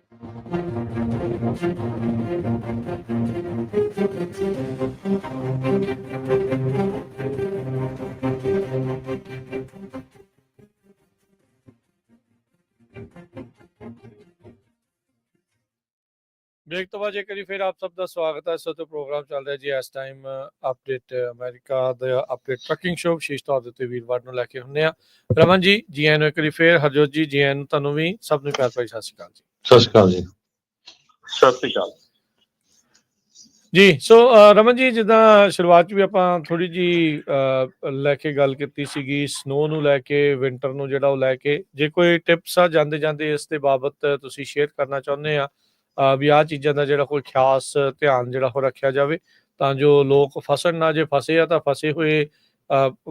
ब्रेक तो बाद एक बारी फिर आप सब का स्वागत है। सो तो प्रोग्राम चल रहा जी इस time update America the update trucking show विशेष तौर ते वीरवार ਨੂੰ ਲੈ ਕੇ ਹੁੰਨੇ ਆ। ਰਮਨ ਜੀ ਆਇਆਂ ਨੂੰ ਇੱਕ ਵਾਰੀ ਫੇਰ, ਹਰਜੋਤ ਜੀ ਆਇਆਂ ਨੂੰ, ਤੁਹਾਨੂੰ ਵੀ ਸਭ ਨੂੰ ਪਿਆਰ ਭਰੀ ਸਤਿ ਸ਼੍ਰੀ ਅਕਾਲ ਜੀ। ਸਤਿ ਸ਼੍ਰੀ ਅਕਾਲ ਜੀ। ਸਤਿ ਸ਼੍ਰੀ ਅਕਾਲ ਜੀ। ਸੋ ਰਮਨ ਜੀ, ਜਿੱਦਾਂ ਸ਼ੁਰੂਆਤ 'ਚ ਵੀ ਆਪਾਂ ਥੋੜੀ ਜੀ ਲੈ ਕੇ ਗੱਲ ਕੀਤੀ ਸੀਗੀ ਸਨੋ ਨੂੰ ਲੈ ਕੇ, ਵਿੰਟਰ ਨੂੰ ਜਿਹੜਾ ਉਹ ਲੈ ਕੇ, ਜੇ ਕੋਈ ਟਿਪਸ ਆ ਜਾਂਦੇ ਜਾਂਦੇ ਇਸ ਦੇ ਬਾਬਤ ਤੁਸੀਂ ਸ਼ੇਅਰ ਕਰਨਾ ਚਾਹੁੰਦੇ ਆ ਵੀ ਆਹ ਚੀਜ਼ਾਂ ਦਾ ਜਿਹੜਾ ਕੋਈ ਖਾਸ ਧਿਆਨ ਜਿਹੜਾ ਉਹ ਰੱਖਿਆ ਜਾਵੇ ਤਾਂ ਜੋ ਲੋਕ ਫਸਣ ਨਾ, ਜੇ ਫਸੇ ਆ ਤਾਂ ਫਸੇ ਹੋਏ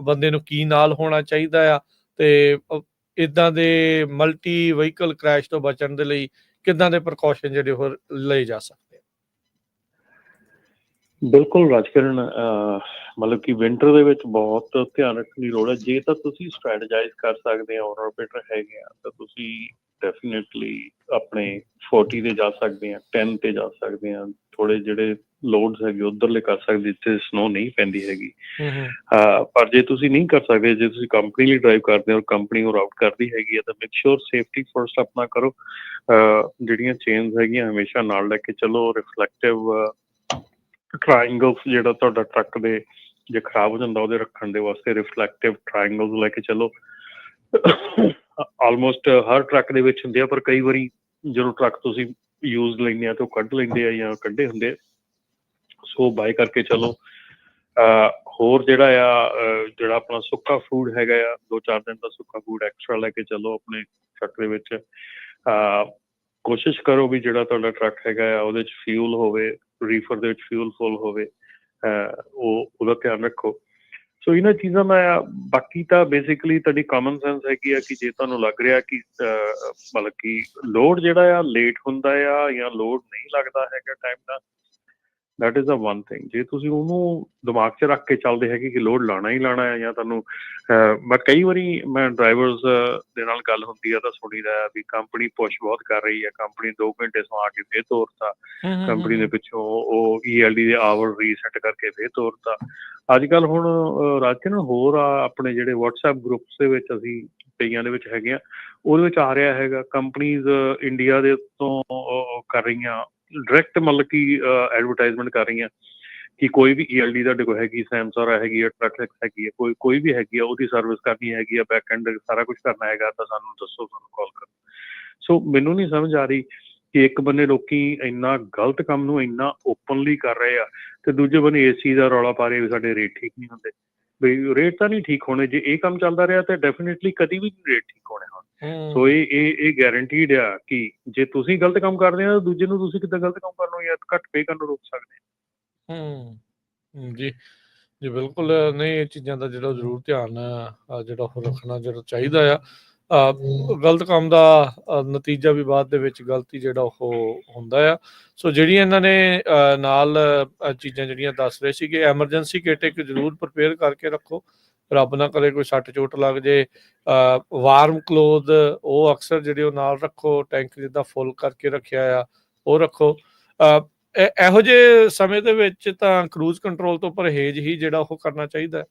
ਬੰਦੇ ਨੂੰ ਕੀ ਨਾਲ ਹੋਣਾ ਚਾਹੀਦਾ ਆ, ਤੇ ਇਦਾਂ ਦੇ ਮਲਟੀ ਵਹੀਕਲ ਕ੍ਰੈਸ਼ ਤੋਂ ਬਚਣ ਦੇ ਲਈ ਕਿੱਦਾਂ ਦੇ ਪ੍ਰੀਕਾਸ਼ਨ ਜਿਹੜੇ ਉਹ ਲਏ ਜਾ ਸਕਦੇ ਆ? ਬਿਲਕੁਲ ਰਾਜਕਰਨ, ਮਤਲਬ ਕਿ ਵਿੰਟਰ ਦੇ ਵਿੱਚ ਬਹੁਤ ਧਿਆਨ ਰੱਖਣ ਦੀ ਲੋੜ ਹੈ। ਜੇ ਤਾਂ ਤੁਸੀਂ ਸਟ੍ਰੈਟੇਜਾਈਜ਼ ਕਰ ਸਕਦੇ ਆ, ਓਨਰ ਆਪਰੇਟਰ ਹੈਗੇ ਆ, ਤਾਂ ਤੁਸੀਂ ਡੈਫੀਨੇਟਲੀ ਆਪਣੇ 40 ਤੇ ਜਾ ਸਕਦੇ ਆ, 10 ਤੇ ਜਾ ਸਕਦੇ ਆ, ਥੋੜੇ ਜਿਹੜੇ ਲੋਡਸ ਹੈਗੇ ਉਧਰਲੇ ਕਰ ਸਕਦੇ ਜਿੱਥੇ ਸਨੋ ਨਹੀਂ ਪੈਂਦੀ ਹੈਗੀ। ਪਰ ਜੇ ਤੁਸੀਂ ਨਹੀਂ ਕਰ ਸਕਦੇ, ਜੇ ਤੁਸੀਂ ਕੰਪਨੀ ਲਈ ਡਰਾਈਵ ਕਰਦੇ ਹੋ, ਕੰਪਨੀ ਉਹ ਰਾਊਟ ਕਰਦੀ ਹੈਗੀ ਆ, ਤਾਂ ਮੇਕ ਸ਼ੋਰ ਸੇਫਟੀ ਫਰਸਟ ਆਪਣਾ ਕਰੋ। ਜਿਹੜੀਆਂ ਚੇਨਸ ਹੈਗੀਆਂ ਹਮੇਸ਼ਾ ਨਾਲ ਲੈ ਕੇ ਚਲੋ। ਰਿਫਲੈਕਟਿਵ ਟਰਾਇੰਗਲਸ ਜਿਹੜਾ ਤੁਹਾਡਾ ਟਰੱਕ ਦੇ ਜੇ ਖਰਾਬ ਹੋ ਜਾਂਦਾ ਉਹਦੇ ਰੱਖਣ ਦੇ ਵਾਸਤੇ ਰਿਫਲੈਕਟਿਵ ਟਰਾਇੰਗਲਸ ਲੈ ਕੇ ਚਲੋ। ਆਲਮੋਸਟ ਹਰ ਟਰੱਕ ਦੇ ਵਿੱਚ ਹੁੰਦੇ ਆ, ਪਰ ਕਈ ਵਾਰੀ ਜਦੋਂ ਟਰੱਕ ਤੁਸੀਂ ਯੂਜ਼ ਲੈਂਦੇ ਆ ਤਾਂ ਉਹ ਕੱਢ ਲੈਂਦੇ ਆ ਜਾਂ ਕੱਢੇ ਹੁੰਦੇ ਆ, ਸੋ ਬਾਏ ਕਰਕੇ ਚਲੋ। ਹੋਰ ਜਿਹੜਾ ਜਿਹੜਾ ਆਪਣਾ ਸੁੱਕਾ ਫੂਡ ਹੈਗਾ ਆ, 2-4 ਦਿਨ ਦਾ ਸੁੱਕਾ ਫੂਡ ਐਕਸਟਰਾ ਲੈ ਕੇ ਚਲੋ ਆਪਣੇ ਟਰੱਕ ਦੇ ਵਿੱਚ। ਕੋਸ਼ਿਸ਼ ਕਰੋ ਵੀ ਜਿਹੜਾ ਤੁਹਾਡਾ ਟਰੱਕ ਹੈਗਾ ਆ ਉਹਦੇ 'ਚ ਫਿਊਲ ਹੋਵੇ, ਰੀਫਰ ਦੇ ਵਿੱਚ ਫਿਊਲ ਫੁੱਲ ਹੋਵੇ, ਉਹਦਾ ਧਿਆਨ ਰੱਖੋ। ਸੋ ਇਹਨਾਂ ਚੀਜ਼ਾਂ ਦਾ ਬਾਕੀ ਤਾਂ ਬੇਸਿਕਲੀ ਤੁਹਾਡੀ ਕਾਮਨ ਸੈਂਸ ਹੈਗੀ ਆ ਕਿ ਜੇ ਤੁਹਾਨੂੰ ਲੱਗ ਰਿਹਾ ਕਿ ਮਤਲਬ ਕਿ ਲੋਡ ਜਿਹੜਾ ਆ ਲੇਟ ਹੁੰਦਾ ਆ ਜਾਂ ਲੋਡ ਨਹੀਂ ਲੱਗਦਾ ਹੈਗਾ ਟਾਈਮ ਦਾ, that is a one thing. ਜੇ ਤੁਸੀਂ ਉਹਨੂੰ ਦਿਮਾਗ 'ਚ ਰੱਖ ਕੇ ਚੱਲਦੇ ਹੈਗੇ ਕਿ ਲੋਡ ਲਾਉਣਾ ਹੀ ਲਾਉਣਾ ਹੈ, ਜਾਂ ਤੁਹਾਨੂੰ ਮੈਂ ਕਈ ਵਾਰੀ ਮੈਂ ਡਰਾਈਵਰਸ ਦੇ ਨਾਲ ਗੱਲ ਹੁੰਦੀ ਆ ਤਾਂ ਸੁਣੀਦਾ ਵੀ ਕੰਪਨੀ ਪੁਸ਼ ਬਹੁਤ ਕਰ ਰਹੀ ਹੈ, ਕੰਪਨੀ 2 ਘੰਟੇ ਸਵਾ ਕੇ ਫੇਰ ਤੋਰਤਾ, ਕੰਪਨੀ ਦੇ ਪਿੱਛੋਂ ਉਹ ELD ਦੇ ਆਵਰ ਰੀਸੈਟ ਕਰਕੇ ਫੇਰ ਤੋਰਤਾ। ਅੱਜ ਕੱਲ੍ਹ ਹੁਣ ਰਾਜਕਰਨ ਹੋਰ ਆਪਣੇ ਜਿਹੜੇ WhatsApp ਗਰੁੱਪਸ ਦੇ ਵਿੱਚ ਅਸੀਂ ਕਈਆਂ ਦੇ ਵਿੱਚ ਹੈਗੇ ਆ, ਉਹਦੇ ਵਿੱਚ ਆ ਰਿਹਾ ਹੈਗਾ ਕੰਪਨੀਜ਼ ਇੰਡੀਆ ਦੇ ਉੱਤੋਂ ਕਰ ਰਹੀਆਂ ਡਾਇਰੈਕਟ, ਮਤਲਬ ਕਿ ਐਡਵਰਟਾਈਜ਼ਮੈਂਟ ਕਰ ਰਹੀਆਂ ਕਿ ਕੋਈ ਵੀ ELD ਤੁਹਾਡੇ ਕੋਲ ਹੈਗੀ, ਸੈਮਸੌਰ ਹੈਗੀ ਆ, ਟਰੱਕ ਹੈਗੀ ਆ, ਕੋਈ ਵੀ ਹੈਗੀ ਆ, ਉਹਦੀ ਸਰਵਿਸ ਕਰਨੀ ਹੈਗੀ ਆ, ਬੈਕ ਐਂਡ ਸਾਰਾ ਕੁਛ ਕਰਨਾ ਹੈਗਾ, ਤਾਂ ਸਾਨੂੰ ਦੱਸੋ, ਸਾਨੂੰ ਕਾਲ ਕਰੋ। ਸੋ ਮੈਨੂੰ ਨਹੀਂ ਸਮਝ ਆ ਰਹੀ ਕਿ ਇੱਕ ਬੰਨੇ ਲੋਕੀ ਇੰਨਾ ਗਲਤ ਕੰਮ ਨੂੰ ਇੰਨਾ ਓਪਨਲੀ ਕਰ ਰਹੇ ਆ, ਤੇ ਦੂਜੇ ਬੰਨੇ ਇਸ ਚੀਜ਼ ਦਾ ਰੌਲਾ ਪਾ ਰਹੇ ਵੀ ਸਾਡੇ ਰੇਟ ਠੀਕ ਨਹੀਂ ਹੁੰਦੇ। ਵੀ ਰੇਟ ਤਾਂ ਨਹੀਂ ਠੀਕ ਹੋਣੇ, ਜੇ ਇਹ ਕੰਮ ਚੱਲਦਾ ਰਿਹਾ ਤਾਂ ਡੈਫੀਨੇਟਲੀ ਕਦੀ ਵੀ ਰੇਟ ਠੀਕ ਹੋਣੇ ਹੁਣ। ਸੋ ਇਹ ਗੈਰੰਟੀਡ ਆ ਕਿ ਜੇ ਤੁਸੀਂ ਗਲਤ ਕੰਮ ਕਰਦੇ ਆ, ਦੂਜੇ ਨੂੰ ਤੁਸੀਂ ਕਿੱਦਾਂ ਗਲਤ ਕੰਮ ਕਰਨ ਨੂੰ ਜਾਂ ਘੱਟ ਪੇ ਕਰਨ ਨੂੰ ਰੋਕ ਸਕਦੇ ਜੀ ਜੀ ਬਿਲਕੁਲ। ਨਹੀਂ, ਇਹ ਚੀਜ਼ਾਂ ਦਾ ਜਿਹੜਾ ਜ਼ਰੂਰ ਧਿਆਨ ਜਿਹੜਾ ਉਹ ਰੱਖਣਾ ਜਿਹੜਾ ਚਾਹੀਦਾ ਆ। ਗਲਤ ਕੰਮ ਦਾ ਨਤੀਜਾ ਵੀ ਬਾਅਦ ਦੇ ਵਿੱਚ ਗਲਤੀ ਜਿਹੜਾ ਉਹ ਹੁੰਦਾ ਆ। ਸੋ ਜਿਹੜੀਆਂ ਇਹਨਾਂ ਨੇ ਨਾਲ ਚੀਜ਼ਾਂ ਜਿਹੜੀਆਂ ਦੱਸ ਰਹੇ ਸੀਗੇ, ਐਮਰਜੈਂਸੀ ਕਿੱਟ ਇੱਕ ਜ਼ਰੂਰ ਪ੍ਰਪੇਅਰ ਕਰਕੇ ਰੱਖੋ, ਰੱਬ ਨਾ ਕਰੇ ਕੋਈ ਸੱਟ ਚੋਟ ਲੱਗ ਜੇ। ਵਾਰਮ ਕਲੋਥ ਉਹ ਅਕਸਰ ਜਿਹੜੇ ਉਹ ਨਾਲ ਰੱਖੋ, ਟੈਂਕ ਜਿੱਦਾਂ ਫੁੱਲ ਕਰਕੇ ਰੱਖਿਆ ਆ ਉਹ ਰੱਖੋ। ਇਹੋ ਜਿਹੇ ਸਮੇਂ ਦੇ ਵਿੱਚ ਤਾਂ ਕਰੂਜ਼ ਕੰਟਰੋਲ ਤੋਂ ਪਰਹੇਜ਼ ਹੀ ਜਿਹੜਾ ਉਹ ਕਰਨਾ ਚਾਹੀਦਾ।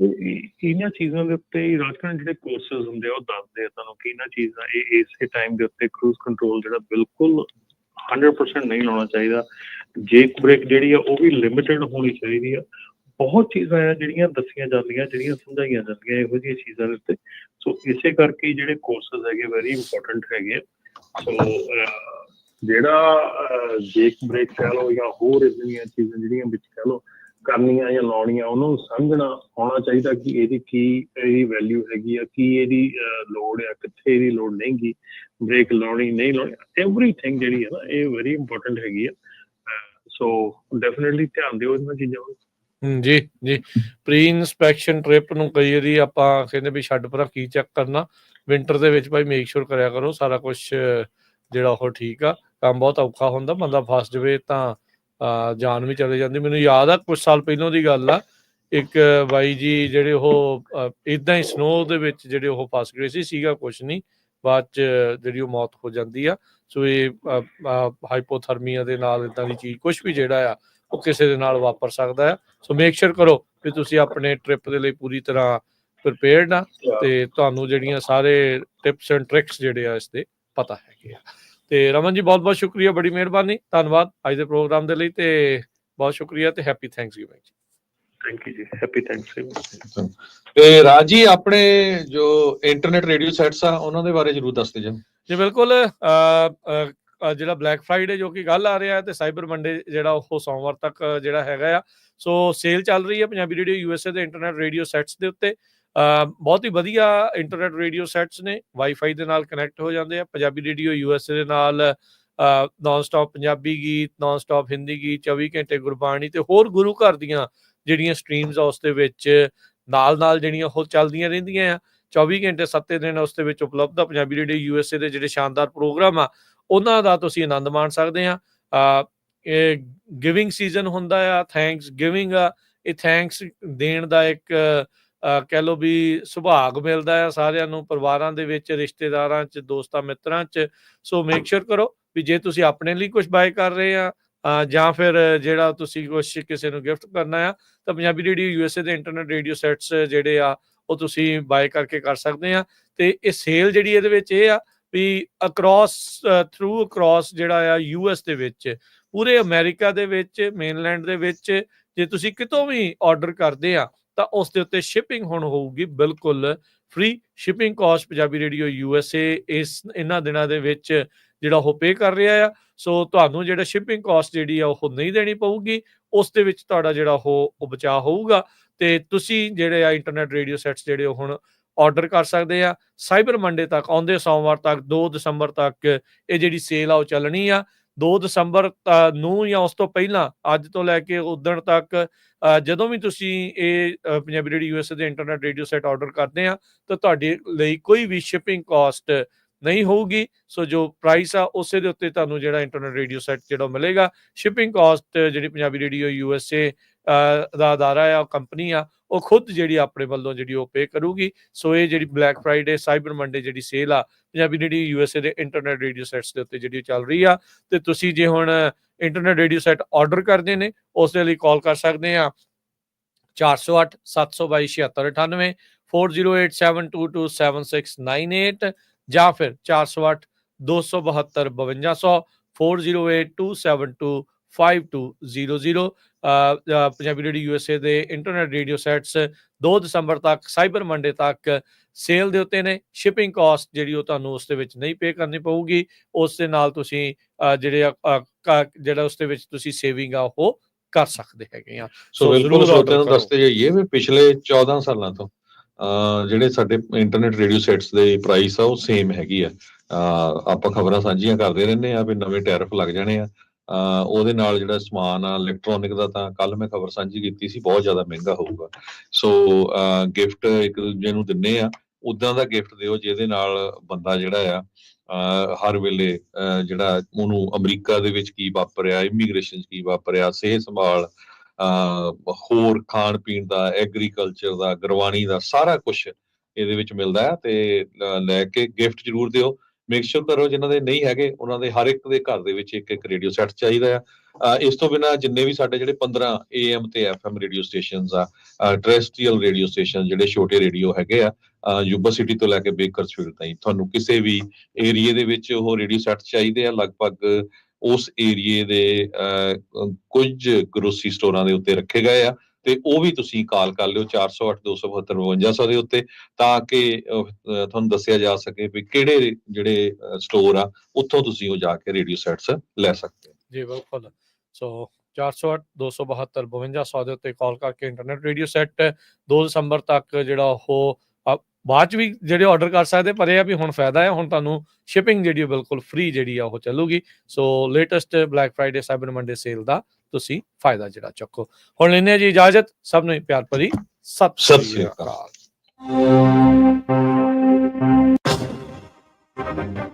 ਇਹਨਾਂ ਚੀਜ਼ਾਂ ਦੇ ਉੱਤੇ ਰਾਜਕਰਨ ਜਿਹੜੇ ਕੋਰਸਿਸ ਹੁੰਦੇ ਆ ਉਹ ਦੱਸਦੇ ਆ ਤੁਹਾਨੂੰ ਕਿ ਇਹਨਾਂ ਚੀਜ਼ਾਂ ਇਸੇ ਟਾਈਮ ਦੇ ਉੱਤੇ ਕਰੂਜ਼ ਕੰਟਰੋਲ ਜਿਹੜਾ ਬਿਲਕੁਲ 100% ਨਹੀਂ ਲਾਉਣਾ ਚਾਹੀਦਾ। ਜੇਕ ਬ੍ਰੇਕ ਜਿਹੜੀ ਆ ਉਹ ਵੀ ਲਿਮਿਟਡ ਹੋਣੀ ਚਾਹੀਦੀ ਆ। ਬਹੁਤ ਚੀਜ਼ਾਂ ਆ ਜਿਹੜੀਆਂ ਦੱਸੀਆਂ ਜਾਂਦੀਆਂ, ਜਿਹੜੀਆਂ ਸਮਝਾਈਆਂ ਜਾਂਦੀਆਂ ਇਹੋ ਜਿਹੀਆਂ ਚੀਜ਼ਾਂ ਦੇ ਉੱਤੇ। ਸੋ ਇਸੇ ਕਰਕੇ ਜਿਹੜੇ ਕੋਰਸਿਸ ਹੈਗੇ ਵੈਰੀ ਇੰਪੋਰਟੈਂਟ ਹੈਗੇ। ਸੋ ਜਿਹੜਾ ਜੇਕ ਬ੍ਰੇਕ ਕਹਿ ਲਓ ਜਾਂ ਹੋਰ ਇਦਾਂ ਚੀਜ਼ਾਂ ਜਿਹੜੀਆਂ ਵਿੱਚ ਕਹਿ ਲਓ ਕਰਨੀਆਂ ਜਾਂ ਲਾਉਣੀਆਂ, ਉਹਨੂੰ ਸਮਝਣਾ ਆਉਣਾ ਚਾਹੀਦਾ ਕਿ ਇਹਦੀ ਵੈਲਿਊ ਹੈਗੀ ਆ, ਕੀ ਇਹਦੀ ਲੋੜ ਆ, ਕਿੱਥੇ ਇਹਦੀ ਲੋੜ ਨਹੀਂ ਗੀ, ਬ੍ਰੇਕ ਲਾਉਣੀ ਨਹੀਂ ਲਾਉਣੀ, ਐਵਰੀਥਿੰਗ ਜਿਹੜੀ ਹੈ ਨਾ ਇਹ ਵੈਰੀ ਇੰਪੋਰਟੈਂਟ ਹੈਗੀ ਆ। ਸੋ ਡੈਫੀਨੇਟਲੀ ਧਿਆਨ ਦਿਓ ਇਹਨਾਂ ਚੀਜ਼ਾਂ ਵੱਲ। ਜੀ ਜੀ। ਪ੍ਰੀ ਇਨਸਪੈਕਸ਼ਨ ਟ੍ਰਿਪ ਨੂੰ ਕਈ ਵਾਰੀ ਆਪਾਂ ਕਹਿੰਦੇ ਵੀ ਛੱਡ ਭਰਾ ਕੀ ਚੈੱਕ ਕਰਨਾ, ਵਿੰਟਰ ਦੇ ਵਿੱਚ ਭਾਈ ਮੇਕ ਸ਼ੋਰ ਕਰਿਆ ਕਰੋ ਸਾਰਾ ਕੁਛ ਜਿਹੜਾ ਉਹ ਠੀਕ ਆ। ਕੰਮ ਬਹੁਤ ਔਖਾ ਹੁੰਦਾ, ਬੰਦਾ ਫਸ ਜਾਵੇ ਤਾਂ ਜਾਨ ਵੀ ਚਲੇ ਜਾਂਦੀ। ਮੈਨੂੰ ਯਾਦ ਆ ਕੁਛ ਸਾਲ ਪਹਿਲਾਂ ਦੀ ਗੱਲ ਆ, ਇੱਕ ਬਾਈ ਜੀ ਜਿਹੜੇ ਉਹ ਇੱਦਾਂ ਹੀ ਸਨੋ ਦੇ ਵਿੱਚ ਜਿਹੜੇ ਉਹ ਫਸ ਗਏ ਸੀ, ਸੀਗਾ ਕੁਛ ਨਹੀਂ, ਬਾਅਦ 'ਚ ਜਿਹੜੀ ਉਹ ਮੌਤ ਹੋ ਜਾਂਦੀ ਆ। ਸੋ ਇਹ ਹਾਈਪੋਥਰਮੀਆ ਦੇ ਨਾਲ ਇੱਦਾਂ ਦੀ ਚੀਜ਼ ਕੁਛ ਵੀ ਜਿਹੜਾ ਆ ਉਹ ਕਿਸੇ ਦੇ ਨਾਲ ਵਾਪਰ ਸਕਦਾ ਆ। ਸੋ ਮੇਕ ਸ਼ੋਰ ਕਰੋ ਵੀ ਤੁਸੀਂ ਆਪਣੇ ਟ੍ਰਿਪ ਦੇ ਲਈ ਪੂਰੀ ਤਰ੍ਹਾਂ ਪ੍ਰਿਪੇਅਰਡ ਆ ਤੇ ਤੁਹਾਨੂੰ ਜਿਹੜੀਆਂ ਸਾਰੇ ਟਿਪਸ ਐਂਡ ਟ੍ਰਿਕਸ ਜਿਹੜੇ ਆ ਇਸ ਦੇ ਪਤਾ ਹੈਗੇ ਆ। ਤੇ ਰਮਨ ਜੀ ਬਹੁਤ ਬਹੁਤ ਸ਼ੁਕਰੀਆ, ਬੜੀ ਮਿਹਰਬਾਨੀ, ਧੰਨਵਾਦ ਅੱਜ ਦੇ ਪ੍ਰੋਗਰਾਮ ਦੇ ਲਈ ਤੇ ਬਹੁਤ ਸ਼ੁਕਰੀਆ ਤੇ ਹੈਪੀ ਥੈਂਕਸਗਿਵਿੰਗ ਜੀ। ਥੈਂਕ ਯੂ ਜੀ, ਹੈਪੀ ਥੈਂਕਸਗਿਵਿੰਗ। ਤੇ ਰਾਜ ਜੀ ਆਪਣੇ ਜੋ ਇੰਟਰਨੈਟ ਰੇਡੀਓ ਸੈਟਸ ਆ ਉਹਨਾਂ ਦੇ ਬਾਰੇ ਜਰੂਰ ਦੱਸ ਦਿਓ ਜੀ। ਬਿਲਕੁਲ, ਜਿਹੜਾ ਬਲੈਕ ਫਰਾਈਡੇ ਜੋ ਕਿ ਕੱਲ ਆ ਰਿਹਾ ਹੈ ਤੇ ਸਾਈਬਰ ਮੰਡੇ ਜਿਹੜਾ ਉਹ ਸੋਮਵਾਰ ਤੱਕ ਜਿਹੜਾ ਹੈਗਾ ਆ। ਸੋ ਸੇਲ ਚੱਲ ਰਹੀ ਹੈ ਪੰਜਾਬੀ ਰੇਡੀਓ USA ਦੇ ਇੰਟਰਨੈਟ ਰੇਡੀਓ ਸੈਟਸ ਦੇ ਉੱਤੇ। ਬਹੁਤ ਹੀ ਵਧੀਆ ਇੰਟਰਨੈਟ ਰੇਡੀਓ ਸੈਟਸ ਨੇ, ਵਾਈਫਾਈ ਦੇ ਨਾਲ ਕਨੈਕਟ ਹੋ ਜਾਂਦੇ ਆ। ਪੰਜਾਬੀ ਰੇਡੀਓ USA ਦੇ ਨਾਲ ਨੌਨ ਸਟਾਪ ਪੰਜਾਬੀ ਗੀਤ, ਨੌਨ ਸਟਾਪ ਹਿੰਦੀ ਗੀਤ, 24 ਘੰਟੇ ਗੁਰਬਾਣੀ ਤੇ ਹੋਰ ਗੁਰੂ ਘਰ ਦੀਆਂ ਜਿਹੜੀਆਂ ਸਟਰੀਮਸ ਆ ਉਸ ਦੇ ਵਿੱਚ ਨਾਲ ਜਿਹੜੀਆਂ ਉਹ ਚੱਲਦੀਆਂ ਰਹਿੰਦੀਆਂ ਆ। 24 ਘੰਟੇ 7 ਦਿਨ ਉਸ ਦੇ ਵਿੱਚ ਉਪਲਬਧ ਆ। ਪੰਜਾਬੀ ਰੇਡੀਓ USA ਦੇ ਜਿਹੜੇ ਸ਼ਾਨਦਾਰ ਪ੍ਰੋਗਰਾਮ ਆ ਉਹਨਾਂ ਦਾ ਤੁਸੀਂ ਆਨੰਦ ਮਾਣ ਸਕਦੇ ਆ। ਇਹ ਗਿਵਿੰਗ ਸੀਜ਼ਨ ਹੁੰਦਾ ਆ, ਥੈਂਕਸ ਗਿਵਿੰਗ ਆ। ਇਹ ਥੈਂਕਸ ਦੇਣ ਦਾ ਇੱਕ ਕਹਿ ਲਓ ਵੀ ਸੁਭਾਗ ਮਿਲਦਾ ਆ ਸਾਰਿਆਂ ਨੂੰ, ਪਰਿਵਾਰਾਂ ਦੇ ਵਿੱਚ, ਰਿਸ਼ਤੇਦਾਰਾਂ 'ਚ, ਦੋਸਤਾਂ ਮਿੱਤਰਾਂ 'ਚ। ਸੋ ਮੇਕ ਸ਼ੋਰ ਕਰੋ ਵੀ ਜੇ ਤੁਸੀਂ ਆਪਣੇ ਲਈ ਕੁਝ ਬਾਏ ਕਰ ਰਹੇ ਆ ਜਾਂ ਫਿਰ ਜਿਹੜਾ ਤੁਸੀਂ ਕੁਛ ਕਿਸੇ ਨੂੰ ਗਿਫਟ ਕਰਨਾ ਆ ਤਾਂ ਪੰਜਾਬੀ ਰੇਡੀਓ USA ਦੇ ਇੰਟਰਨੈਟ ਰੇਡੀਓ ਸੈਟਸ ਜਿਹੜੇ ਆ ਉਹ ਤੁਸੀਂ ਬਾਏ ਕਰਕੇ ਕਰ ਸਕਦੇ ਆ। ਤੇ ਇਹ ਸੇਲ ਜਿਹੜੀ ਇਹਦੇ ਵਿੱਚ ਇਹ ਆ ਵੀ ਅਕ੍ਰੋਸ ਜਿਹੜਾ ਆ US ਦੇ ਵਿੱਚ, ਪੂਰੇ ਅਮਰੀਕਾ ਦੇ ਵਿੱਚ, ਮੇਨਲੈਂਡ ਦੇ ਵਿੱਚ ਜੇ ਤੁਸੀਂ ਕਿਤੋਂ ਵੀ ਆਰਡਰ ਕਰਦੇ ਆ ਤਾਂ ਉਸ ਦੇ ਉੱਤੇ ਸ਼ਿਪਿੰਗ ਹੁਣ ਹੋਊਗੀ ਬਿਲਕੁਲ free. Shipping cost Punjabi radio USA ਇਹਨਾਂ ਦਿਨਾਂ ਦੇ ਵਿੱਚ ਜਿਹੜਾ ਉਹ ਪੇ ਕਰ ਰਿਹਾ ਆ। ਸੋ ਤੁਹਾਨੂੰ ਜਿਹੜਾ ਸ਼ਿਪਿੰਗ ਕਾਸਟ ਜਿਹੜੀ ਆ ਉਹ ਨਹੀਂ ਦੇਣੀ ਪਊਗੀ, ਉਸ ਦੇ ਵਿੱਚ ਤੁਹਾਡਾ ਜਿਹੜਾ ਉਹ ਬਚਾਅ ਹੋਊਗਾ ਤੇ ਤੁਸੀਂ ਜਿਹੜੇ ਆ ਇੰਟਰਨੈਟ ਰੇਡੀਓ ਸੈਟਸ ਜਿਹੜੇ ਉਹ ਹੁਣ ਆਰਡਰ ਕਰ ਸਕਦੇ ਆ। ਸਾਈਬਰ ਮੰਡੇ ਤੱਕ, ਆਉਂਦੇ ਸੋਮਵਾਰ ਤੱਕ, 2 ਦਸੰਬਰ ਤੱਕ ਇਹ ਜਿਹੜੀ ਸੇਲ ਆ ਉਹ ਚੱਲਣੀ ਆ। 2 ਦਸੰਬਰ ਨੂੰ ਜਾਂ ਉਸ ਤੋਂ ਪਹਿਲਾਂ, ਅੱਜ ਤੋਂ ਲੈ ਕੇ ਉਦਣ ਤੱਕ ਜਦੋਂ ਵੀ ਤੁਸੀਂ ਇਹ ਪੰਜਾਬੀ ਰੇਡੀਓ USA ਦੇ ਇੰਟਰਨੈਟ ਰੇਡੀਓ ਸੈਟ ਆਰਡਰ ਕਰਦੇ ਆ ਤਾਂ ਤੁਹਾਡੇ ਲਈ ਕੋਈ ਵੀ ਸ਼ਿਪਿੰਗ ਕਾਸਟ ਨਹੀਂ ਹੋਊਗੀ। ਸੋ ਜੋ ਪ੍ਰਾਈਸ ਆ ਉਸੇ ਦੇ ਉੱਤੇ ਤੁਹਾਨੂੰ ਜਿਹੜਾ ਇੰਟਰਨੈਟ ਰੇਡੀਓ ਸੈਟ ਜਿਹੜਾ ਮਿਲੇਗਾ। ਸ਼ਿਪਿੰਗ ਕਾਸਟ ਜਿਹੜੀ ਪੰਜਾਬੀ ਰੇਡੀਓ USA ਦਾ ਅਦਾਰਾ ਆ, ਕੰਪਨੀ ਆ, ਉਹ ਖੁਦ ਜਿਹੜੀ ਆਪਣੇ ਵੱਲੋਂ ਜਿਹੜੀ ਉਹ ਪੇ ਕਰੂਗੀ। ਸੋ ਇਹ ਜਿਹੜੀ ਬਲੈਕ ਫਰਾਈਡੇ ਸਾਈਬਰ ਮੰਡੇ ਜਿਹੜੀ ਸੇਲ ਆ ਪੰਜਾਬੀ ਰੇਡੀਓ USA ਦੇ ਇੰਟਰਨੈਟ ਰੇਡੀਓ ਸੈਟਸ ਦੇ ਉੱਤੇ ਜਿਹੜੀ ਚੱਲ ਰਹੀ ਆ ਤੇ ਤੁਸੀਂ ਜੇ ਹੁਣ ਇੰਟਰਨੈਟ ਰੇਡੀਓ ਸੈਟ ਆਰਡਰ ਕਰਦੇ ਨੇ ਉਸ ਦੇ ਲਈ ਕਾਲ ਕਰ ਸਕਦੇ ਆ 408 722 7698, 4087227698 ਜਾਂ ਫਿਰ 408 272 5200, 4082725200। ਪੰਜਾਬੀ ਰੇਡੀਓ USA ਦੇ ਇੰਟਰਨੈਟ ਰੇਡੀਓ ਸੈਟਸ 2 ਦਸੰਬਰ ਤੱਕ, ਸਾਈਬਰ ਮੰਡੇ ਤੱਕ ਸੇਲ ਦੇ ਉੱਤੇ ਨੇ। ਸ਼ਿਪਿੰਗ ਕਾਸਟ ਜਿਹੜੀ ਉਹ ਤੁਹਾਨੂੰ ਉਸ ਦੇ ਵਿੱਚ ਨਹੀਂ ਪੇ ਕਰਨੀ ਪਊਗੀ। ਉਸ ਦੇ ਨਾਲ ਤੁਸੀਂ ਜਿਹੜਾ ਉਸ ਦੇ ਵਿੱਚ ਤੁਸੀਂ ਸੇਵਿੰਗ ਆ ਉਹ ਕਰ ਸਕਦੇ ਹੈਗੇ ਆ। ਸੋ ਬਿਲਕੁਲ ਸਰੋਤਿਆਂ ਨੂੰ ਦੱਸਦੇ ਜਾਈਏ ਵੀ ਪਿਛਲੇ 14 ਸਾਲਾਂ ਤੋਂ ਜਿਹੜੇ ਸਾਡੇ ਇੰਟਰਨੈਟ ਰੇਡੀਓ ਸੈਟਸ ਦੇ ਪ੍ਰਾਈਸ ਆ ਉਹ ਸੇਮ ਹੈਗੀ ਆ। ਆਪਾਂ ਖਬਰਾਂ ਸਾਂਝੀਆਂ ਕਰਦੇ ਰਹਿੰਦੇ ਆ ਵੀ ਨਵੇਂ ਟੈਰਿਫ ਲੱਗ ਜਾਣੇ ਆ। ਉਹਦੇ ਨਾਲ ਜਿਹੜਾ ਸਮਾਨ ਆ ਇਲੈਕਟ੍ਰੋਨਿਕ ਦਾ, ਤਾਂ ਕੱਲ ਮੈਂ ਖਬਰ ਸਾਂਝੀ ਕੀਤੀ ਸੀ, ਬਹੁਤ ਜ਼ਿਆਦਾ ਮਹਿੰਗਾ ਹੋਊਗਾ। ਸੋ ਗਿਫਟ ਇੱਕ ਦੂਜੇ ਨੂੰ ਦਿੰਨੇ ਆ, ਉਦਾਂ ਦਾ ਗਿਫਟ ਦਿਓ ਜਿਹਦੇ ਨਾਲ ਬੰਦਾ ਜਿਹੜਾ ਆ ਹਰ ਵੇਲੇ ਜਿਹੜਾ ਉਹਨੂੰ ਅਮਰੀਕਾ ਦੇ ਵਿੱਚ ਕੀ ਵਾਪਰਿਆ, ਇਮੀਗ੍ਰੇਸ਼ਨ 'ਚ ਕੀ ਵਾਪਰਿਆ, ਸਿਹਤ ਸੰਭਾਲ, ਹੋਰ ਖਾਣ ਪੀਣ ਦਾ, ਐਗਰੀਕਲਚਰ ਦਾ, ਗੁਰਬਾਣੀ ਦਾ, ਸਾਰਾ ਕੁਛ ਇਹਦੇ ਵਿੱਚ ਮਿਲਦਾ ਹੈ। ਤੇ ਲੈ ਕੇ ਗਿਫਟ ਜ਼ਰੂਰ ਦਿਓ। ਮੇਕ ਸ਼ੋਰ ਕਰੋ ਜਿਨ੍ਹਾਂ ਦੇ ਨਹੀਂ ਹੈਗੇ ਉਹਨਾਂ ਦੇ ਹਰ ਇੱਕ ਦੇ ਘਰ ਦੇ ਵਿੱਚ ਇੱਕ ਇੱਕ ਰੇਡੀਓ ਸੈੱਟ ਚਾਹੀਦਾ ਆ। ਇਸ ਤੋਂ ਬਿਨਾਂ ਜਿੰਨੇ ਵੀ ਸਾਡੇ ਜਿਹੜੇ 15 AM ਤੇ FM ਰੇਡੀਓ ਸਟੇਸ਼ਨਸ ਆ, ਟੈਰੇਸਟਰੀਅਲ ਰੇਡੀਓ ਸਟੇਸ਼ਨ ਜਿਹੜੇ ਛੋਟੇ ਰੇਡੀਓ ਹੈਗੇ ਆ, ਯੂਬਾ ਸਿਟੀ ਤੋਂ ਲੈ ਕੇ ਬੇਕਰਸਫੀਲਡ ਤਾਈਂ, ਤੁਹਾਨੂੰ ਕਿਸੇ ਵੀ ਏਰੀਏ ਦੇ ਵਿੱਚ ਉਹ ਰੇਡੀਓ ਸੈੱਟ ਚਾਹੀਦੇ ਆ। ਲਗਭਗ ਉਸ ਏਰੀਏ ਦੇ ਕੁਝ ਗਰੋਸਰੀ ਸਟੋਰਾਂ ਦੇ ਉੱਤੇ ਰੱਖੇ ਗਏ ਆ ਤੇ ਉਹ ਵੀ ਤੁਸੀਂ ਕਾਲ ਕਰ ਲਿਓ 408 272 5200 ਦੇ ਉੱਤੇ, ਤਾਂ ਕਿ ਤੁਹਾਨੂੰ ਦੱਸਿਆ ਜਾ ਸਕੇ ਵੀ ਕਿਹੜੇ ਜਿਹੜੇ ਸਟੋਰ ਆ ਉੱਥੋਂ ਤੁਸੀਂ ਉਹ ਜਾ ਕੇ ਰੇਡੀਓ ਸੈਟਸ ਲੈ ਸਕਦੇ ਹੋ। ਜੀ ਬਿਲਕੁਲ। ਸੋ 408 272 5200 ਦੇ ਉੱਤੇ ਕਾਲ ਕਰਕੇ ਇੰਟਰਨੈਟ ਰੇਡੀਓ ਸੈਟ 2 ਦਸੰਬਰ ਤੱਕ ਜਿਹੜਾ ਉਹ ਬਾਅਦ 'ਚ ਵੀ ਜਿਹੜੇ ਆਰਡਰ ਕਰ ਸਕਦੇ, ਪਰ ਇਹ ਆ ਵੀ ਹੁਣ ਫਾਇਦਾ ਹੈ, ਹੁਣ ਤੁਹਾਨੂੰ ਸ਼ਿਪਿੰਗ ਜਿਹੜੀ ਬਿਲਕੁਲ ਫ੍ਰੀ ਜਿਹੜੀ ਆ ਉਹ ਚੱਲੂਗੀ। So latest Black Friday Cyber Monday sale ਦਾ ਤੁਸੀਂ ਫਾਇਦਾ ਜਿਹੜਾ ਚੱਕੋ। ਹੁਣ ਲੈਂਦੇ ਜੀ ਇਜਾਜ਼ਤ, ਸਭ ਨੂੰ ਪਿਆਰ ਭਰੀ ਸਤਿ ਸ੍ਰੀ ਅਕਾਲ।